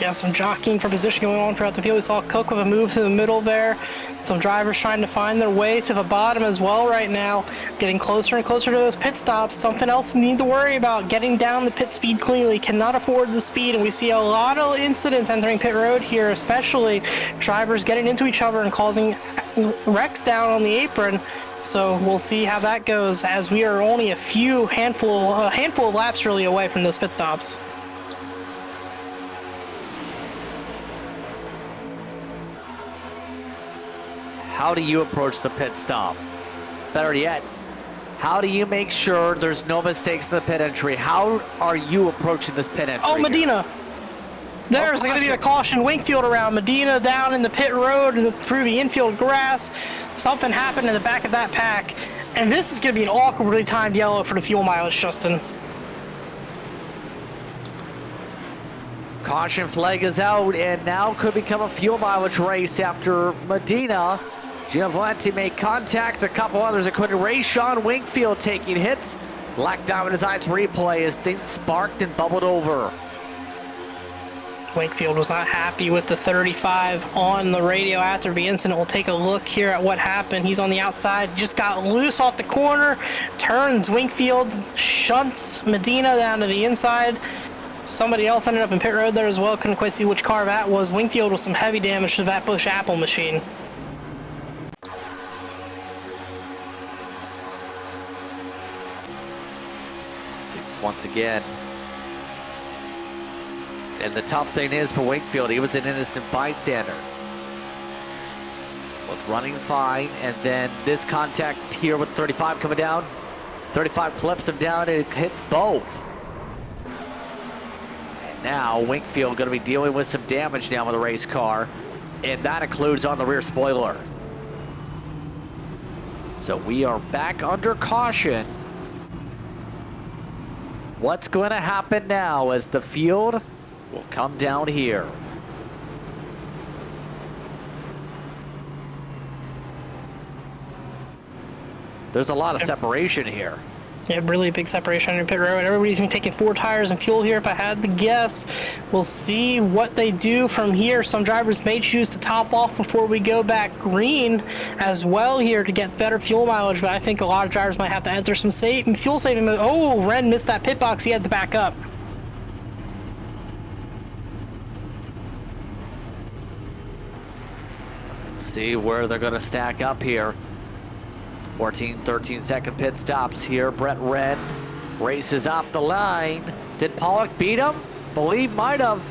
Yeah, some jockeying for position going on throughout the field. We saw Cook with a move to the middle there. Some drivers trying to find their way to the bottom as well right now. Getting closer and closer to those pit stops. Something else you need to worry about, getting down the pit speed cleanly. Cannot afford the speed, and we see a lot of incidents entering pit road here, especially drivers getting into each other and causing wrecks down on the apron. So we'll see how that goes, as we are only a handful of laps really away from those pit stops.
How do you approach the pit stop? Better yet, how do you make sure there's no mistakes in the pit entry? How are you approaching this pit entry?
Oh, Medina! There's going to be a caution. Winkfield around. Medina down in the pit road through the infield grass. Something happened in the back of that pack. And this is going to be an awkwardly timed yellow for the fuel mileage, Justin.
Caution flag is out, and now could become a fuel mileage race after Medina Valenti made contact. A couple others including Rayshon Wingfield taking hits. Black Diamond in his eyes replay as things sparked and bubbled over.
Wakefield was not happy with the 35 on the radio after the incident. We'll take a look here at what happened. He's on the outside, just got loose off the corner, turns Wingfield, shunts Medina down to the inside. Somebody else ended up in pit road there as well. Couldn't quite see which car that was. Wingfield with some heavy damage to that Bush Apple machine.
Once again. And the tough thing is for Wakefield, he was an innocent bystander. Was running fine, and then this contact here with 35 coming down. 35 clips him down, and it hits both. And now Wakefield going to be dealing with some damage now with the race car, and that includes on the rear spoiler. So we are back under caution. What's going to happen now as the field will come down here? There's a lot of separation here.
Yeah, really big separation under pit road. Everybody's gonna be taking 4 tires and fuel here if I had to guess. We'll see what they do from here. Some drivers may choose to top off before we go back green as well here to get better fuel mileage, but I think a lot of drivers might have to enter some fuel saving mode. Oh, Ren missed that pit box. He had to back up.
Let's see where they're gonna stack up here. 14, 13-second pit stops here. Brett Wren races off the line. Did Pollock beat him? Believe might have.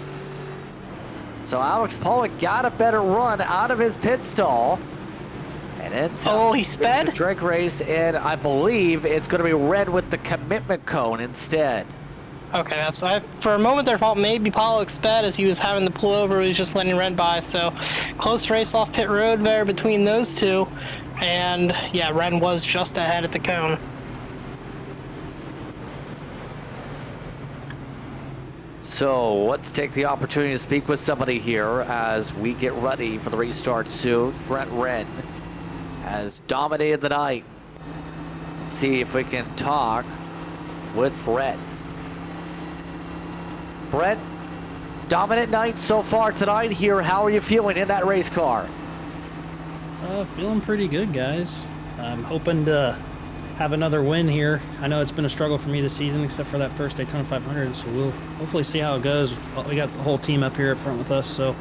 So Alex Pollock got a better run out of his pit stall. And ends up
he sped?
the drag race, and I believe it's going to be Red with the commitment cone instead.
Okay, that's for a moment there. Thought maybe Pollock sped as he was having to pull over. He was just letting Ren by. So close race off pit road there between those two. And yeah, Ren was just ahead at the cone.
So let's take the opportunity to speak with somebody here as we get ready for the restart soon. Brett Wren has dominated the night. Let's see if we can talk with Brett. Brett, dominant night so far tonight here. How are you feeling in that race car?
Feeling pretty good, guys. I'm hoping to have another win here. I know it's been a struggle for me this season, except for that first Daytona 500, so we'll hopefully see how it goes. We got the whole team up here up front with us, so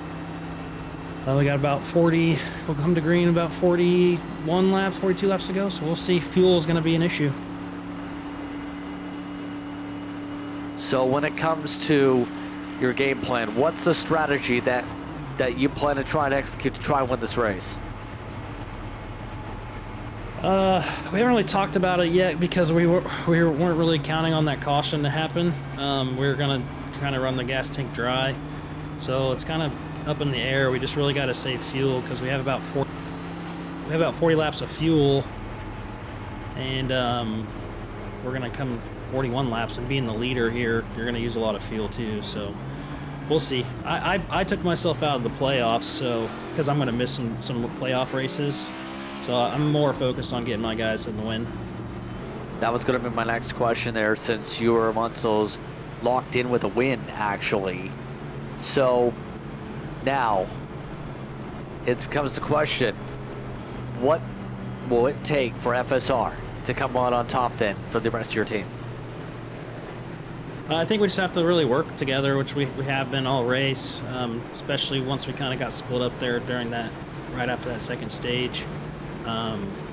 we got about 40, we'll come to green about 41 laps, 42 laps to go, so we'll see. Fuel is going to be an issue.
So when it comes to your game plan, what's the strategy that you plan to try and execute to try and win this race?
We haven't really talked about it yet because we weren't really counting on that caution to happen. We were gonna kind of run the gas tank dry, so it's kind of up in the air. We just really got to save fuel because we have about 40 laps of fuel, and we're gonna come 41 laps, and being the leader here, you're gonna use a lot of fuel too. So we'll see. I took myself out of the playoffs, so because I'm gonna miss some playoff races. So I'm more focused on getting my guys in the win.
That was going to be my next question there, since you were amongst those locked in with a win, actually. So now it becomes the question, what will it take for FSR to come out on top then for the rest of your team?
I think we just have to really work together, which we have been all race, especially once we kind of got split up there during that, right after that second stage.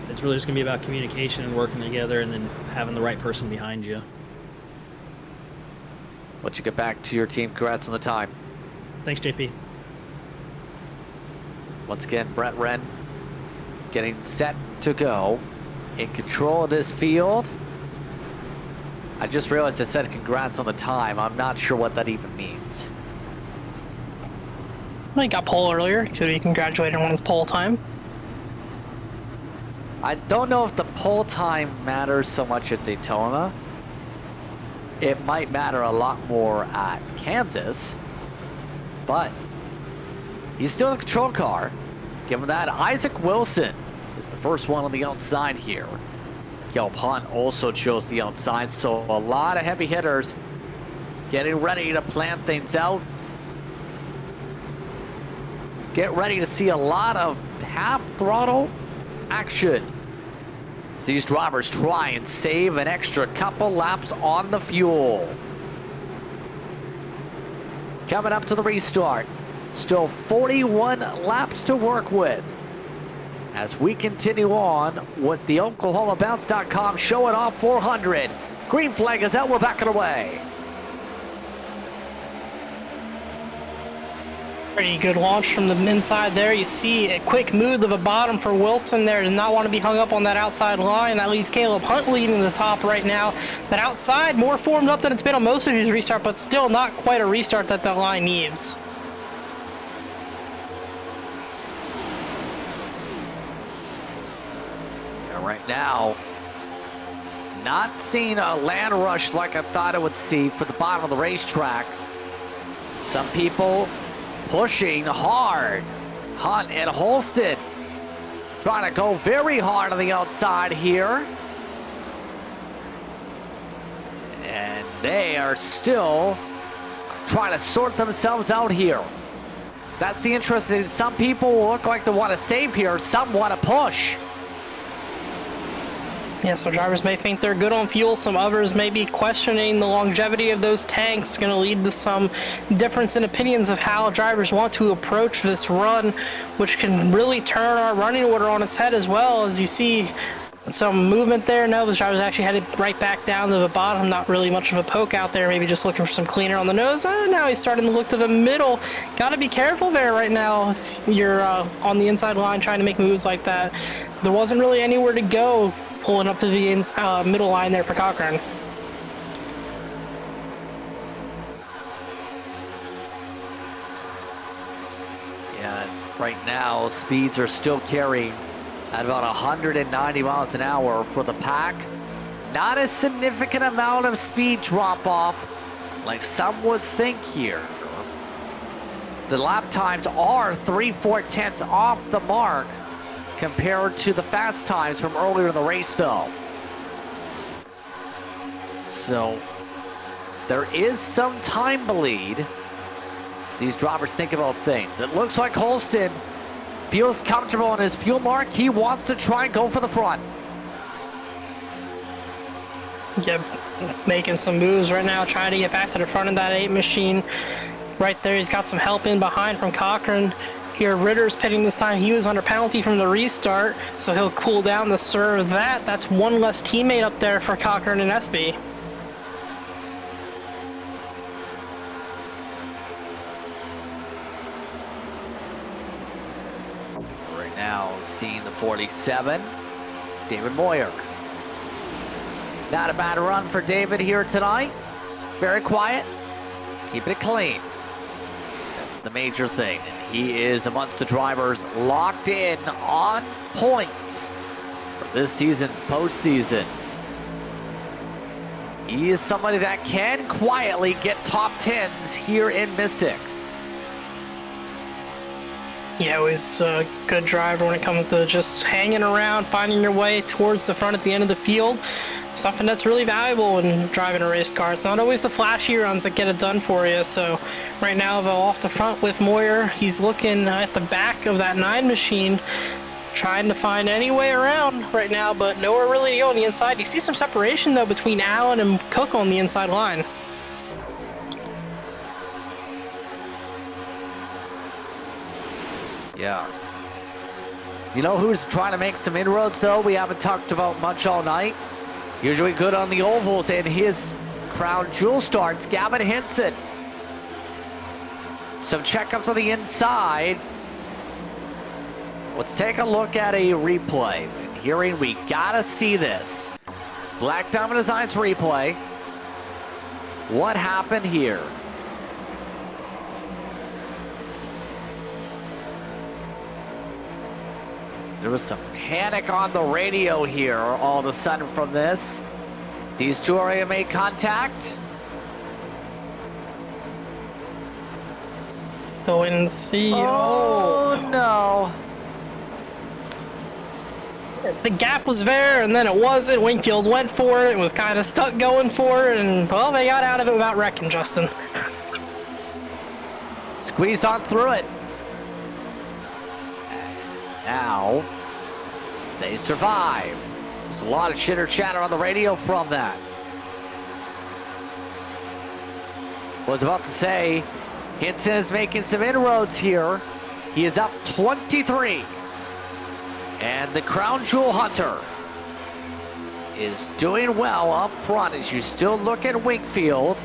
It's really just going to be about communication and working together and then having the right person behind you.
Let you get back to your team. Congrats on the time.
Thanks, JP.
Once again, Brett Wren getting set to go, in control of this field. I just realized I said congrats on the time. I'm not sure what that even means.
Well, he got pole earlier. Could be congratulated on his pole time.
I don't know if the pole time matters so much at Daytona. It might matter a lot more at Kansas, but he's still in the control car. Give him that. Isaac Wilson is the first one on the outside here. Caleb Hunt also chose the outside, so a lot of heavy hitters getting ready to plan things out. Get ready to see a lot of half throttle action as these drivers try and save an extra couple laps on the fuel. Coming up to the restart, still 41 laps to work with as we continue on with the OklahomaBounce.com Show It Off 400. Green flag is out, we're backing away.
Pretty good launch from the inside there. You see a quick move to the bottom for Wilson there. Does not want to be hung up on that outside line. That leaves Caleb Hunt leading the top right now. That outside more formed up than it's been on most of his restart, but still not quite a restart that that line needs.
Yeah, right now, not seeing a land rush like I thought I would see for the bottom of the racetrack. Some people pushing hard. Hunt and Holston trying to go very hard on the outside here. And they are still trying to sort themselves out here. That's the interesting thing. Some people look like they want to save here. Some want to push.
Yeah, so drivers may think they're good on fuel. Some others may be questioning the longevity of those tanks. Going to lead to some difference in opinions of how drivers want to approach this run, which can really turn our running order on its head as well. As you see some movement there. No, the driver's actually headed right back down to the bottom. Not really much of a poke out there. Maybe just looking for some cleaner on the nose. Now he's starting to look to the middle. Got to be careful there right now if you're on the inside line trying to make moves like that. There wasn't really anywhere to go pulling up to the middle line there for Cochran.
Yeah, right now speeds are still carrying at about 190 miles an hour for the pack. Not a significant amount of speed drop off like some would think here. The lap times are 3/4 off the mark compared to the fast times from earlier in the race though. So there is some time bleed as these drivers think about things. It looks like Holston feels comfortable on his fuel mark. He wants to try and go for the front.
Yep, making some moves right now, trying to get back to the front of that 8 machine. Right there, he's got some help in behind from Cochran. Here, Ritter's pitting this time. He was under penalty from the restart, so he'll cool down to serve that. That's one less teammate up there for Cochran and SB.
Right now, seeing the 47, David Moyer. Not a bad run for David here tonight. Very quiet, keeping it clean. That's the major thing. He is amongst the drivers locked in on points for this season's postseason. He is somebody that can quietly get top 10s here in Mystic.
Yeah, he's a good driver when it comes to just hanging around, finding your way towards the front at the end of the field. Something that's really valuable when driving a race car. It's not always the flashy runs that get it done for you. So right now, off the front with Moyer, he's looking at the back of that 9 machine, trying to find any way around right now, but nowhere really to go on the inside. You see some separation though between Allen and Cook on the inside line.
Yeah. You know who's trying to make some inroads though? We haven't talked about much all night. Usually good on the ovals in his crown jewel starts, Gavin Henson. Some checkups on the inside. Let's take a look at a replay. Hearing, we gotta see this. Black Diamond Designs replay. What happened here? There was some panic on the radio here all of a sudden from this. These two already made contact.
Go in and see.
Oh no.
the gap was there, and then it wasn't. Wingfield went for it. It was kind of stuck going for it, and, well, they got out of it without wrecking, Justin.
Squeezed on through it. Now, they survive. There's a lot of chitter chatter on the radio from that. Was about to say, Hinton is making some inroads here. He is up 23. And the Crown Jewel Hunter is doing well up front as you still look at Wingfield.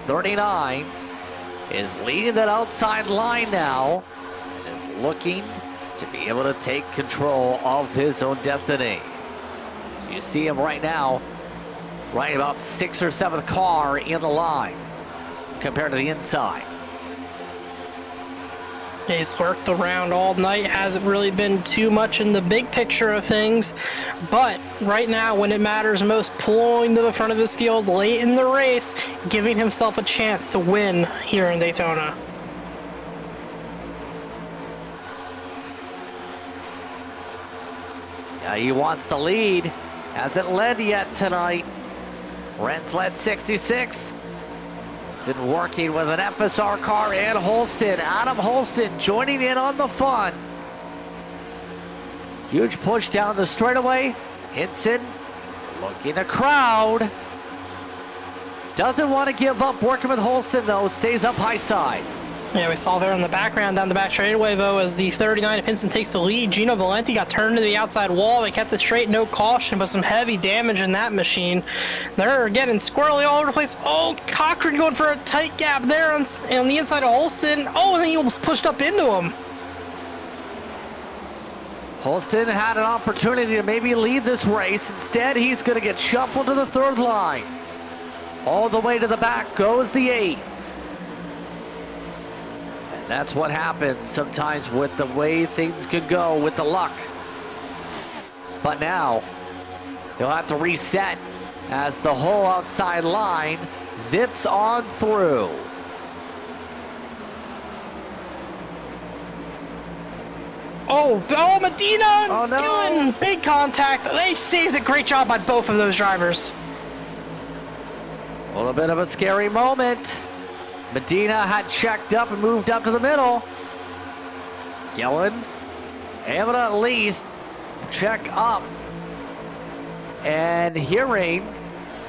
39 is leading that outside line now and is looking to be able to take control of his own destiny. So you see him right now, right about 6th or 7th car in the line compared to the inside.
He's worked around all night, hasn't really been too much in the big picture of things, but right now when it matters most, pulling to the front of his field late in the race, giving himself a chance to win here in Daytona.
Yeah, he wants the lead. Hasn't led yet tonight. Rent's led 66. It's in working with an FSR car and Holston. Adam Holston joining in on the fun. Huge push down the straightaway. Hinson looking to crowd. Doesn't want to give up working with Holston though. Stays up high side.
Yeah, we saw there in the background down the back straightaway, though, as the 39 of Hinson takes the lead. Gino Valenti got turned to the outside wall. They kept it straight, no caution, but some heavy damage in that machine. They're getting squirrely all over the place. Oh, Cochran going for a tight gap there on the inside of Holston. Oh, and then he almost pushed up into him.
Holston had an opportunity to maybe lead this race. Instead, he's going to get shuffled to the 3rd line. All the way to the back goes the 8. That's what happens sometimes with the way things could go with the luck. But now, he'll have to reset as the whole outside line zips on through.
Oh, Medina
Oh, no.
doing big contact. They saved a great job by both of those drivers.
A little bit of a scary moment. Medina had checked up and moved up to the middle. Gillen able to at least check up. And hearing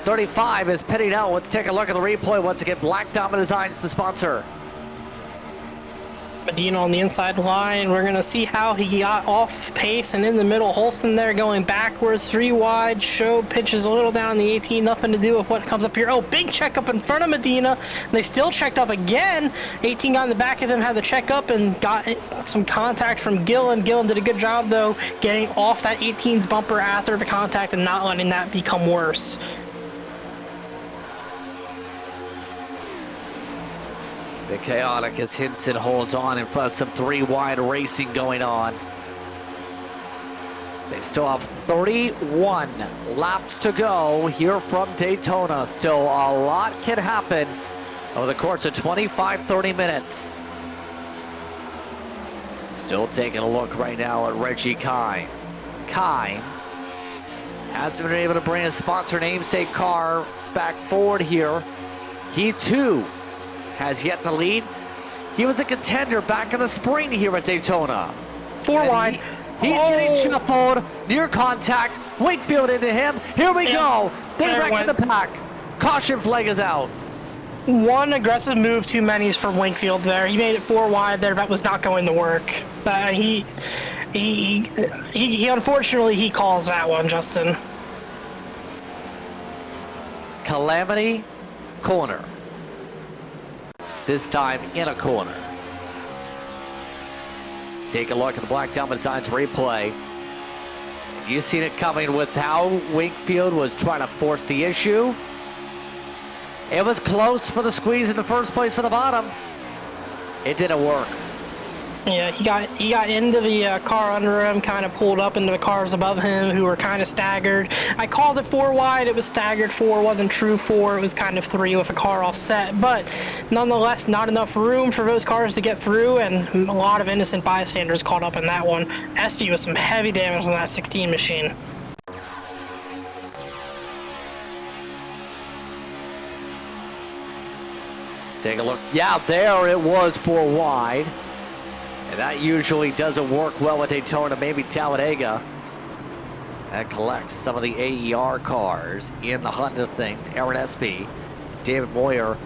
35 is pitting out. Let's take a look at the replay once again. Black Diamond Designs, the sponsor.
Medina on the inside line. We're going to see how he got off pace and in the middle. Holston there going backwards, 3 wide. Show pitches a little down the 18. Nothing to do with what comes up here. Oh, big check up in front of Medina. They still checked up again. 18 got in the back of him, had to check up and got some contact from Gillen. Gillen did a good job, though, getting off that 18's bumper after the contact and not letting that become worse.
Bit chaotic as Hinson holds on in front of some 3 wide racing going on. They still have 31 laps to go here from Daytona. Still a lot can happen over the course of 25-30 minutes. Still taking a look right now at Reggie Kine. Kine hasn't been able to bring his sponsor namesake car back forward here. He too has yet to lead. He was a contender back in the spring here at Daytona.
4 wide.
He's getting shuffled, near contact, Wakefield into him. Here we go. They wreck in the pack. Caution flag is out.
One aggressive move too many from Wakefield there. He made it 4 wide there. That was not going to work. He unfortunately, he calls that one, Justin.
Calamity corner. This time in a corner. Take a look at the Black Diamond Designs replay. You seen it coming with how Wakefield was trying to force the issue. It was close for the squeeze in the first place for the bottom. It didn't work.
Yeah, he got into the car under him, kind of pulled up into the cars above him, who were kind of staggered. I called it 4 wide. It was staggered 4, wasn't true 4. It was kind of 3 with a car offset, but nonetheless, not enough room for those cars to get through, and a lot of innocent bystanders caught up in that one. SV with some heavy damage on that 16 machine.
Take a look. Yeah, there it was 4 wide. And that usually doesn't work well with Daytona, maybe Talladega. That collects some of the AER cars in the hunt of things. Aaron Espy, David Moyer,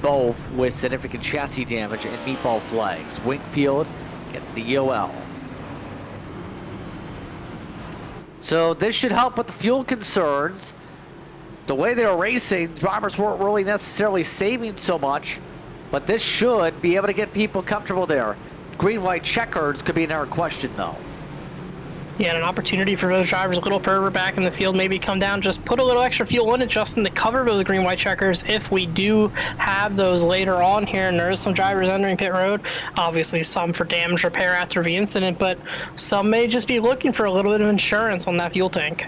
both with significant chassis damage and meatball flags. Wingfield gets the EOL. So this should help with the fuel concerns. The way they were racing, drivers weren't really necessarily saving so much, but this should be able to get people comfortable there. Green-white checkers could be another question, though.
Yeah, and an opportunity for those drivers a little further back in the field, maybe come down, just put a little extra fuel in it, Justin, to cover those green-white checkers if we do have those later on here. And there is some drivers entering pit road, obviously some for damage repair after the incident, but some may just be looking for a little bit of insurance on that fuel tank.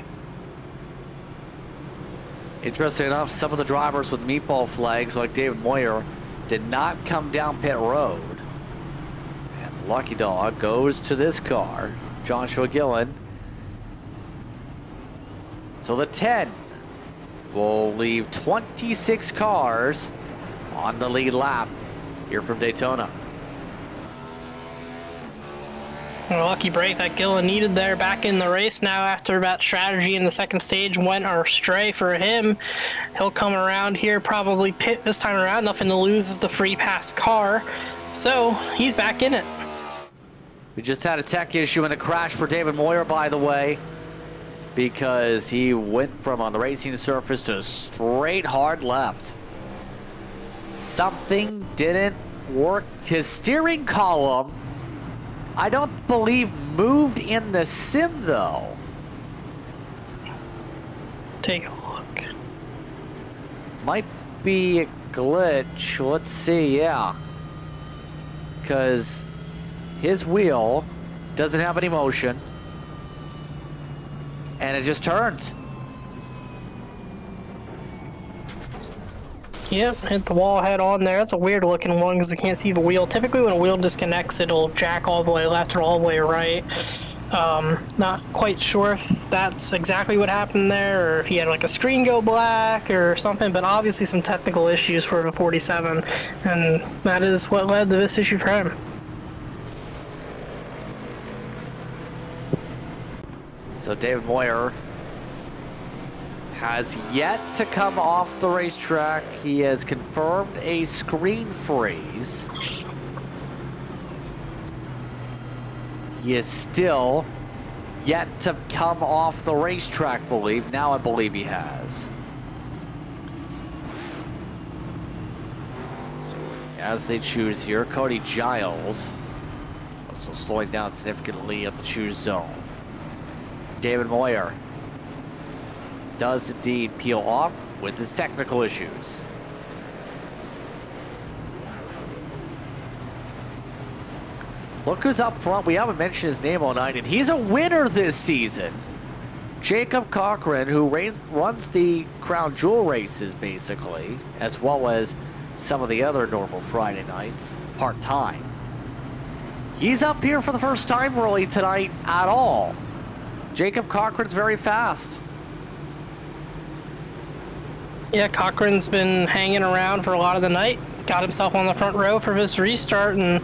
Interesting enough, some of the drivers with meatball flags, like David Moyer, did not come down pit road. And Lucky Dog goes to this car, Joshua Gillen. So the 10 will leave 26 cars on the lead lap here from Daytona.
A lucky break that Gillen needed there back in the race now after that strategy in the second stage went astray for him. He'll come around here, probably pit this time around. Nothing to lose is the free pass car. So he's back in it.
We just had a tech issue in the crash for David Moyer, by the way, because he went from on the racing surface to a straight hard left. Something didn't work. His steering column, I don't believe, moved in the sim, though.
Take a look.
Might be a glitch. Let's see, yeah. Because his wheel doesn't have any motion. And it just turns.
Yep, hit the wall head on there. That's a weird looking one because we can't see the wheel. Typically when a wheel disconnects, it'll jack all the way left or all the way right. Not quite sure if that's exactly what happened there or if he had like a screen go black or something, but obviously some technical issues for the 47, and that is what led to this issue for him.
So David Moyer has yet to come off the racetrack. He has confirmed a screen freeze. He is still yet to come off the racetrack, I believe. Now I believe he has. So as they choose here, Cody Giles also slowing down significantly at the choose zone. David Moyer does indeed peel off with his technical issues. Look who's up front. We haven't mentioned his name all night, and he's a winner this season. Jacob Cochran, who runs the Crown Jewel races, basically, as well as some of the other normal Friday nights, part-time. He's up here for the first time really tonight at all. Jacob Cochran's very fast.
Yeah, Cochran's been hanging around for a lot of the night. Got himself on the front row for his restart, and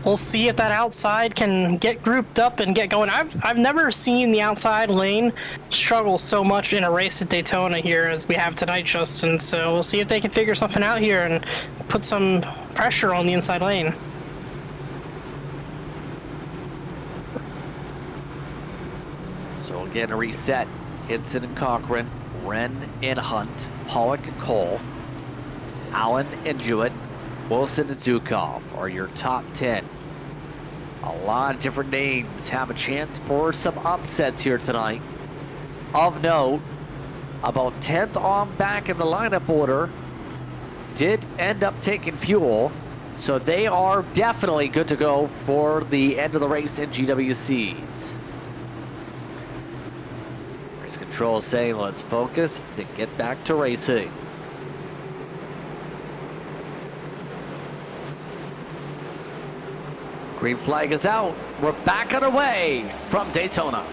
we'll see if that outside can get grouped up and get going. I've never seen the outside lane struggle so much in a race at Daytona here as we have tonight, Justin. So we'll see if they can figure something out here and put some pressure on the inside lane.
So again, a reset. Hinson and Cochran, Wren and Hunt, Pollock and Cole, Allen and Jewett, Wilson and Zukov are your top 10. A lot of different names have a chance for some upsets here tonight. Of note, about 10th on back in the lineup order did end up taking fuel. So they are definitely good to go for the end of the race in GWCs. Race control saying, let's focus and get back to racing. Green flag is out. We're back on our way from Daytona.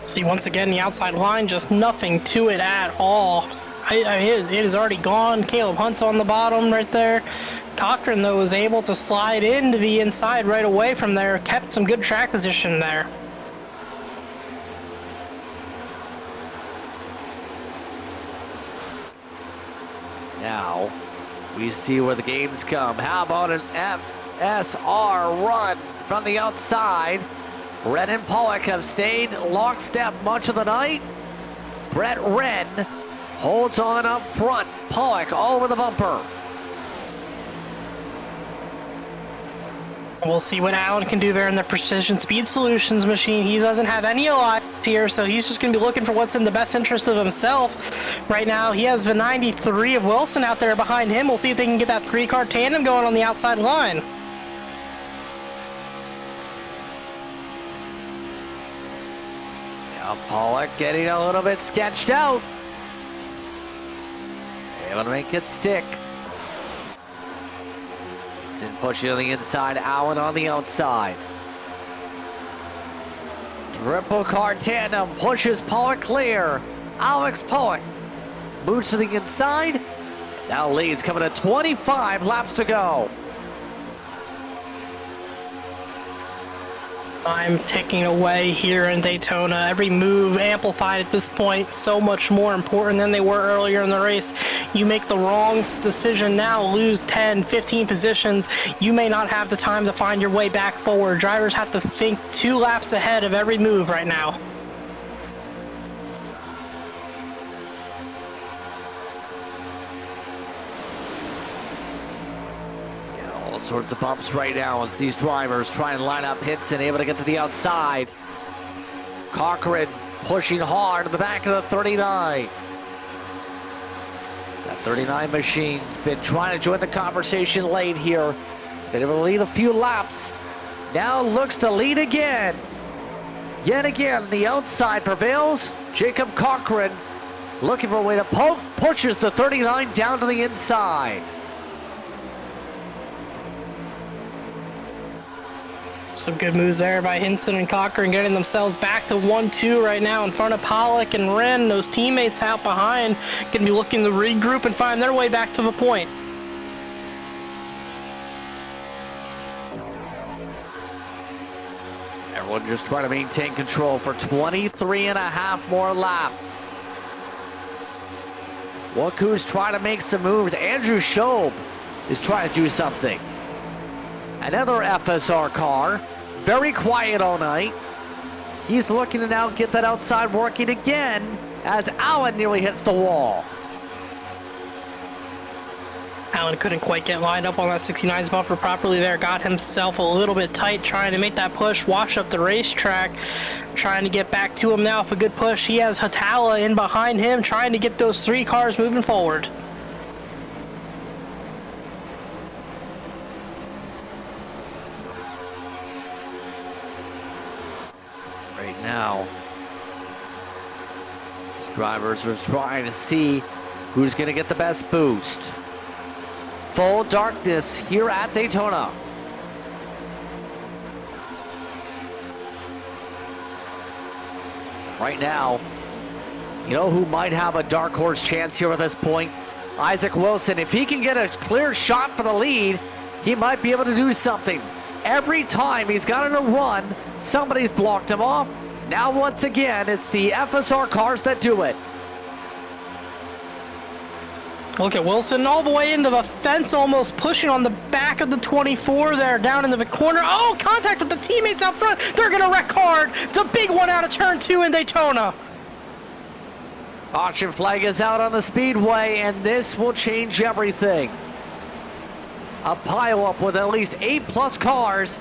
See, once again, the outside line, just nothing to it at all. It is already gone. Caleb Hunt's on the bottom right there. Cochran, though, was able to slide into the inside right away from there. Kept some good track position there.
Now, we see where the games come. How about an FSR run from the outside? Wren and Pollock have stayed lockstep much of the night. Brett Wren holds on up front. Pollock all over the bumper.
We'll see what Allen can do there in the Precision Speed Solutions machine. He doesn't have any allies here, so he's just going to be looking for what's in the best interest of himself. Right now, he has the 93 of Wilson out there behind him. We'll see if they can get that three-car tandem going on the outside line.
Now Pollock getting a little bit sketched out. Able to make it stick. Pushing on the inside, Allen on the outside. Triple car tandem pushes Pollock clear. Alex Pollock moves to the inside. Now leads, coming to 25 laps to go.
I'm ticking away here in Daytona. Every move amplified at this point, so much more important than they were earlier in the race. You make the wrong decision now, lose 10, 15 positions. You may not have the time to find your way back forward. Drivers have to think 2 laps ahead of every move right now.
All sorts of bumps right now as these drivers try and line up hits and able to get to the outside. Cochran pushing hard in the back of the 39. That 39 machine's been trying to join the conversation late here. It's been able to lead a few laps. Now looks to lead again. Yet again, the outside prevails. Jacob Cochran looking for a way to poke, pushes the 39 down to the inside.
Some good moves there by Hinson and Cochran, getting themselves back to 1-2 right now in front of Pollock and Wren. Those teammates out behind going to be looking to regroup and find their way back to the point.
Everyone just trying to maintain control for 23 and a half more laps. Look who's trying to make some moves. Andrew Schob is trying to do something. Another FSR car, very quiet all night. He's looking to now get that outside working again as Allen nearly hits the wall.
Allen couldn't quite get lined up on that 69's bumper properly there. Got himself a little bit tight trying to make that push, wash up the racetrack. Trying to get back to him now with a good push. He has Hatala in behind him trying to get those 3 cars moving forward.
Now, these drivers are trying to see who's going to get the best boost. Full darkness here at Daytona. Right now, you know who might have a dark horse chance here at this point? Isaac Wilson. If he can get a clear shot for the lead, he might be able to do something. Every time he's gotten a run, somebody's blocked him off. Now, once again, it's the FSR cars that do it.
Look at Wilson all the way into the fence, almost pushing on the back of the 24 there, down into the corner. Oh, contact with the teammates out front. They're going to wreck hard. The big one out of turn 2 in Daytona.
Caution flag is out on the speedway, and this will change everything. A pile-up with at least 8+ cars.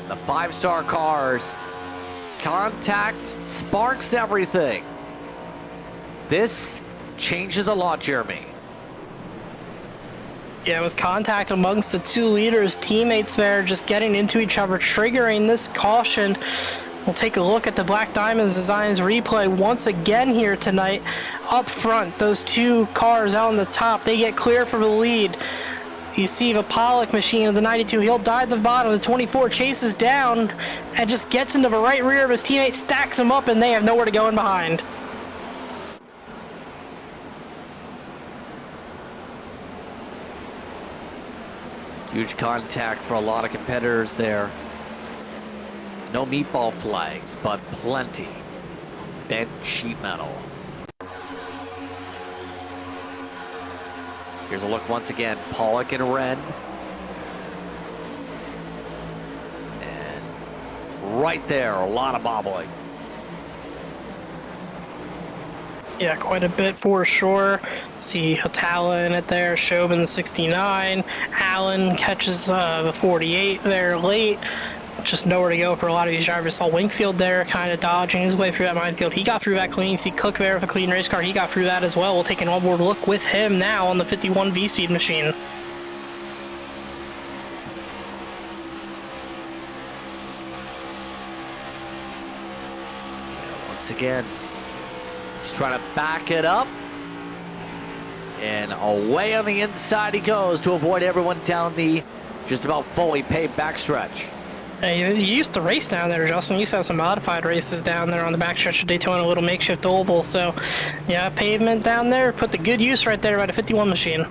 The 5-star cars. Contact sparks everything. this changes a lot, Jeremy.
Yeah, it was contact amongst the two leaders, teammates there just getting into each other, triggering this caution. We'll take a look at the Black Diamonds Designs replay once again here tonight. Up front, those two cars out on the top, they get clear for the lead. You see the Pollock machine of the 92, he'll dive the bottom, the 24 chases down and just gets into the right rear of his teammate, stacks him up, and they have nowhere to go in behind.
Huge contact for a lot of competitors there. No meatball flags, but plenty bent sheet metal. Here's a look once again, Pollock and Wren. And right there, a lot of bobbling.
Yeah, quite a bit for sure. See Hatala in it there, Shobin the 69. Allen catches the 48 there late. Just nowhere to go for a lot of these drivers. Saw Wingfield there kind of dodging his way through that minefield. He got through that clean. See Cook there with a clean race car. He got through that as well. We'll take an onboard look with him now on the 51 V-Speed machine.
Once again, just trying to back it up. And away on the inside he goes to avoid everyone down the just about fully paved backstretch.
Hey, you used to race down there, Justin. You used to have some modified races down there on the backstretch of Daytona, a little makeshift oval. So, yeah, pavement down there, put the good use right there by the 51 machine.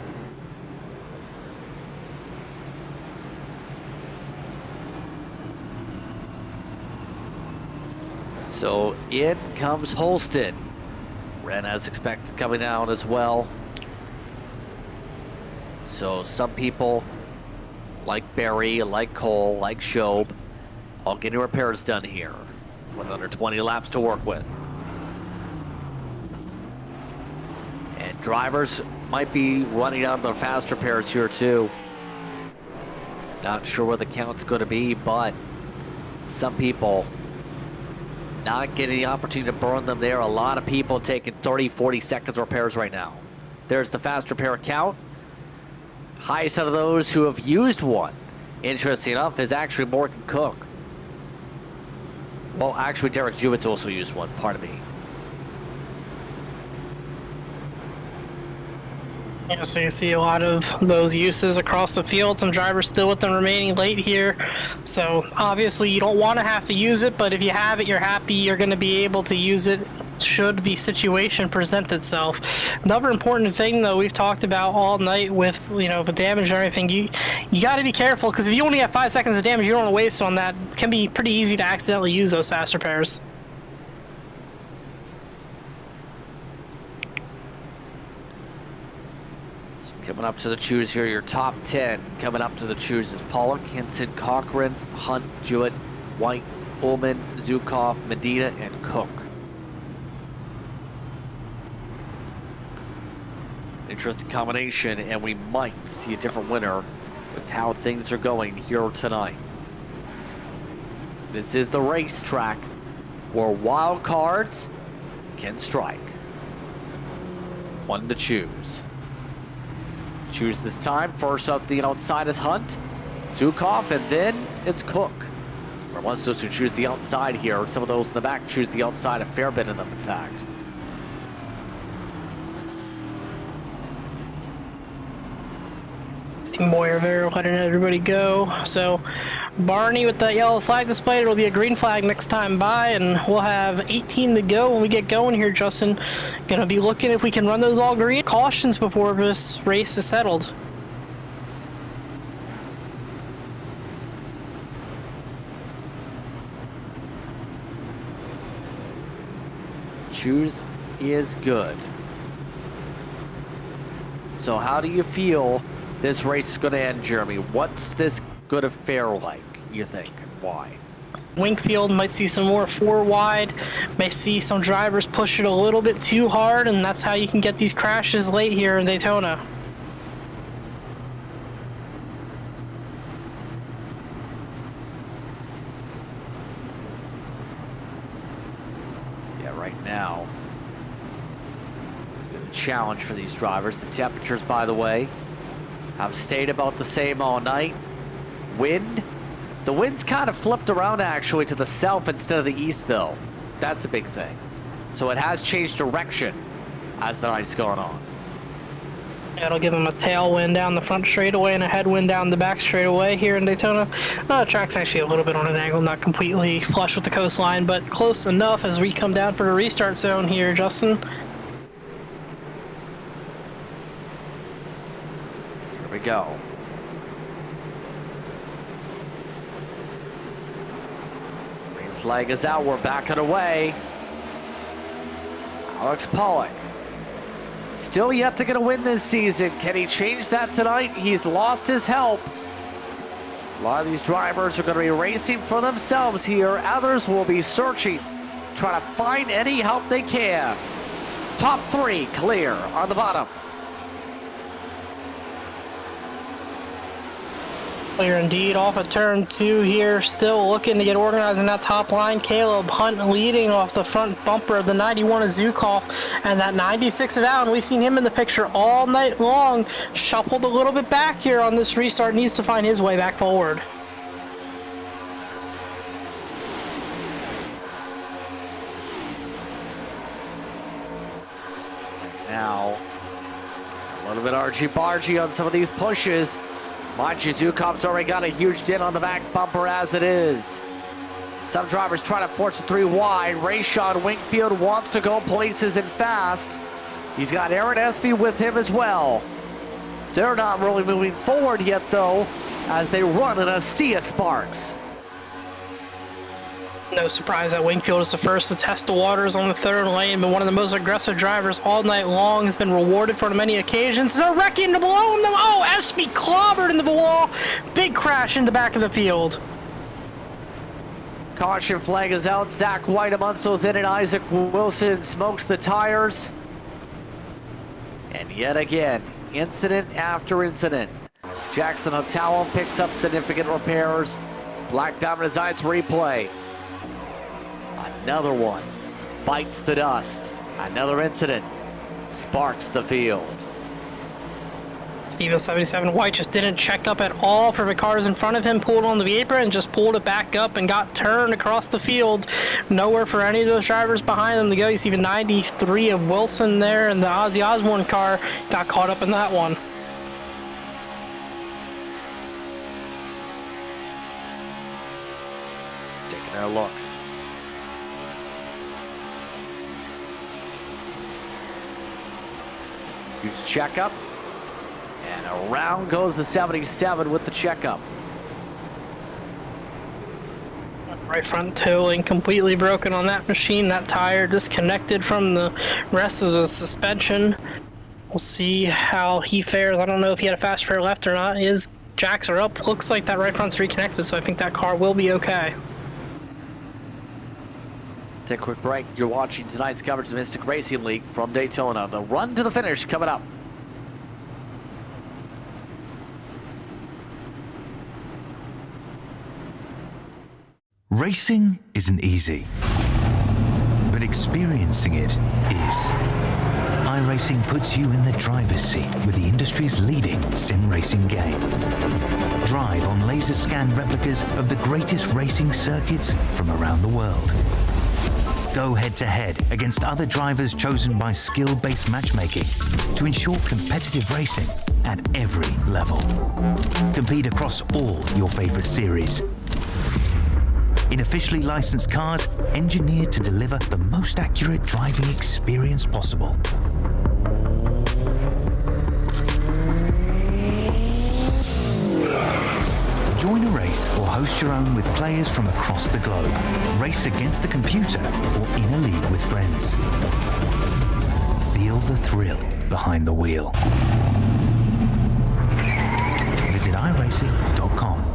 So in comes Holston. Wren as expected coming out as well. So some people like Barry, like Cole, like Shob, all getting repairs done here with under 20 laps to work with. And drivers might be running out the fast repairs here too. Not sure what the count's going to be, but some people not getting the opportunity to burn them there. A lot of people taking 30, 40 seconds repairs right now. There's the fast repair count. Highest out of those who have used one, interesting enough, is actually Morgan Cook. Well, actually, Derek Jewett also used one, pardon me.
Yeah, so you see a lot of those uses across the field. Some drivers still with them remaining late here. So obviously you don't want to have to use it, but if you have it, you're happy you're going to be able to use it should the situation present itself. Another important thing, though, we've talked about all night with, you know, the damage and everything, you got to be careful, because if you only have 5 seconds of damage, you don't want to waste on that. It can be pretty easy to accidentally use those fast repairs.
Coming up to the choose here, your top 10 coming up to the choose is Pollock, Hinson, Cochran, Hunt, Jewett, White, Ullman, Zukov, Medina, and Cook. Interesting combination, and we might see a different winner with how things are going here tonight. This is the racetrack where wild cards can strike. One to choose. Choose this time. First up the outside is Hunt, Zukov, and then it's Cook. Or once those who choose the outside here, some of those in the back choose the outside, a fair bit of them, in fact.
Team Boyer there letting everybody go. So Barney with that yellow flag displayed, it'll be a green flag next time by, and we'll have 18 to go when we get going here, Justin. Gonna be looking if we can run those all green cautions before this race is settled.
Choose is good. So how do you feel this race is going to end, Jeremy? What's this going to fare like, you think? Why?
Wingfield might see some more 4 wide, may see some drivers push it a little bit too hard, and that's how you can get these crashes late here in Daytona.
Yeah, right now, challenge for these drivers. The temperatures, by the way, have stayed about the same all night. The wind's kind of flipped around actually to the south instead of the east though. That's a big thing. So it has changed direction as the night's going on.
It'll give them a tailwind down the front straightaway and a headwind down the back straightaway here in Daytona. The track's actually a little bit on an angle, not completely flush with the coastline, but close enough as we come down for the restart zone here, Justin.
Here we go. Green flag is out. We're backing away. Alex Pollock. Still yet to get a win this season. Can he change that tonight? He's lost his help. A lot of these drivers are going to be racing for themselves here. Others will be searching, trying to find any help they can. Top 3 clear on the bottom.
Clear indeed off of turn 2 here, still looking to get organized in that top line. Caleb Hunt leading off the front bumper of the 91 of Zukov and that 96 of Allen. We've seen him in the picture all night long. Shuffled a little bit back here on this restart, needs to find his way back forward.
Now, a little bit argy-bargy on some of these pushes. Mind you, Zukov's already got a huge dent on the back bumper as it is. Some drivers try to force a 3 wide. Rayshon Wingfield wants to go places and fast. He's got Aaron Espy with him as well. They're not really moving forward yet, though, as they run in a sea of sparks.
No surprise that Wingfield is the first to test the waters on the third lane, but one of the most aggressive drivers all night long, has been rewarded for many occasions. They're wrecking to below him. Oh, Espy clobbered into the wall. Big crash in the back of the field.
Caution flag is out. Zach White amongst those in, and Isaac Wilson smokes the tires. And yet again, incident after incident. Jackson Hotel picks up significant repairs. Black Diamond designs replay. Another one bites the dust. Another incident sparks the field.
Steven 77 White just didn't check up at all for the cars in front of him, pulled on the apron and just pulled it back up and got turned across the field. Nowhere for any of those drivers behind them to go. You see the 93 of Wilson there, and the Ozzy Osbourne car got caught up in that one.
Taking a look. Huge checkup. And around goes the 77 with the checkup.
Right front towing completely broken on that machine. That tire disconnected from the rest of the suspension. We'll see how he fares. I don't know if he had a fast rear left or not. His jacks are up. Looks like that right front's reconnected, so I think that car will be okay.
Take a quick break. You're watching tonight's coverage of the Mystic Racing League from Daytona. The run to the finish coming up.
Racing isn't easy, but experiencing it is. iRacing puts you in the driver's seat with the industry's leading sim racing game. Drive on laser scan replicas of the greatest racing circuits from around the world. Go head-to-head against other drivers chosen by skill-based matchmaking to ensure competitive racing at every level. Compete across all your favorite series. In officially licensed cars, engineered to deliver the most accurate driving experience possible. Join a race or host your own with players from across the globe. Race against the computer or in a league with friends. Feel the thrill behind the wheel. Visit iRacing.com.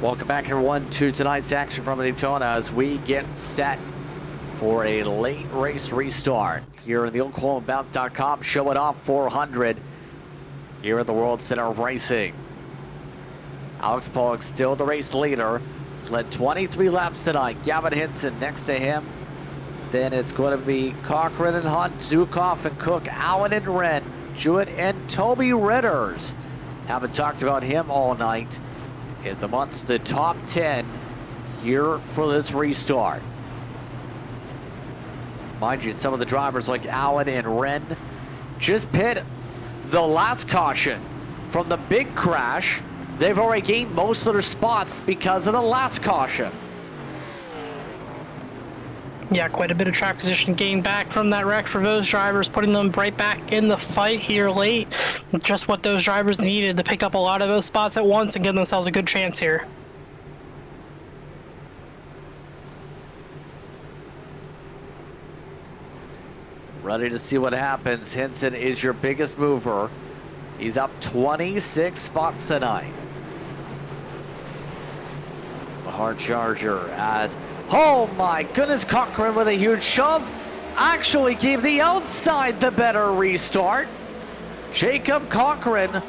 Welcome back, everyone, to tonight's action from Daytona as we get set for a late race restart here in the OklahomaBounce.com Show It Off 400 here at the World Center of Racing. Alex Pollock still the race leader. He's led 23 laps tonight. Gavin Hinson next to him. Then it's going to be Cochran and Hunt, Zukov and Cook, Allen and Wren, Jewett and Toby Ritters. Haven't talked about him all night. Is amongst the top 10 here for this restart. Mind you, some of the drivers like Allen and Wren just pit the last caution from the big crash. They've already gained most of their spots because of the last caution.
Yeah, quite a bit of track position gained back from that wreck for those drivers, putting them right back in the fight here late. Just what those drivers needed to pick up a lot of those spots at once and give themselves a good chance here.
Ready to see what happens. Hinson is your biggest mover. He's up 26 spots tonight. The hard charger as, oh my goodness, Cochran with a huge shove. Actually gave the outside the better restart. Jacob Cochran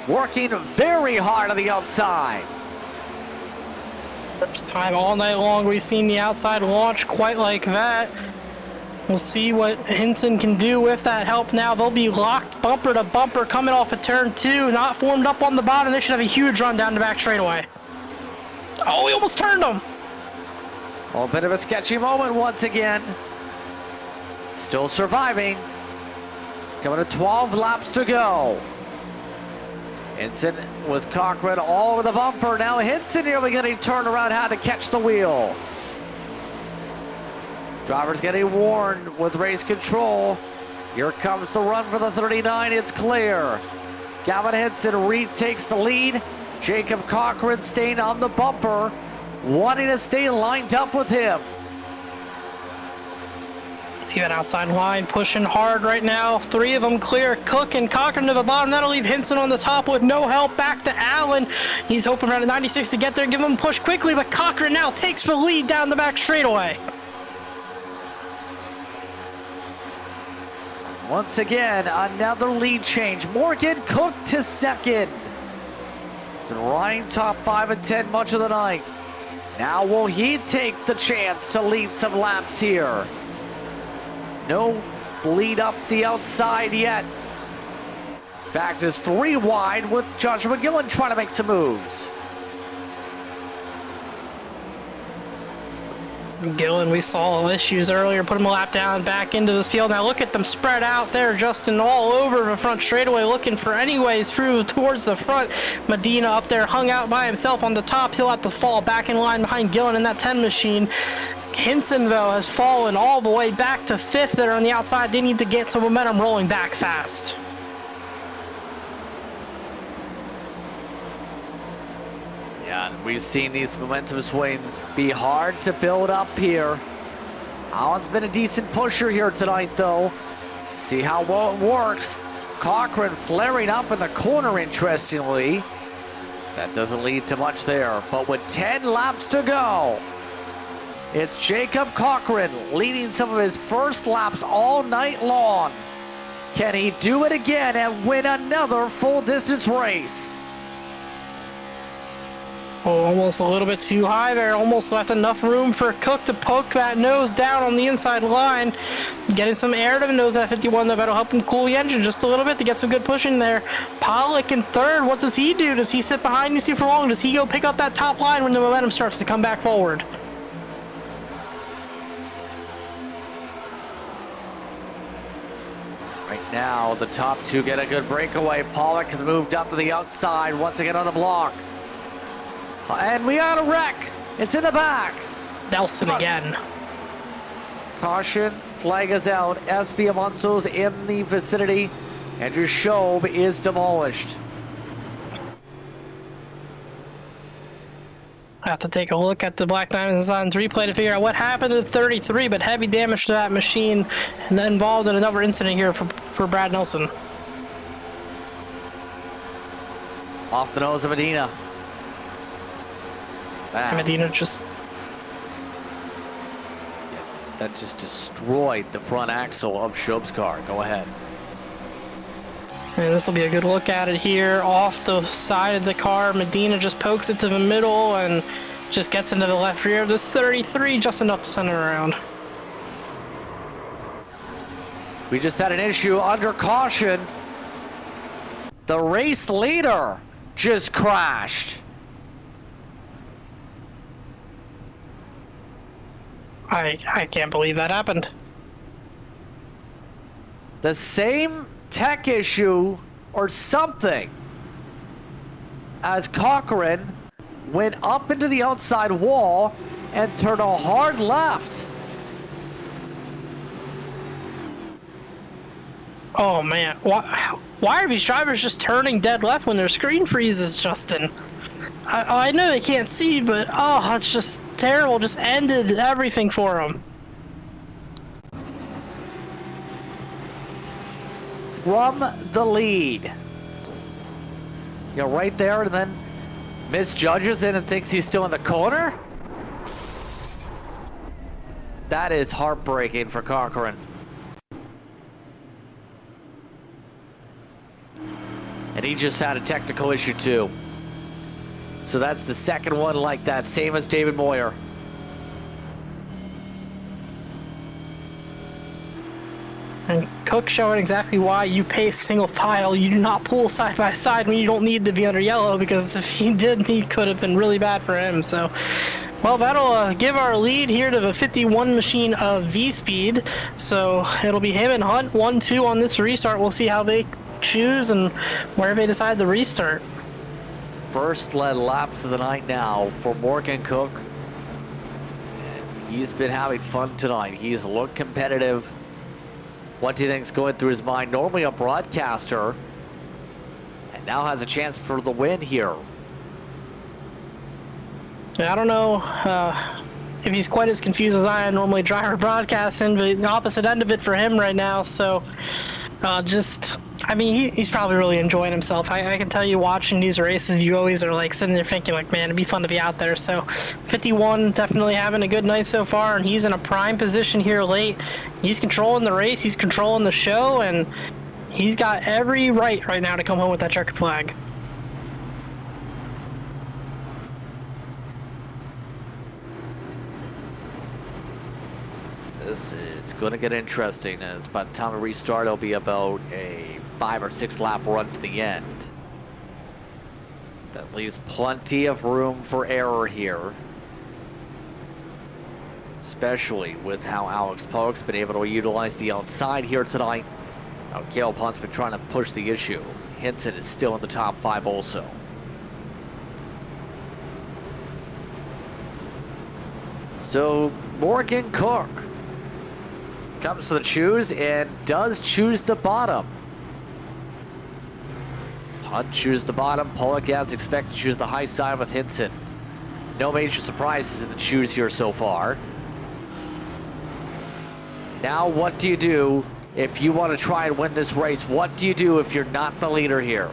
working very hard on the outside.
First time all night long we've seen the outside launch quite like that. We'll see what Hinson can do with that help now. They'll be locked bumper to bumper coming off of turn 2. Not formed up on the bottom. They should have a huge run down the back straightaway. Oh, he almost turned him.
A bit of a sketchy moment once again. Still surviving. Coming to 12 laps to go. Hinson with Cochran all over the bumper. Now Hinson nearly getting turned around, had to catch the wheel. Drivers getting warned with race control. Here comes the run for the 39. It's clear. Gavin Hinson retakes the lead. Jacob Cochran staying on the bumper, wanting to stay lined up with him.
See that outside line pushing hard right now. 3 of them clear. Cook and Cochran to the bottom. That'll leave Hinson on the top with no help. Back to Allen. He's hoping around the 96 to get there, give him a push quickly, but Cochran now takes the lead down the back straightaway.
Once again, another lead change. Morgan Cook to second. He's been riding top 5 and 10 much of the night. Now will he take the chance to lead some laps here? No lead up the outside yet. In fact, it's 3 wide with Joshua McGillen trying to make some moves.
Gillen, we saw issues earlier, put him a lap down, back into this field. Now look at them spread out there, Justin, all over the front straightaway, looking for anyways through towards the front. Medina up there, hung out by himself on the top. He'll have to fall back in line behind Gillen in that 10 machine. Hinson, though, has fallen all the way back to 5th there on the outside. They need to get some momentum rolling back fast.
Yeah, we've seen these momentum swings be hard to build up here. Allen's been a decent pusher here tonight, though. See how well it works. Cochran flaring up in the corner, interestingly. That doesn't lead to much there, but with 10 laps to go, it's Jacob Cochran leading some of his first laps all night long. Can he do it again and win another full distance race?
Oh, almost a little bit too high there. Almost left enough room for Cook to poke that nose down on the inside line. Getting some air to the nose at 51, that'll help him cool the engine just a little bit to get some good push in there. Pollock in 3rd, what does he do? Does he sit behind you see for long? Does he go pick up that top line when the momentum starts to come back forward?
Right now, the top 2 get a good breakaway. Pollock has moved up to the outside once again on the block. And we got a wreck. It's in the back.
Nelson again.
Caution, flag is out. SB Amonsto's in the vicinity. Andrew Schob is demolished.
I have to take a look at the Black Diamonds on replay to figure out what happened to the 33, but heavy damage to that machine and then involved in another incident here for Brad Nelson.
Off the nose of Medina. Wow.
Medina just...
That just destroyed the front axle of Shoub's car. Go ahead.
And this will be a good look at it here. Off the side of the car, Medina just pokes it to the middle and just gets into the left rear. This 33, just enough to send it around.
We just had an issue under caution. The race leader just crashed.
I can't believe that happened.
The same tech issue or something as Cochran went up into the outside wall and turned a hard left.
Oh man, why are these drivers just turning dead left when their screen freezes, Justin? I know they can't see, but oh, it's just terrible. Just ended everything for them.
From the lead. You're right there, and then misjudges it and thinks he's still in the corner? That is heartbreaking for Cochran. And he just had a technical issue too. So that's the second one like that, same as David Moyer.
And Cook showing exactly why you pace single file. You do not pull side by side when you don't need to be under yellow, because if he did, he could have been really bad for him. So, well, that'll give our lead here to the 51 machine of V-Speed. So it'll be him and Hunt 1-2 on this restart. We'll see how they choose and where they decide to restart.
First led laps of the night now for Morgan Cook. And he's been having fun tonight. He's looked competitive. What do you think's going through his mind? Normally a broadcaster, and now has a chance for the win here.
I don't know if he's quite as confused as I am, normally driver broadcasting, but the opposite end of it for him right now. So I mean, he's probably really enjoying himself. I can tell you, watching these races, you always are like sitting there thinking like, man, it'd be fun to be out there. So 51 definitely having a good night so far, and he's in a prime position here late. He's controlling the race, he's controlling the show, and he's got every right now to come home with that checkered flag.
It's going to get interesting, as by the time we restart, it'll be about a 5 or 6 lap run to the end. That leaves plenty of room for error here, especially with how Alex Polk's been able to utilize the outside here tonight. Now, Caleb Hunt's been trying to push the issue. Hinton is still in the top 5 also. So Morgan Cook comes to the choose and does choose the bottom. Hunt chooses the bottom. Pollock, as expected, to choose the high side with Hinton. No major surprises in the choose here so far. Now what do you do if you want to try and win this race? What do you do if you're not the leader here?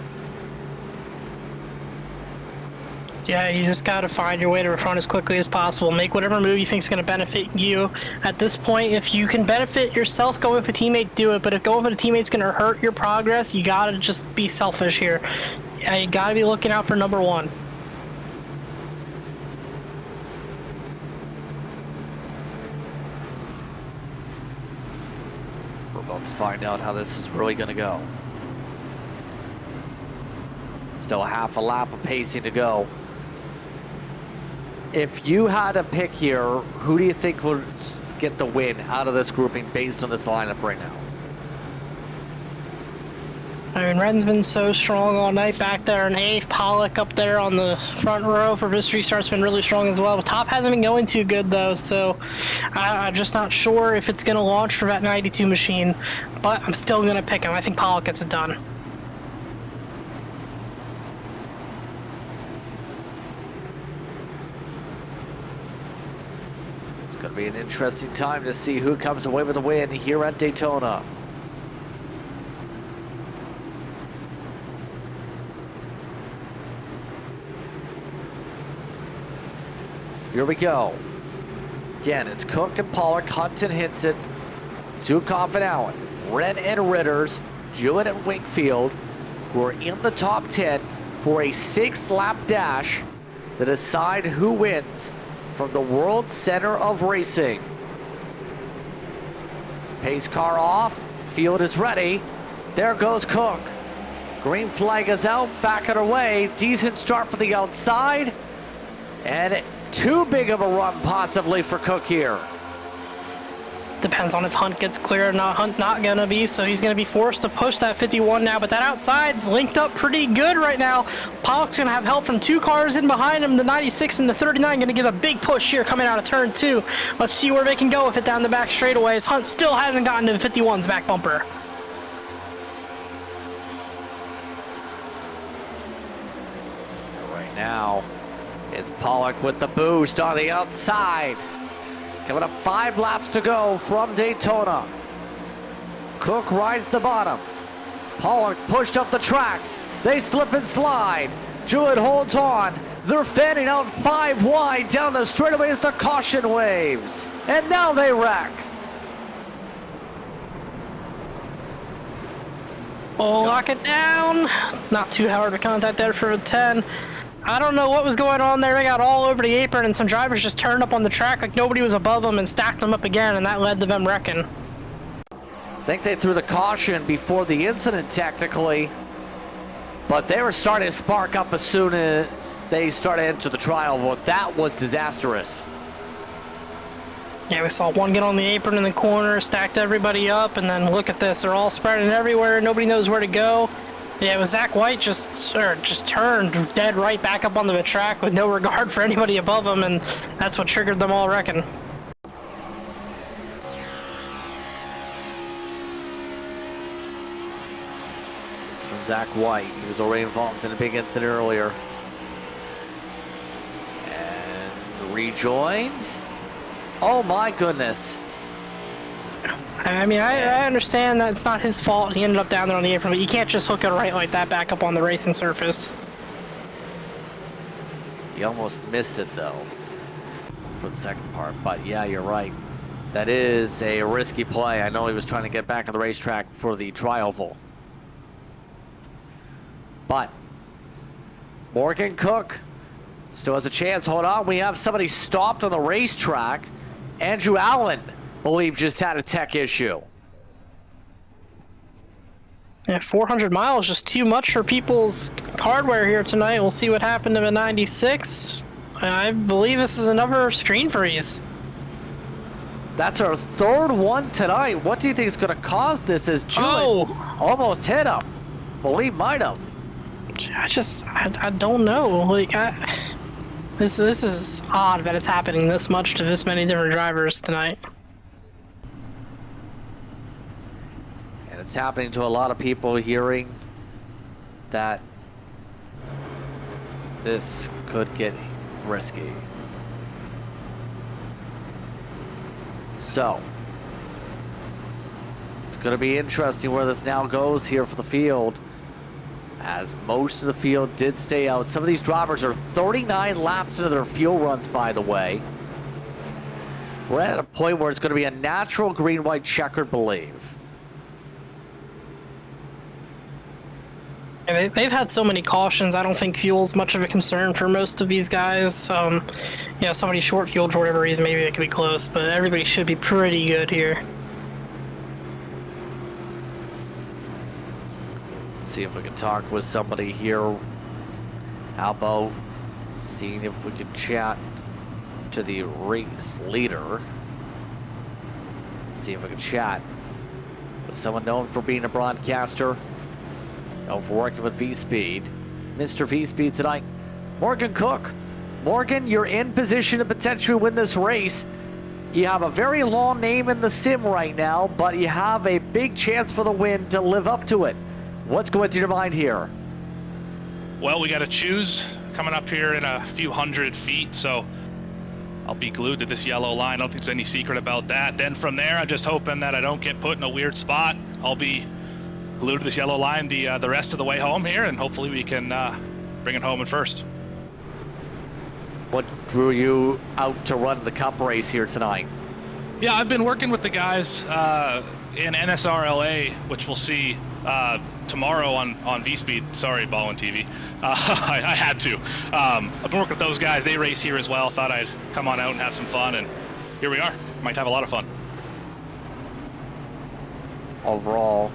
Yeah, you just got to find your way to the front as quickly as possible. Make whatever move you think is going to benefit you. At this point, if you can benefit yourself going with a teammate, do it. But if going with a teammate's going to hurt your progress, you got to just be selfish here. You got to be looking out for number one.
We're about to find out how this is really going to go. Still half a lap of pacing to go. If you had to pick here, who do you think would get the win out of this grouping based on this lineup right now?
I mean, Ren's been so strong all night back there in 8th. Pollock up there on the front row for this restart's been really strong as well. Top hasn't been going too good though, so I'm just not sure if it's going to launch for that 92 machine, but I'm still going to pick him. I think Pollock gets it done.
It's going to be an interesting time to see who comes away with the win here at Daytona. Here we go. Again, it's Cook and Pollock, Hunt and Hinson, Zukov and Allen, Wren and Ritters, Jewett and Wingfield, who are in the top 10 for a 6-lap dash to decide who wins from the World Center of Racing. Pace car off, field is ready. There goes Cook. Green flag is out, back and away. Decent start for the outside. And too big of a run possibly for Cook here.
Depends on if Hunt gets clear or not. Hunt not gonna be, so he's gonna be forced to push that 51 now, but that outside's linked up pretty good right now. Pollock's gonna have help from 2 cars in behind him. The 96 and the 39 gonna give a big push here coming out of turn 2. Let's see where they can go with it down the back straightaways. Hunt still hasn't gotten to the 51's back bumper.
Right now, it's Pollock with the boost on the outside. Coming up 5 laps to go from Daytona. Cook rides the bottom. Pollock pushed up the track. They slip and slide. Jewett holds on. They're fanning out 5 wide down the straightaway as the caution waves. And now they wreck.
Oh, lock it down. Not too hard to contact there for a 10. I don't know what was going on there. They got all over the apron, and some drivers just turned up on the track like nobody was above them and stacked them up again, and that led to them wrecking.
I think they threw the caution before the incident technically, but they were starting to spark up as soon as they started into the trial vote. That was disastrous.
Yeah, we saw one get on the apron in the corner, stacked everybody up, and then look at this. They're all spreading everywhere. Nobody knows where to go. Yeah, it was Zach White just turned dead right back up onto the track with no regard for anybody above him, and that's what triggered them all wrecking.
It's from Zach White. He was already involved in a big incident earlier. And rejoins. Oh my goodness.
I mean, I understand that it's not his fault. He ended up down there on the apron, but you can't just hook it right like that back up on the racing surface.
He almost missed it though for the second part, but yeah, you're right. That is a risky play. I know he was trying to get back on the racetrack for the trial. But Morgan Cook still has a chance. Hold on, we have somebody stopped on the racetrack. Andrew Allen, believe, just had a tech issue.
Yeah, 400 miles, just too much for people's hardware here tonight. We'll see what happened to the 96. I believe this is another screen freeze.
That's our 3rd one tonight. What do you think is going to cause this as Jewett almost hit him? Believe might have.
I don't know. Like, this is odd that it's happening this much to this many different drivers tonight.
And it's happening to a lot of people hearing that this could get risky. So, it's going to be interesting where this now goes here for the field, as most of the field did stay out. Some of these drivers are 39 laps into their fuel runs, by the way. We're at a point where it's going to be a natural green-white checkered, believe.
Yeah, they've had so many cautions. I don't think fuel's much of a concern for most of these guys. You know, somebody short fueled for whatever reason, maybe it could be close, but everybody should be pretty good here.
See if we can talk with somebody here. How about seeing if we can chat to the race leader? See if we can chat with someone known for being a broadcaster, known for working with V-Speed. Mr. V-Speed tonight, Morgan Cook. Morgan, you're in position to potentially win this race. You have a very long name in the sim right now, but you have a big chance for the win to live up to it. What's going through your mind here?
Well, we got to choose coming up here in a few hundred feet, so I'll be glued to this yellow line. I don't think there's any secret about that. Then from there, I'm just hoping that I don't get put in a weird spot. I'll be glued to this yellow line the rest of the way home here, and hopefully we can bring it home in first.
What drew you out to run the Cup race here tonight?
Yeah, I've been working with the guys in NSRLA, which we'll see tomorrow on V-Speed. Sorry, Ballin TV. I had to. I've been working with those guys. They race here as well. Thought I'd come on out and have some fun, and here we are. Might have a lot of fun.
Overall,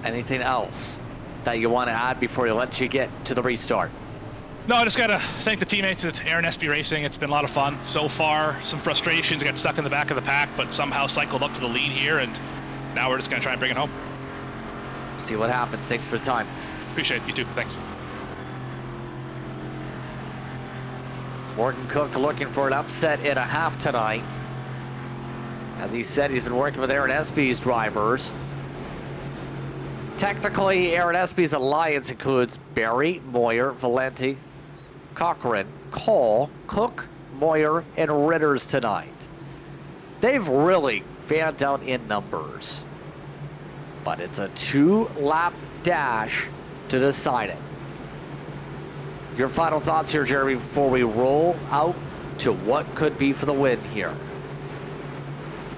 anything else that you want to add before you let you get to the restart?
No, I just got to thank the teammates at Aaron SB Racing. It's been a lot of fun so far. Some frustrations. I got stuck in the back of the pack, but somehow cycled up to the lead here, and now we're just going to try and bring it home.
See what happens. Thanks for the time.
Appreciate it. You too. Thanks.
Morgan Cook looking for an upset and a half tonight. As he said, he's been working with Aaron Espy's drivers. Technically, Aaron Espy's alliance includes Barry, Moyer, Valenti, Cochran, Cole, Cook, Moyer, and Ritters tonight. They've really fanned out in numbers. But it's a 2-lap dash to decide it. Your final thoughts here, Jeremy, before we roll out to what could be for the win here.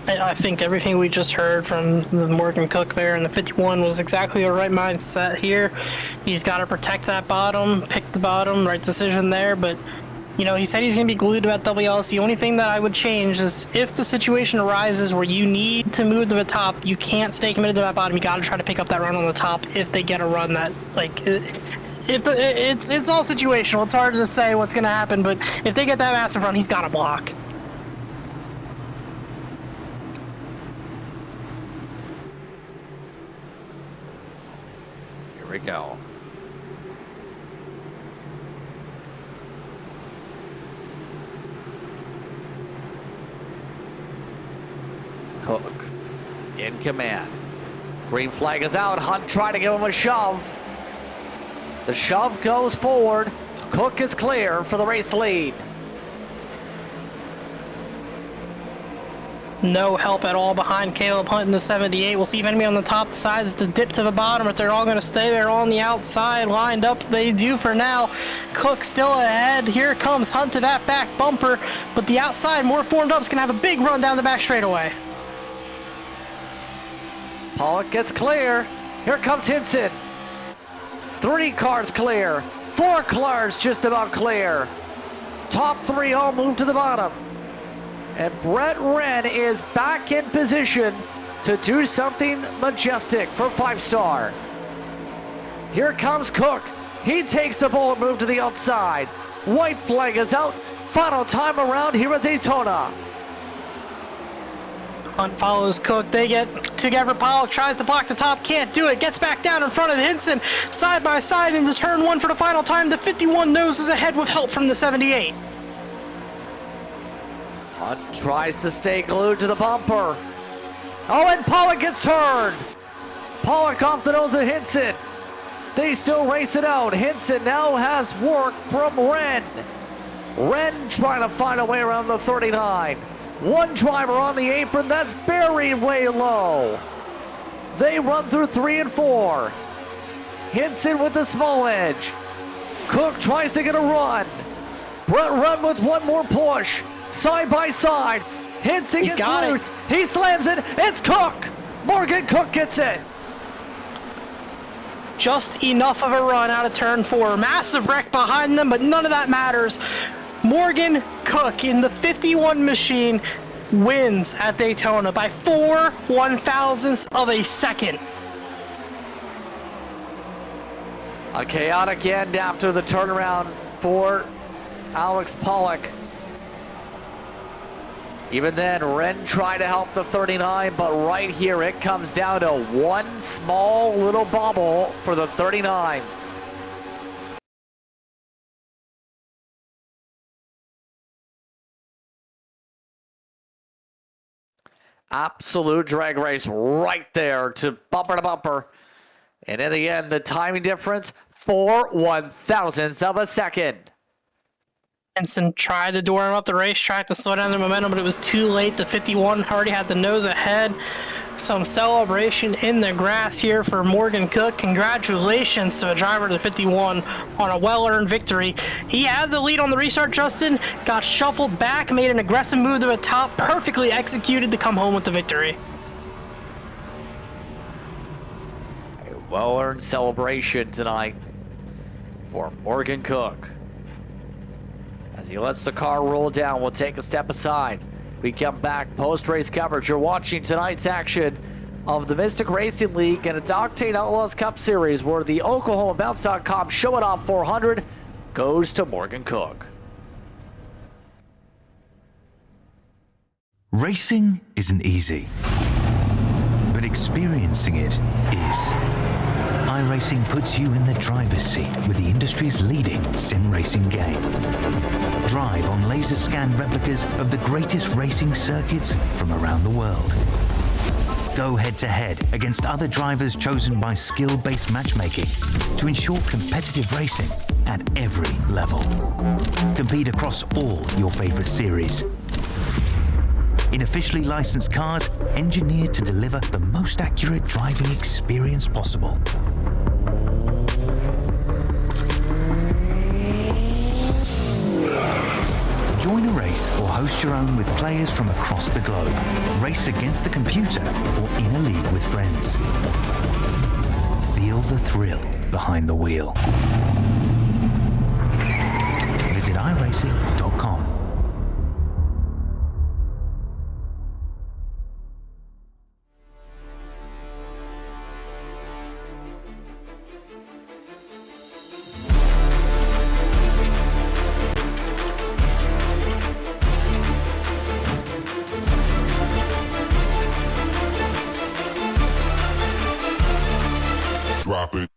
I think everything we just heard from the Morgan Cook there in the 51 was exactly the right mindset here. He's got to protect that bottom, pick the bottom, right decision there. But, you know, he said he's going to be glued to that WLS. The only thing that I would change is if the situation arises where you need to move to the top, you can't stay committed to that bottom. You got to try to pick up that run on the top if they get a run that, like, it's all situational. It's hard to say what's going to happen, but if they get that massive run, he's got to block.
Here we go. Cook in command. Green flag is out. Hunt trying to give him a shove. The shove goes forward. Cook is clear for the race lead.
No help at all behind Caleb Hunt in the 78. We'll see if anybody on the top decides to dip to the bottom, if they're all going to stay there on the outside. Lined up, they do for now. Cook still ahead. Here comes Hunt to that back bumper, but the outside, more formed up, is going to have a big run down the back straightaway.
Pollock gets clear. Here comes Hinson. 3 cars clear. 4 cars just about clear. Top 3 all move to the bottom. And Brett Wren is back in position to do something majestic for 5-star. Here comes Cook. He takes the bullet move to the outside. White flag is out. Final time around here at Daytona.
Hunt follows Cook. They get together. Pollock tries to block the top. Can't do it. Gets back down in front of Hinson. Side by side into turn 1 for the final time. The 51 noses ahead with help from the 78.
Hunt tries to stay glued to the bumper. Oh, and Pollock gets turned. Pollock off the nose of Hinson. They still race it out. Hinson now has work from Wren. Wren trying to find a way around the 39. One driver on the apron that's buried way low. They run through 3 and 4. Hinson with the small edge. Cook tries to get a run. Brett Wren with one more push. Side by side. Hinson gets loose. He slams it. It's Cook. Morgan Cook gets it.
Just enough of a run out of turn 4. Massive wreck behind them, but none of that matters. Morgan Cook in the 51 machine wins at Daytona by 4 1/1000ths of a second.
A chaotic end after the turnaround for Alex Pollock. Even then, Wren tried to help the 39, but right here it comes down to one small little bobble for the 39. Absolute drag race right there to bumper. And in the end, the timing difference, 4 1/1000ths of a second.
Henson tried to door him up the racetrack to slow down the momentum, but it was too late. The 51 already had the nose ahead. Some celebration in the grass here for Morgan Cook. Congratulations to a driver to 51 on a well-earned victory. He had the lead on the restart, Justin, got shuffled back, made an aggressive move to the top, perfectly executed to come home with the victory.
A well-earned celebration tonight for Morgan Cook. As he lets the car roll down, we'll take a step aside. We come back, post-race coverage. You're watching tonight's action of the Mystic Racing League and its Octane Outlaws Cup Series, where the OklahomaBounce.com Show It Off 400 goes to Morgan Cook.
Racing isn't easy, but experiencing it is. iRacing puts you in the driver's seat with the industry's leading sim racing game. Drive on laser scan replicas of the greatest racing circuits from around the world. Go head-to-head against other drivers chosen by skill-based matchmaking to ensure competitive racing at every level. Compete across all your favorite series. In officially licensed cars, engineered to deliver the most accurate driving experience possible. Join a race or host your own with players from across the globe. Race against the computer or in a league with friends. Feel the thrill behind the wheel. Visit iRacing.com.
Drop it.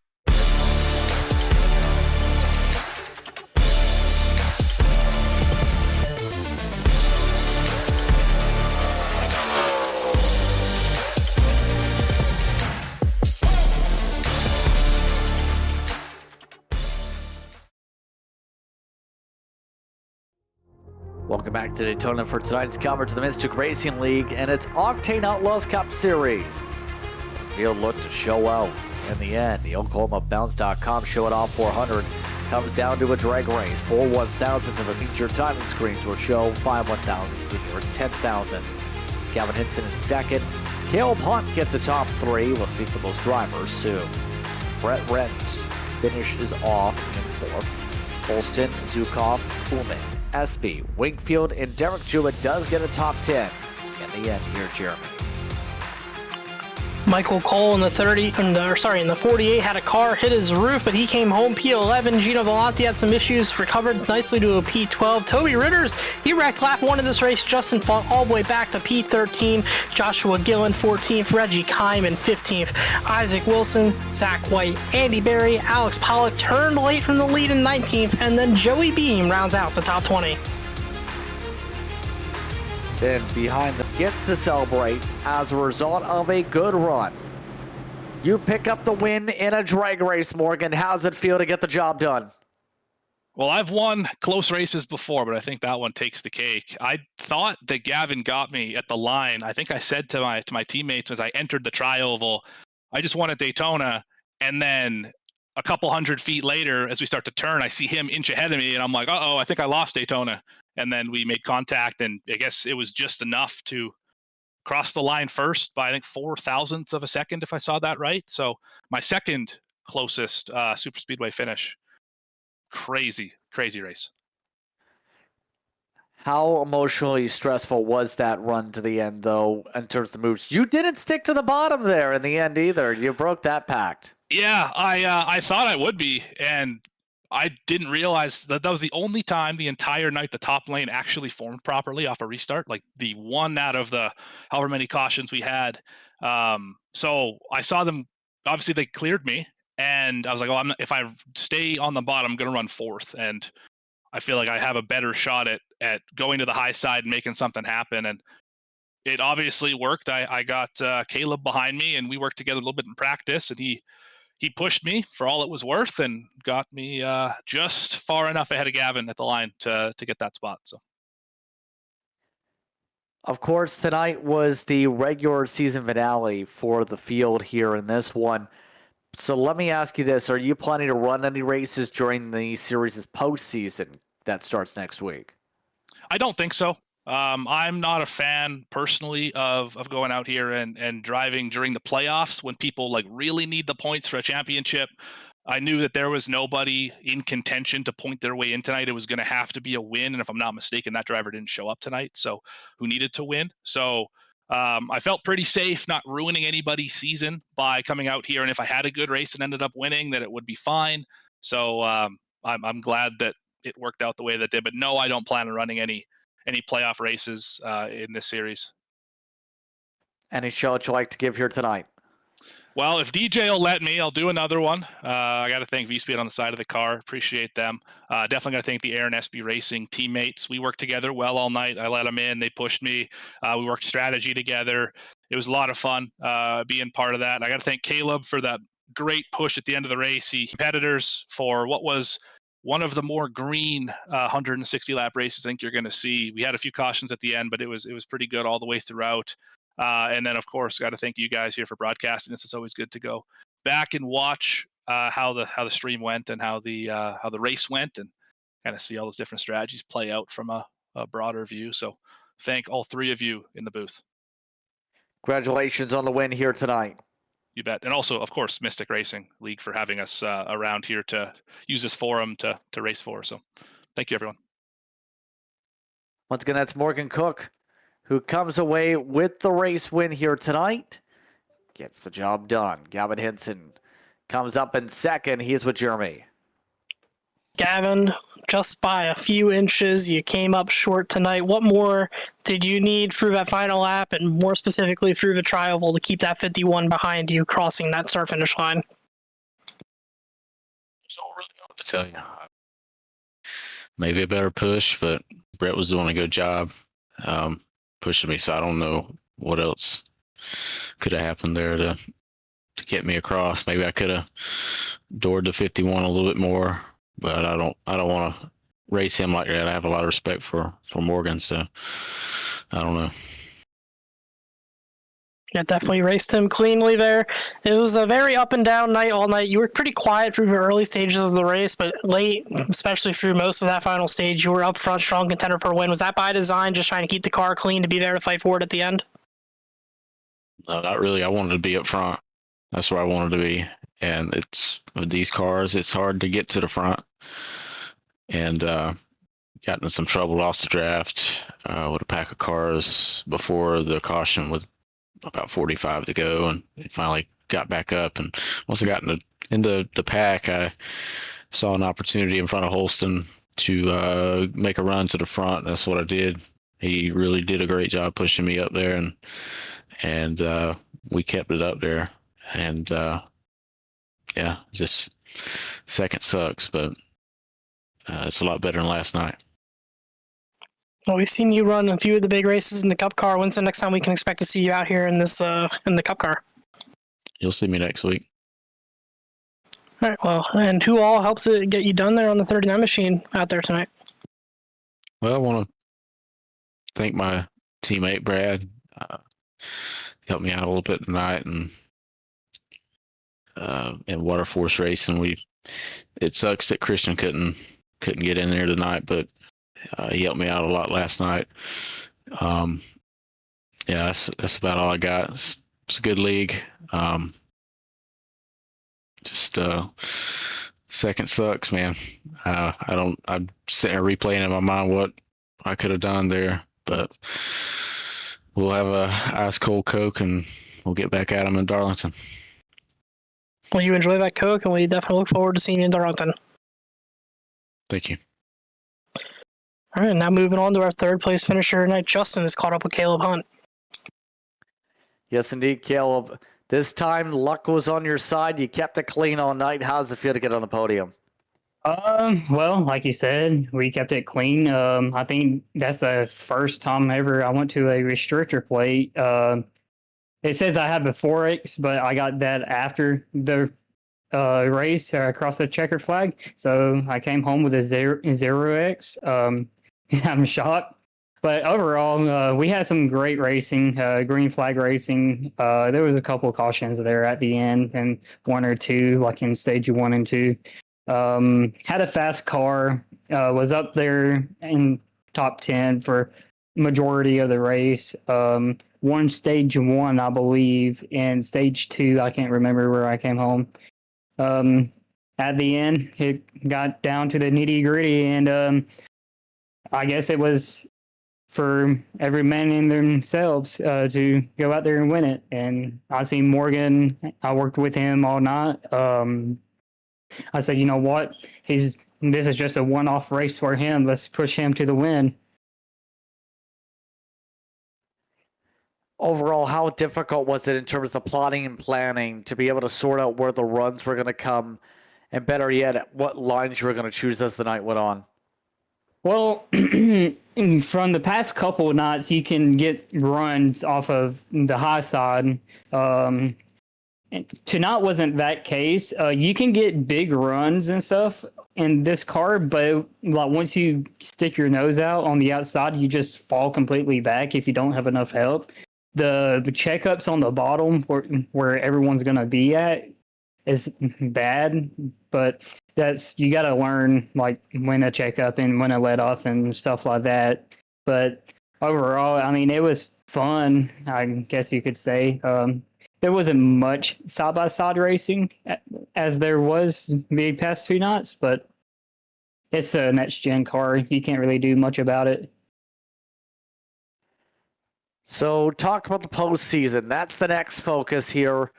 Welcome back to Daytona for tonight's coverage of the Mystic Racing League and its Octane Outlaws Cup Series. The field looked to show out. In the end, the OklahomaBounce.com Show It Off 400 comes down to a drag race. 4 1,000ths of a feature timing screens will show 5 1,000ths the nearest 10,000. Gavin Hinson in second. Caleb Hunt gets a top 3. We'll speak to those drivers soon. Brett Rentz finishes off in 4th. Holston, Zukov, Uman, Espy, Wingfield, and Derek Jewett does get a top 10. In the end here, Jeremy.
Michael Cole in the 48 had a car hit his roof, but he came home P11. Gino Volante had some issues, recovered nicely to a P12. Toby Ritters, he wrecked lap 1 of this race. Justin fought all the way back to P13. Joshua Gillen 14th, Reggie Kyman 15th. Isaac Wilson, Zach White, Andy Berry, Alex Pollock turned late from the lead in 19th, and then Joey Beam rounds out the top 20.
Then behind them gets to celebrate as a result of a good run. You pick up the win in a drag race, Morgan. How's it feel to get the job done?
Well, I've won close races before, but I think that one takes the cake. I thought that Gavin got me at the line. I think I said to my teammates as I entered the tri-oval, I just won at Daytona, and then a couple hundred feet later, as we start to turn, I see him inch ahead of me, and I'm like, uh-oh, I think I lost Daytona. And then we made contact, and I guess it was just enough to cross the line first by, I think, 0.004 of a second, if I saw that right. So my second closest super speedway finish. Crazy race.
How emotionally stressful was that run to the end, though, in terms of the moves? You didn't stick to the bottom there in the end either. You broke that pact.
Yeah, I thought I would be, and I didn't realize that was the only time the entire night the top lane actually formed properly off a restart, like the one out of the however many cautions we had. So I saw them, obviously they cleared me, and I was like, if I stay on the bottom, I'm going to run 4th. And I feel like I have a better shot at going to the high side and making something happen. And it obviously worked. I got Caleb behind me, and we worked together a little bit in practice, and he pushed me for all it was worth and got me just far enough ahead of Gavin at the line to get that spot. So
Of course, tonight was the regular season finale for the field here in this one. So let me ask you this. Are you planning to run any races during the series' postseason that starts next week?
I don't think so. I'm not a fan personally of going out here and driving during the playoffs when people like really need the points for a championship. I knew that there was nobody in contention to point their way in tonight. It was going to have to be a win, and if I'm not mistaken, that driver didn't show up tonight, so who needed to win. So I felt pretty safe not ruining anybody's season by coming out here, and if I had a good race and ended up winning, that it would be fine. So I'm glad that it worked out the way that it did. But no, I don't plan on running any playoff races in this series.
Any show that you'd like to give here tonight?
Well, if DJ will let me, I'll do another one. I got to thank V-Speed on the side of the car. Appreciate them. Definitely got to thank the Aaron SB Racing teammates. We worked together well all night. I let them in. They pushed me. We worked strategy together. It was a lot of fun being part of that. And I got to thank Caleb for that great push at the end of the race. He competitors for what was one of the more green 160 lap races I think you're going to see. We had a few cautions at the end, but it was pretty good all the way throughout. And then, of course, got to thank you guys here for broadcasting this. It's always good to go back and watch how the stream went and how the race went, and kind of see all those different strategies play out from a broader view. So, thank all three of you in the booth.
Congratulations on the win here tonight.
You bet. And also, of course, Mystic Racing League for having us around here to use this forum to race for. So, thank you, everyone.
Once again, that's Morgan Cook, who comes away with the race win here tonight. Gets the job done. Gavin Henson comes up in second. He's with Jeremy.
Gavin, just by a few inches, you came up short tonight. What more did you need through that final lap, and more specifically through the tri-oval, to keep that 51 behind you crossing that start-finish line?
Don't really know what to tell you. Maybe a better push, but Brett was doing a good job pushing me, so I don't know what else could have happened there to get me across. Maybe I could have doored the 51 a little bit more, but I don't want to race him like that. I have a lot of respect for Morgan, so I don't know.
Yeah, definitely raced him cleanly there. It was a very up and down night all night. You were pretty quiet through the early stages of the race, but late, especially through most of that final stage, you were up front, strong contender for a win. Was that by design, just trying to keep the car clean to be there to fight for it at the end?
No, not really. I wanted to be up front. That's where I wanted to be. And it's with these cars, it's hard to get to the front. And got in some trouble, lost the draft with a pack of cars before the caution with about 45 to go, and it finally got back up. And once I got into the pack, I saw an opportunity in front of Holston to make a run to the front. That's what I did. He really did a great job pushing me up there, and we kept it up there. And yeah, just second sucks, but it's a lot better than last night.
Well, we've seen you run a few of the big races in the Cup car. When's the next time we can expect to see you out here in this in the Cup car?
You'll see me next week.
All right. Well, and who all helps it get you done there on the 39 machine out there tonight?
Well, I want to thank my teammate Brad. Helped me out a little bit tonight, and in Water Force Racing, it sucks that Christian couldn't get in there tonight, but he helped me out a lot last night. Yeah, that's about all I got. It's a good league. Just second sucks, man. I'm sitting there replaying in my mind what I could have done there, but we'll have a ice cold Coke and we'll get back at them in Darlington.
Well, you enjoy that Coke, and we definitely look forward to seeing you in Darlington.
Thank you.
All right, now moving on to our third place finisher tonight. Justin is caught up with Caleb Hunt.
Yes, indeed, Caleb. This time, luck was on your side. You kept it clean all night. How does it feel to get on the podium?
Well, like you said, we kept it clean. I think that's the first time ever I went to a restrictor plate. It says I have a 4X, but I got that after the race across the checkered flag. So I came home with a 0X. I'm shocked. But overall, we had some great racing, green flag racing. There was a couple of cautions there at the end, and one or two, like in stage 1 and 2. Had a fast car, was up there in top 10 for majority of the race. Won stage 1, I believe, and stage 2, I can't remember where I came home. At the end, it got down to the nitty gritty, and I guess it was for every man in themselves to go out there and win it. And I see Morgan, I worked with him all night. I said, you know what? This is just a one-off race for him. Let's push him to the win.
Overall, how difficult was it in terms of plotting and planning to be able to sort out where the runs were going to come, and better yet, what lines you were going to choose as the night went on?
Well, from the past couple of nights, you can get runs off of the high side. Tonight wasn't that case. You can get big runs and stuff in this car, but like once you stick your nose out on the outside, you just fall completely back if you don't have enough help. The checkups on the bottom where everyone's gonna be at is bad, but you got to learn like when to check up and when to let off and stuff like that. But overall, I mean, it was fun, I guess you could say. There wasn't much side-by-side racing as there was the past 2 nights, but it's the next-gen car. You can't really do much about it.
So talk about the postseason. That's the next focus here.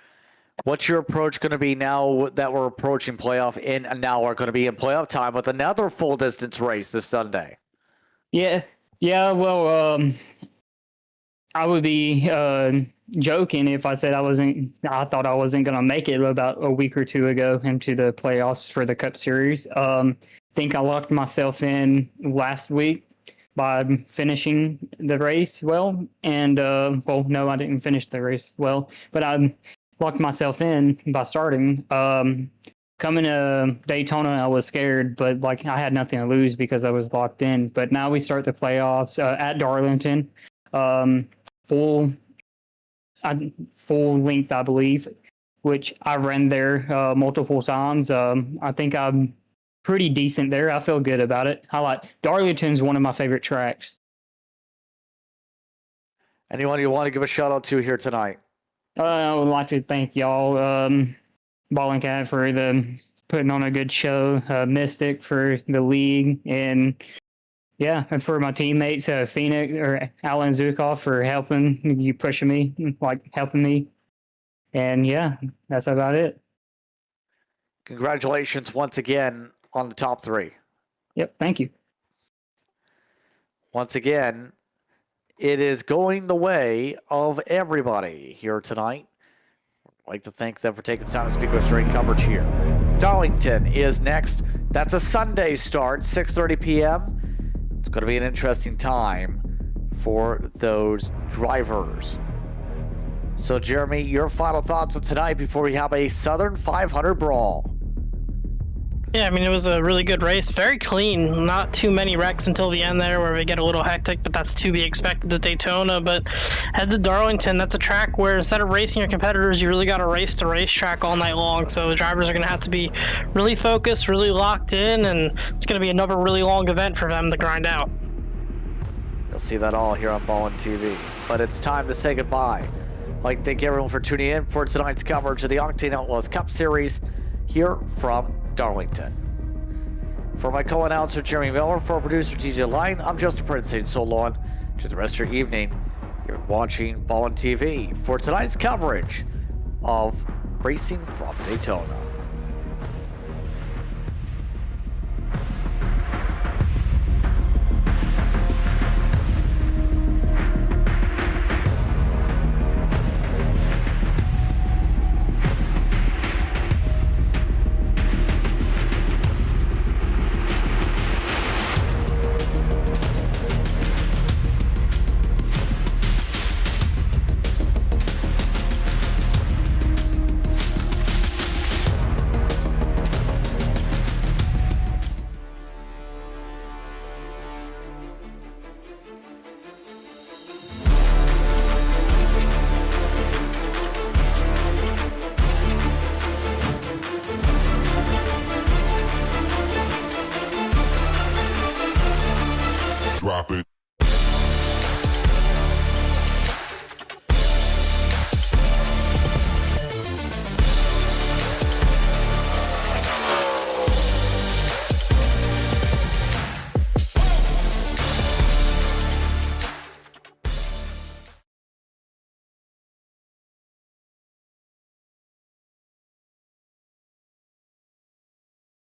What's your approach going to be now that we're approaching playoff and now we're going to be in playoff time with another full distance race this Sunday?
Yeah. Well, I would be joking if I said I thought I wasn't going to make it about a week or two ago into the playoffs for the Cup Series. Think I locked myself in last week by finishing the race well, and well, no, I didn't finish the race well, but I locked myself in by starting. Coming to Daytona, I was scared, but like I had nothing to lose because I was locked in. But now we start the playoffs at Darlington, full length, I believe, which I ran there multiple times. I think I'm pretty decent there. I feel good about it. Darlington's one of my favorite tracks.
Anyone you want to give a shout out to here tonight?
I would like to thank y'all, Ball and Cat, for putting on a good show, Mystic for the league, and yeah, and for my teammates, Phoenix or Alan Zukov for pushing me, and yeah, that's about it.
Congratulations once again on the top 3.
Yep, thank you.
Once again, it is going the way of everybody here tonight. I'd like to thank them for taking the time to speak with straight coverage here. Darlington is next. That's a Sunday start, 6:30 p.m. It's going to be an interesting time for those drivers. So, Jeremy, your final thoughts on tonight before we have a Southern 500 brawl.
Yeah, I mean, it was a really good race. Very clean. Not too many wrecks until the end there where we get a little hectic, but that's to be expected at Daytona. But head to Darlington, that's a track where instead of racing your competitors, you really got to race the racetrack all night long. So the drivers are going to have to be really focused, really locked in, and it's going to be another really long event for them to grind out.
You'll see that all here on Ballin TV. But it's time to say goodbye. I'd like to thank everyone for tuning in for tonight's coverage of the Octane Outlaws Cup Series here from Darlington. For my co-announcer Jeremy Miller, for our producer TJ Line, I'm Justin Prince saying so long to the rest of your evening. You're watching Ballin TV for tonight's coverage of racing from Daytona.